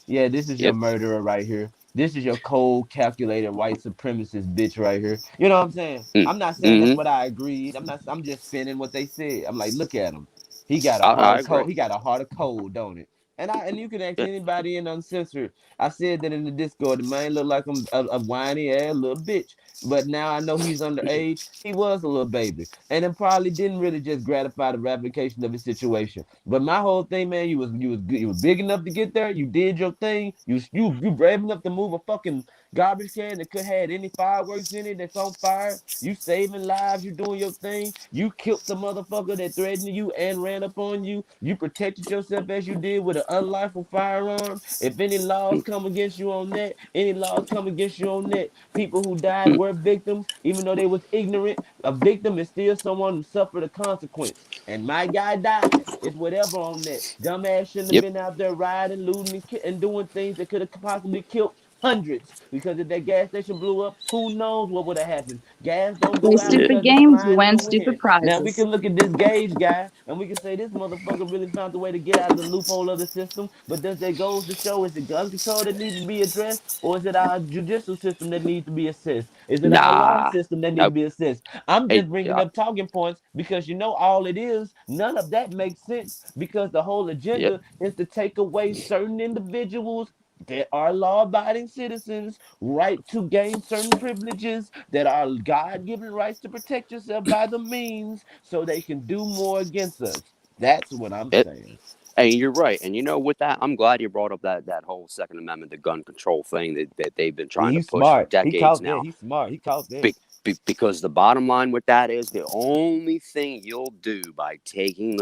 yeah, this is your Yep. murderer right here. This is your cold, calculated white supremacist bitch right here. You know what I'm saying? Mm. I'm not saying that's Mm-hmm. what I agreed. I'm just spinning what they said. I'm like, look at him. He got a heart I of cold. agree. He got a heart of cold, don't it? And you can ask Yeah. anybody in uncensored. I said that in the Discord. The man looked like a whiny ass little bitch. But now I know he's underage. He was a little baby, and it probably didn't really just gratify the ramification of his situation. But my whole thing, man, you was big enough to get there. You did your thing. You brave enough to move a fucking garbage can that could have any fireworks in it that's on fire. You saving lives. You doing your thing. You killed the motherfucker that threatened you and ran up on you. You protected yourself as you did with an unlawful firearm. If any laws Mm. come against you on that, any laws come against you on that, people who died were victims, even though they was ignorant. A victim is still someone who suffered a consequence. And my guy died. It's whatever on that. Dumbass shouldn't have Yep. been out there riding, looting, and doing things that could have possibly killed hundreds because if that gas station blew up, who knows what would have happened? Gas don't Play go out Yeah. stupid because it's games, you flying in the win stupid wind. Now we prizes. can look at this Gage guy and we can say this motherfucker really found a way to get out of the loophole of the system. But does that goes to show is it gun control that needs to be addressed, or is it our judicial system that needs to be assessed? Is it our law Nah. system that needs to Nope. be assessed? I'm Hey, just bringing yeah. up talking points because you know all it is. None of that makes sense because the whole Yep. agenda is to take away certain individuals that are law-abiding citizens right to gain certain privileges that are God-given rights to protect yourself by the means so they can do more against us. That's what I'm Yep. saying. And you're right. And with that, I'm glad you brought up that whole Second Amendment, the gun control thing that they've been Yeah, trying to he's push for smart. He decades caught that. now. He's smart. He caught that. Because the bottom line with that is the only thing you'll do by taking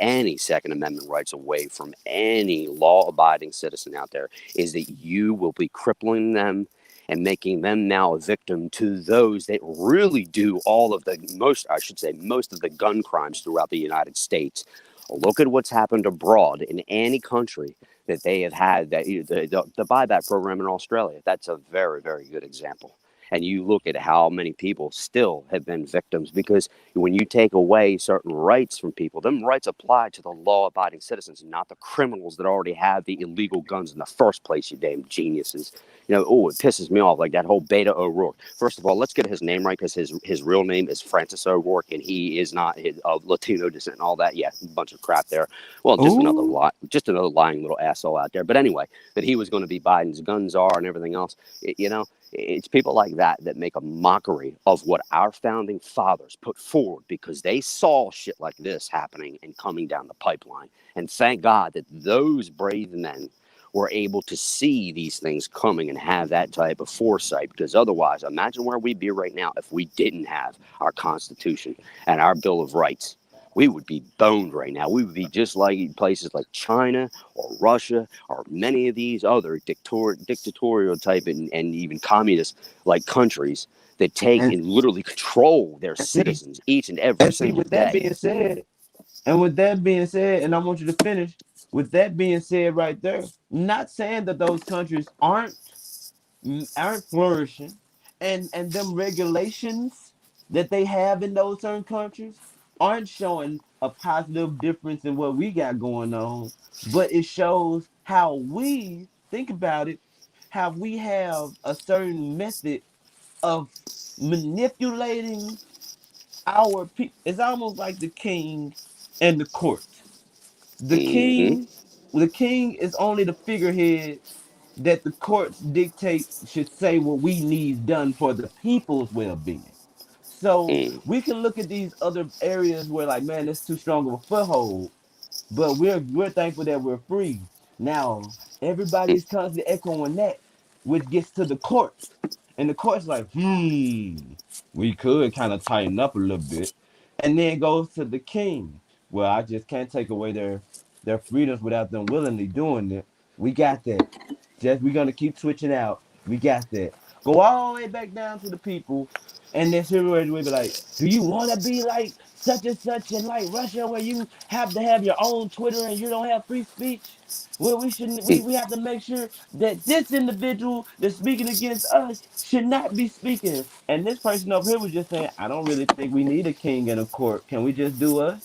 any Second Amendment rights away from any law-abiding citizen out there is that you will be crippling them and making them now a victim to those that really do all of the most, I should say, most of the gun crimes throughout the United States. Look at what's happened abroad in any country that they have had that the buyback program in Australia. That's a very, very good example. And you look at how many people still have been victims because when you take away certain rights from people, them rights apply to the law-abiding citizens, not the criminals that already have the illegal guns in the first place. You damn geniuses. Oh, it pisses me off, like that whole Beta O'Rourke. First of all, let's get his name right, because his real name is Francis O'Rourke, and he is not of Latino descent and all that. Yeah, a bunch of crap there. Well, Ooh, just another lying little asshole out there. But anyway, that he was going to be Biden's gun czar and everything else. It's people like that that make a mockery of what our founding fathers put forward, because they saw shit like this happening and coming down the pipeline. And thank God that those brave men were able to see these things coming and have that type of foresight, because otherwise, imagine where we'd be right now if we didn't have our Constitution and our Bill of Rights. We would be boned right now. We would be just like places like China or Russia or many of these other dictatorial type and even communist like countries that take and and literally control their see, citizens each and every single with that day. being said, and I want you to finish. With that being said, right there, not saying that those countries aren't flourishing, and them regulations that they have in those certain countries aren't showing a positive difference in what we got going on, but it shows how we think about it, how we have a certain method of manipulating our people. It's almost like the king and the court. The Mm-hmm. king, the king is only the figurehead that the courts dictate should say what we need done for the people's well-being. So Mm, we can look at these other areas where, like, man, it's too strong of a foothold, but we're thankful that we're free. Now everybody's constantly echoing that, which gets to the courts, and the court's like, we could kind of tighten up a little bit, and then goes to the king. Well, I just can't take away their freedoms without them willingly doing it. We got that. Just we're gonna keep switching out. We got that. Go all the way back down to the people, and then here we be like, do you want to be like such and such in like Russia, where you have to have your own Twitter and you don't have free speech? Well, we shouldn't. mm, We have to make sure that this individual that's speaking against us should not be speaking. And this person over here was just saying, I don't really think we need a king and a court. Can we just do us?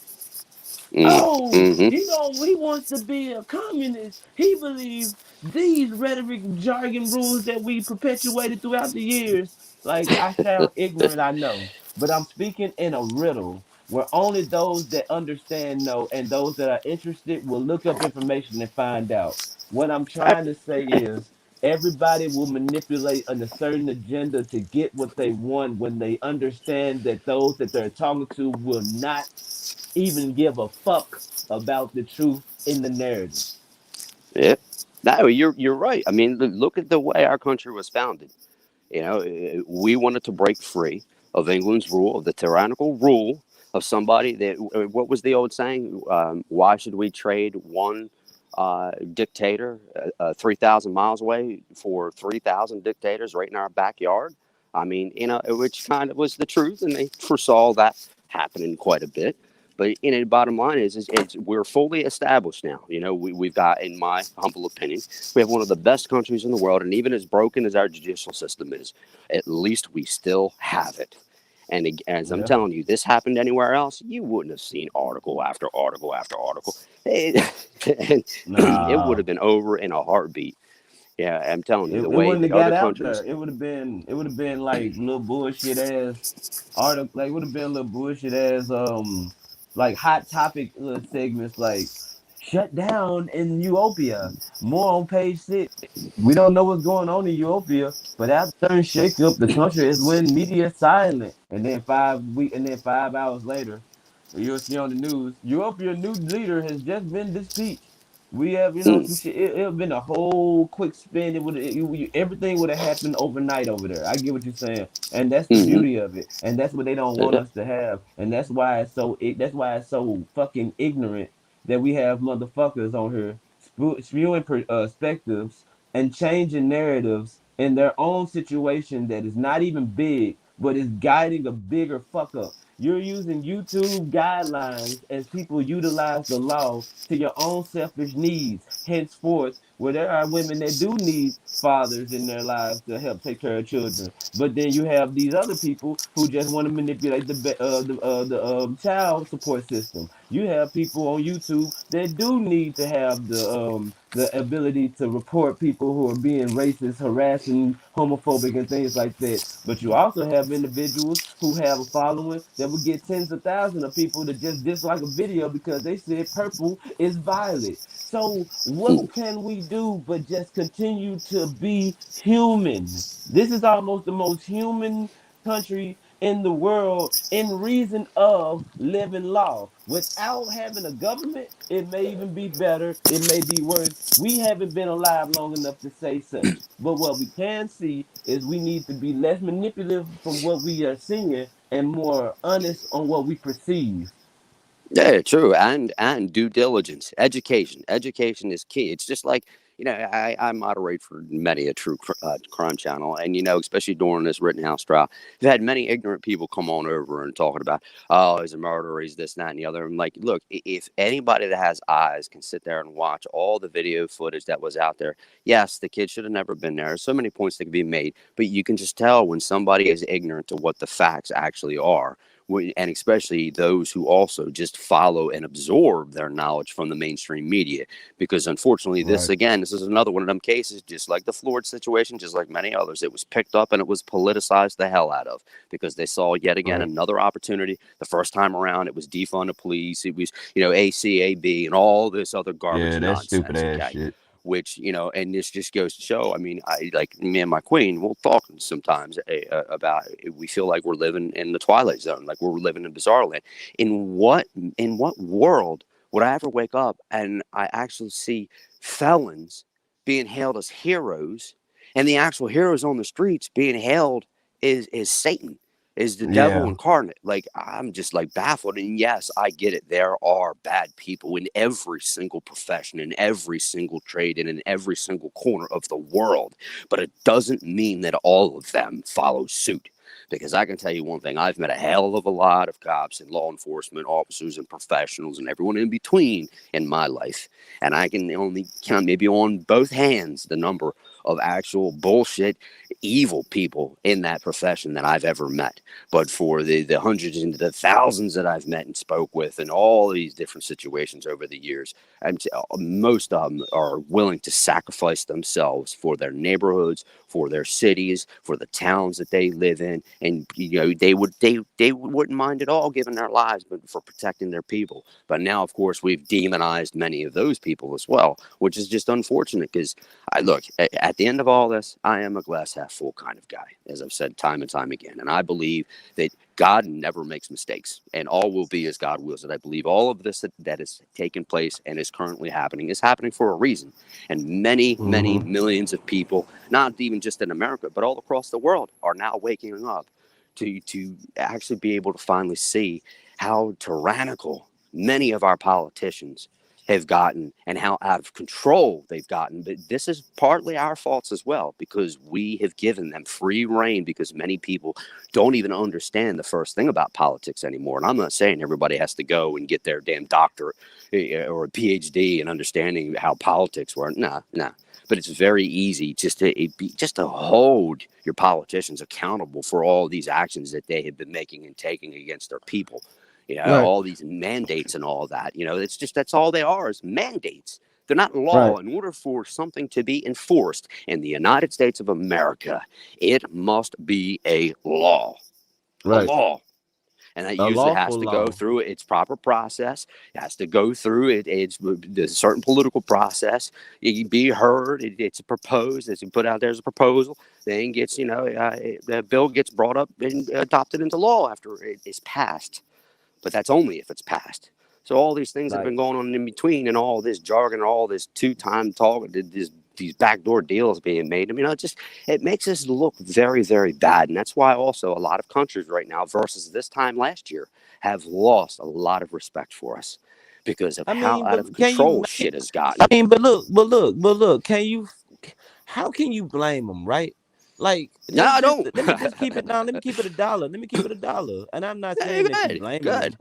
mm, Oh, mm-hmm. he wants to be a communist. He believes these rhetoric jargon rules that we perpetuated throughout the years. Like, I sound ignorant, I know, but I'm speaking in a riddle where only those that understand know, and those that are interested will look up information and find out. What I'm trying to say is everybody will manipulate a certain agenda to get what they want when they understand that those that they're talking to will not even give a fuck about the truth in the narrative. Yeah. No, you're right. I mean, look at the way our country was founded. We wanted to break free of England's rule, of the tyrannical rule of somebody that. What was the old saying? Why should we trade one dictator 3,000 miles away for 3,000 dictators right in our backyard? I mean, which kind of was the truth, and they foresaw that happening quite a bit. But the bottom line is we're fully established now. We've got, in my humble opinion, we have one of the best countries in the world, and even as broken as our judicial system is, at least we still have it. And as I'm Yeah. telling you, this happened anywhere else, you wouldn't have seen article after article after article. It would Nah. have been over in a heartbeat. Yeah, I'm telling you, the It way wouldn't that have other got out there. countries. It would have been like little bullshit ass article, like would have been little bullshit ass like hot topic segments like shut down in Ethiopia. More on page 6. We don't know what's going on in Ethiopia, but after certain shakeup, the country is when media silent. And then 5 hours later, you'll see on the news, Ethiopia's new leader has just been impeached. We have, Mm, some shit. It have been a whole quick spin. Everything would have happened overnight over there. I get what you're saying, and that's the mm-hmm, beauty of it, and that's what they don't want us to have, and that's why that's why it's so fucking ignorant that we have motherfuckers on here spewing perspectives and changing narratives in their own situation that is not even big, but is guiding a bigger fuck up. You're using YouTube guidelines as people utilize the law to your own selfish needs. Henceforth, where there are women that do need fathers in their lives to help take care of children. But then you have these other people who just want to manipulate the child support system. You have people on YouTube that do need to have the ability to report people who are being racist, harassing, homophobic, and things like that. But you also have individuals who have a following that would get tens of thousands of people to just dislike a video because they said purple is violet. So what Ooh. can we do but just continue to be human? This is almost the most human country in the world in reason of living law. Without having a government, it may even be better, it may be worse. We haven't been alive long enough to say such. But what we can see is we need to be less manipulative from what we are seeing and more honest on what we perceive. Yeah, true, and due diligence, education is key. It's just like, I moderate for many a true crime channel, and especially during this Rittenhouse trial, we've had many ignorant people come on over and talking about, oh, he's a murderer, he's this, that, and the other. I'm like, look, if anybody that has eyes can sit there and watch all the video footage that was out there, yes, the kid should have never been there. There's so many points that can be made, but you can just tell when somebody is ignorant to what the facts actually are, and especially those who also just follow and absorb their knowledge from the mainstream media. Because unfortunately, Right. this is another one of them cases, just like the Floyd situation, just like many others. It was picked up and it was politicized the hell out of because they saw yet again Right. another opportunity. The first time around, it was defund the police. It was, ACAB and all this other garbage Yeah, that's stupid nonsense. ass Okay. shit. Which, and this just goes to show. I mean, I like me and my queen. We'll talk sometimes about. We feel like we're living in the twilight zone, like we're living in bizarre land. In what world would I ever wake up and I actually see felons being hailed as heroes, and the actual heroes on the streets being hailed is Satan, is the devil Yeah. incarnate? Like, I'm just like baffled. And yes, I get it. There are bad people in every single profession, in every single trade, and in every single corner of the world. But it doesn't mean that all of them follow suit. Because I can tell you one thing, I've met a hell of a lot of cops and law enforcement officers and professionals and everyone in between in my life. And I can only count maybe on both hands the number of actual bullshit, evil people in that profession that I've ever met. But for the hundreds and the thousands that I've met and spoke with in all these different situations over the years, most of them are willing to sacrifice themselves for their neighborhoods, for their cities, for the towns that they live in, and they wouldn't mind at all giving their lives, but for protecting their people. But now, of course, we've demonized many of those people as well, which is just unfortunate. Because I look at the end of all this, I am a glass half full kind of guy, as I've said time and time again, and I believe that God never makes mistakes, and all will be as God wills it. I believe all of this that is taking place and is currently happening is happening for a reason. And many, many Mm-hmm. millions of people, not even just in America, but all across the world, are now waking up to actually be able to finally see how tyrannical many of our politicians have gotten and how out of control they've gotten. But this is partly our faults as well, because we have given them free reign, because many people don't even understand the first thing about politics anymore. And I'm not saying everybody has to go and get their damn doctorate or a PhD in understanding how politics work. Nah, nah. But it's very easy just to hold your politicians accountable for all these actions that they have been making and taking against their people. Right. All these mandates and all that. It's just, that's all they are, is mandates. They're not law. Right. In order for something to be enforced in the United States of America, it must be a law. A Right. law. And that A usually has lawful to go law. through its proper process. It has to go through it's a certain political process. It be heard. It's proposed. It's put out there as a proposal. Then gets, the bill gets brought up and adopted into law after it is passed. But that's only if it's passed. So all these things that have Like, been going on in between, and all this jargon, all this two-time talk, these backdoor deals being made. I mean, it makes us look very, very bad. And that's why also a lot of countries right now versus this time last year have lost a lot of respect for us, because of I how mean, out but of can you? control shit has gotten. I mean, but look, can you? How can you blame them, right? Like, No, I don't. let me just keep it down. Let me keep it a dollar. Let me keep it a dollar. And I'm not Yeah, saying that you good, blaming good. them.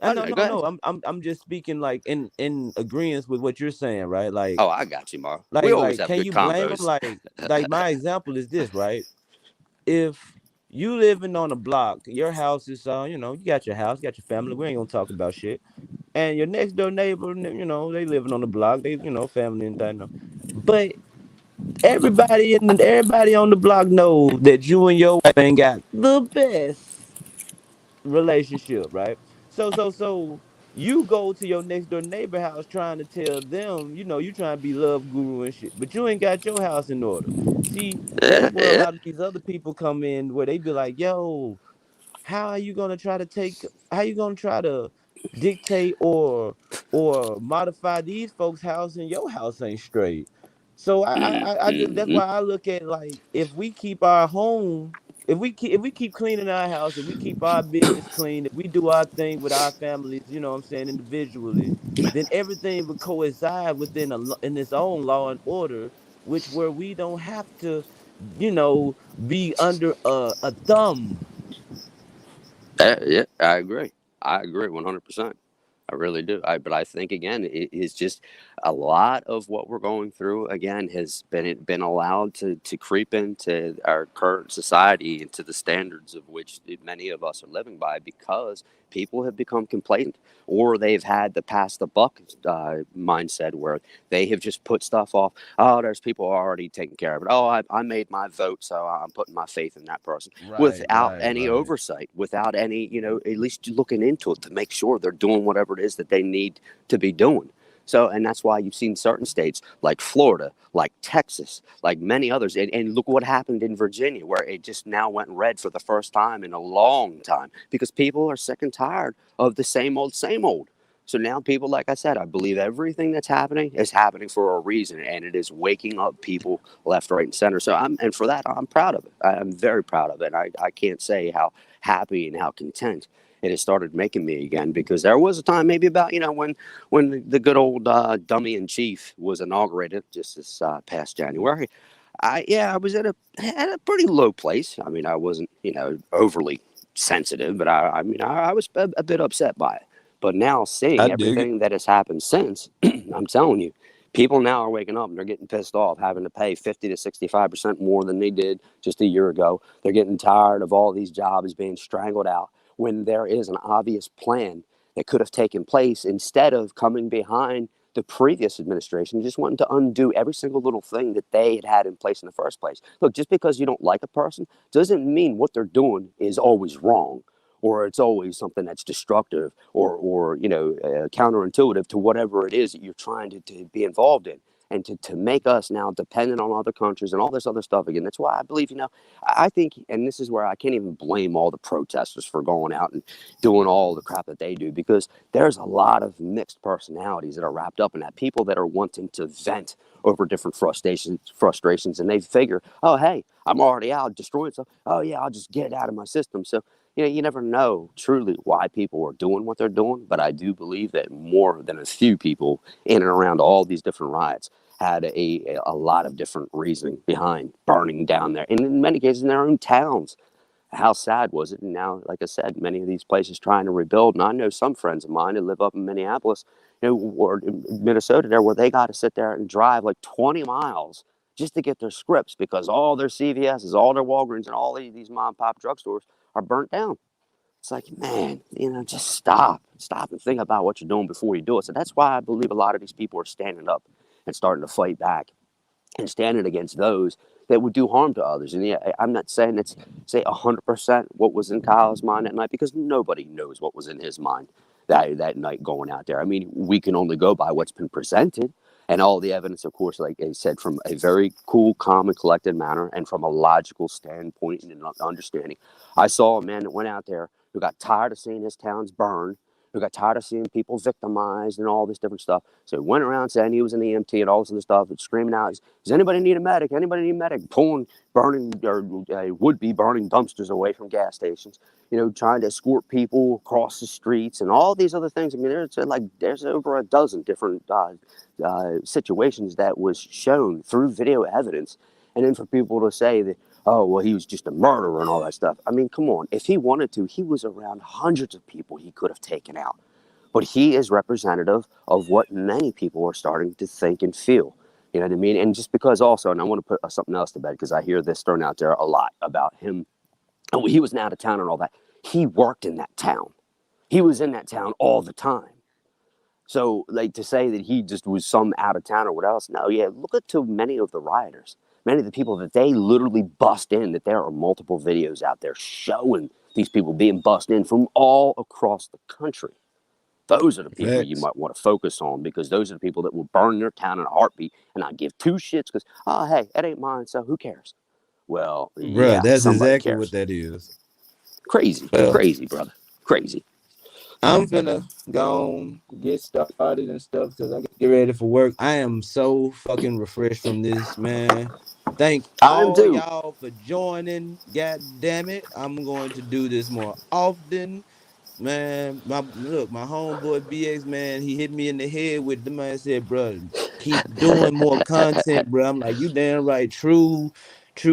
I no, no, Go ahead. no. I'm just speaking like in agreement with what you're saying, right? Oh, I got you, Mar. We always have Can good you blame them? combos. Like my example is this, right? If you living on a block, your house is you got your house, got your family. We ain't gonna talk about shit. And your next door neighbor, they living on the block. They, family and that. But everybody on the block knows that you and your wife ain't got the best relationship, right? So you go to your next door neighbor house trying to tell them, you trying to be love guru and shit, but you ain't got your house in order. See, that's Yeah, where a yeah. lot of these other people come in, where they be like, yo, how are you gonna try to how you gonna try to dictate or modify these folks' house and your house ain't straight? So I just, that's Mm-hmm. why I look at, like, if we keep our home, if we keep cleaning our house, if we keep our business clean, if we do our thing with our families, what I'm saying, individually, then everything would coincide in its own law and order, which where we don't have to, be under a thumb. Yeah, I agree. I agree 100%. I really do. But I think again, it is just a lot of what we're going through. Again, has been allowed to creep into our current society, into the standards of which many of us are living by, because people have become complacent, or they've had the pass the buck mindset, where they have just put stuff off. Oh, there's people already taking care of it. Oh, I made my vote, so I'm putting my faith in that person, Right, without right, any right. oversight, without any, at least looking into it to make sure they're doing whatever it is that they need to be doing. So, and that's why you've seen certain states like Florida, like Texas, like many others. And look what happened in Virginia, where it just now went red for the first time in a long time, because people are sick and tired of the same old, same old. So now people, like I said, I believe everything that's happening is happening for a reason, and it is waking up people left, right, and center. So and for that, I'm proud of it. I'm very proud of it. I can't say how happy and how content it has started making me again, because there was a time, maybe about, when the good old dummy in chief was inaugurated just this past January. I was at a pretty low place. I mean, I wasn't, overly sensitive, but I was a bit upset by it. But now, I seeing dig it. everything that has happened since, I'm telling you, people now are waking up and they're getting pissed off, having to pay 50 to 65% more than they did just a year ago. They're getting tired of all these jobs being strangled out, when there is an obvious plan that could have taken place, instead of coming behind the previous administration, just wanting to undo every single little thing that they had in place in the first place. Look, just because you don't like a person doesn't mean what they're doing is always wrong, or it's always something that's destructive, or counterintuitive to whatever it is that you're trying to be involved in. And to make us now dependent on other countries and all this other stuff again. That's why I believe, I think, and this is where I can't even blame all the protesters for going out and doing all the crap that they do, because there's a lot of mixed personalities that are wrapped up in that. People that are wanting to vent over different frustrations, and they figure, oh, hey, I'm already out destroying stuff. Oh, yeah, I'll just get it out of my system. So, you never know truly why people are doing what they're doing, but I do believe that more than a few people in and around all these different riots had a lot of different reasoning behind burning down there, and in many cases in their own towns. How sad was it? And now, like I said, many of these places trying to rebuild. And I know some friends of mine who live up in Minneapolis, or in Minnesota, there, where they got to sit there and drive like 20 miles just to get their scripts, because all their CVS's, all their Walgreens, and all these mom and pop drugstores are burnt down. It's like, man, just stop and think about what you're doing before you do it. So that's why I believe a lot of these people are standing up and starting to fight back, and standing against those that would do harm to others. And yeah, I'm not saying it's, say, 100% what was in Kyle's mind that night, because nobody knows what was in his mind that night going out there. I mean, we can only go by what's been presented, and all the evidence, of course, like I said, from a very cool, calm, and collected manner, and from a logical standpoint and understanding. I saw a man that went out there who got tired of seeing his towns burn, who got tired of seeing people victimized and all this different stuff. So he went around saying he was an EMT and all this other stuff, and screaming out, does anybody need a medic? Anybody need a medic? Pulling burning, or would be burning dumpsters away from gas stations, trying to escort people across the streets and all these other things. I mean, there's over a dozen different situations that was shown through video evidence. And then for people to say that, oh, well, he was just a murderer and all that stuff. I mean, come on. If he wanted to, he was around hundreds of people he could have taken out. but he is representative of what many people are starting to think and feel. You know what I mean? And just because also, and I want to put something else to bed because I hear this thrown out there a lot about him. Oh, he was out of town and all that. He worked in that town. He was in that town all the time. So, like to say that he just was some out of town or what else? No, yeah. Look at to many of the rioters, many of the people that they literally bust in. That there are multiple videos out there showing these people being bust in from all across the country. Those are the people you Facts. might want to focus on because those are the people that will burn their town in a heartbeat and not give two shits because, oh, hey, that ain't mine, so who cares? Well, Bruh, yeah, that's somebody exactly what cares. that is. Crazy, Well, crazy, brother. Crazy. I'm finna go on, get started and stuff because I gotta get ready for work. I am so fucking refreshed from this, man. Thank I am all too. y'all for joining. God damn it. I'm going to do this more often. Man, my homeboy BX, man, he hit me in the head with the man said, bro, keep doing more content, bro. I'm like, you damn right. True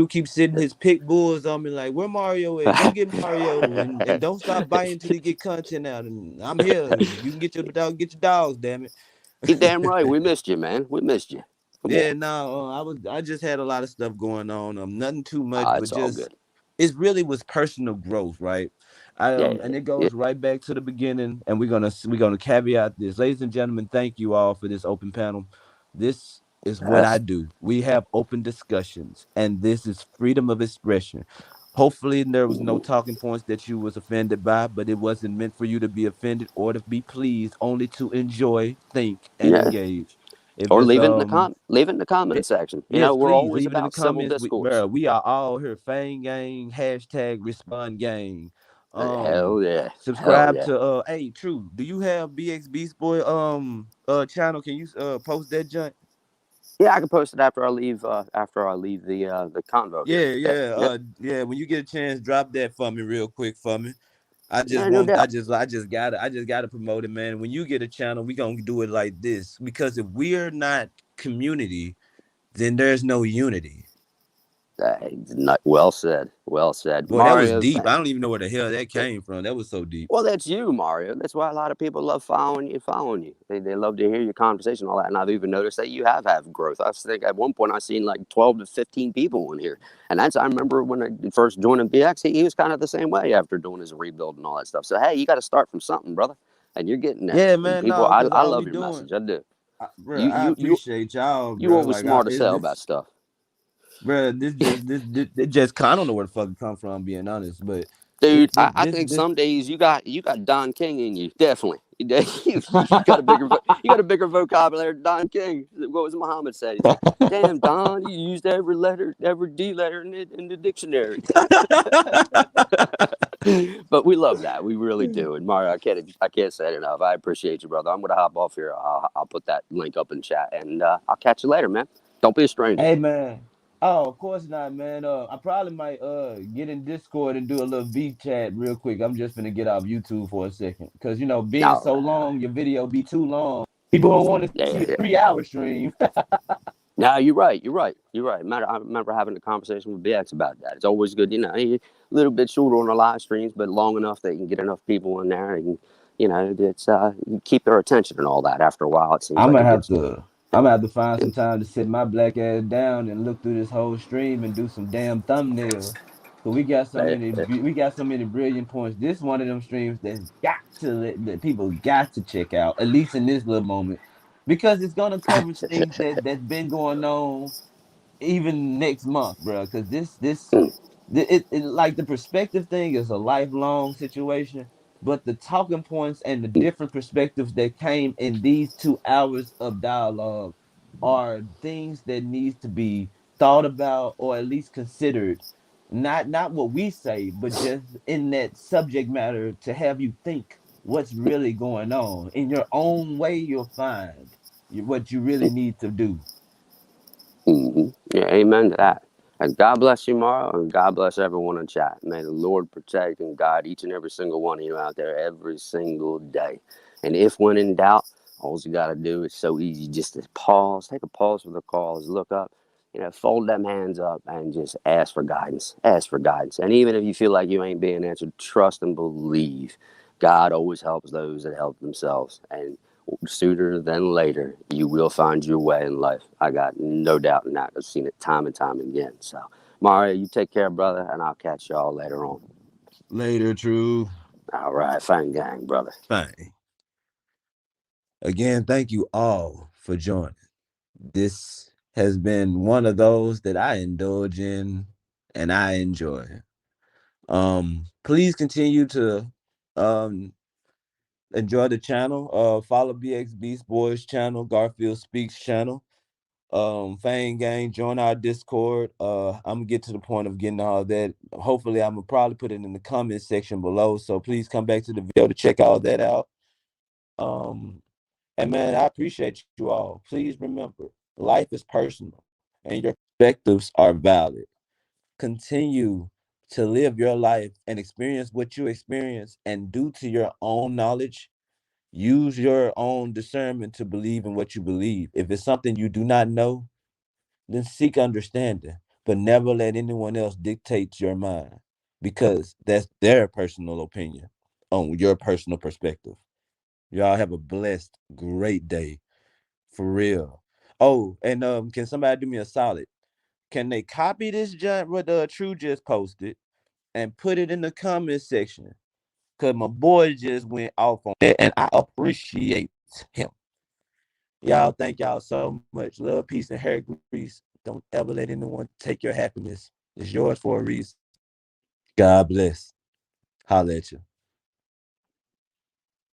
keep sitting his pit bulls on me like, where Mario at? Go get Mario and don't stop biting until he get content out. And I'm here. You can get your dogs, damn You damn it. right. We missed you, man. We missed you. Come Yeah, on. no, I just had a lot of stuff going on. Nothing too much, Ah, but it's all just good. it really was personal growth, right? I Yeah, and it yeah, goes right back to the beginning, and we're gonna caveat this, ladies and gentlemen. Thank you all for this open panel. This is what I yes, do. We have open discussions, and this is freedom of expression. Hopefully, there was no talking points that you was offended by, but it wasn't meant for you to be offended or to be pleased, only to enjoy, think, and yeah. engage. If Or it's leave it in the yeah, comment section. You know, yes, we're please always leave it in the about civil comments. We, discourse. bro, we are all here. Fang gang, hashtag respond gang. Hell yeah, hell Subscribe yeah. to hey, true. Do you have BX Beast Boy channel? Can you post that junk? Yeah, I can post it after I leave the convo here. Yeah, Yeah, yeah, yeah, yeah. When you get a chance, drop that for me real quick for me. yeah. No doubt. I just gotta promote it, man. When you get a channel, we gonna do it like this because if we're not community, then there's no unity. Not, well said. Well said, Boy, that was Mario. deep. I don't even know where the hell that came from. That was so deep. Well, that's you, Mario. That's why a lot of people love following you, They love to hear your conversation, all that. And I've even noticed that you have growth. I think at one point I seen like 12 to 15 people in here. And that's, I remember when I first joined BX, he was kind of the same way after doing his rebuild and all that stuff. So, hey, you got to start from something, brother. And you're getting there. Yeah, And man, people, no, because I all we love your doing, message. I do. bro, You, I you, you, appreciate y'all, you bro. always Like, smart as is hell this, about stuff. bro? This it just, I don't know where the fuck it come from, being honest, but Dude, I think this, some days you got Don King in you, definitely. You got a bigger vocabulary than Don King. What was Muhammad say? He's like, "Damn, Don, you used every letter, every D letter in the dictionary." But we love that, we really do. And Mario, I can't say it enough. I appreciate you, brother. I'm gonna hop off here. I'll put that link up in chat, and I'll catch you later, man. Don't be a stranger. hey, man. Oh, of course not, man. I probably might get in Discord and do a little beat chat real quick. I'm just gonna get off YouTube for a second, cause being No, so long, your video be too long. People don't want to yeah, see a yeah. 3 hour stream. No, you're right. You're right. You're right. I remember having a conversation with BX about that. It's always good, a little bit shorter on the live streams, but long enough that you can get enough people in there and it's you keep their attention and all that. After a while, it seems I'm like gonna it have gets. to I'm gonna have to find some time to sit my black ass down and look through this whole stream and do some damn thumbnails. Cause we got so many brilliant points. This one of them streams that people got to check out, at least in this little moment. Because it's gonna cover things that's been going on even next month, bro. Because like the perspective thing is a lifelong situation, but the talking points and the different perspectives that came in these 2 hours of dialogue are things that needs to be thought about or at least considered. Not what we say, but just in that subject matter to have you think what's really going on in your own way. You'll find what you really need to do. Yeah, amen to that. And God bless you, Mara, and God bless everyone in chat. May the Lord protect and guide each and every single one of you out there every single day. And if when in doubt, all you got to do is so easy just to pause, take a pause for the calls, look up, fold them hands up and just ask for guidance. Ask for guidance. And even if you feel like you ain't being answered, trust and believe God always helps those that help themselves. And sooner than later, you will find your way in life. I got no doubt in that. I've seen it time and time again. So, Mario, you take care, brother, and I'll catch y'all later on. Later, True. All right, fang gang, brother. Fine. Again, thank you all for joining. This has been one of those that I indulge in and I enjoy. Please continue to um enjoy the channel. Follow BX Beast Boys channel, Garfield Speaks channel. Fang Gang, join our Discord. I'm gonna get to the point of getting all that. Hopefully, I'm gonna probably put it in the comment section below. So please come back to the video to check all that out. Um, and man, I appreciate you all. Please remember, life is personal and your perspectives are valid. Continue to live your life and experience what you experience and due to your own knowledge. Use your own discernment to believe in what you believe. If it's something you do not know, then seek understanding, but never let anyone else dictate your mind because that's their personal opinion on your personal perspective. Y'all have a blessed, great day. For real. Oh, and can somebody do me a solid? Can they copy this junk what True just posted and put it in the comment section? Cause my boy just went off on that, and I appreciate him. Y'all, thank y'all so much. Love, peace, and hair grease. Don't ever let anyone take your happiness. It's yours for a reason. God bless. Holla at you.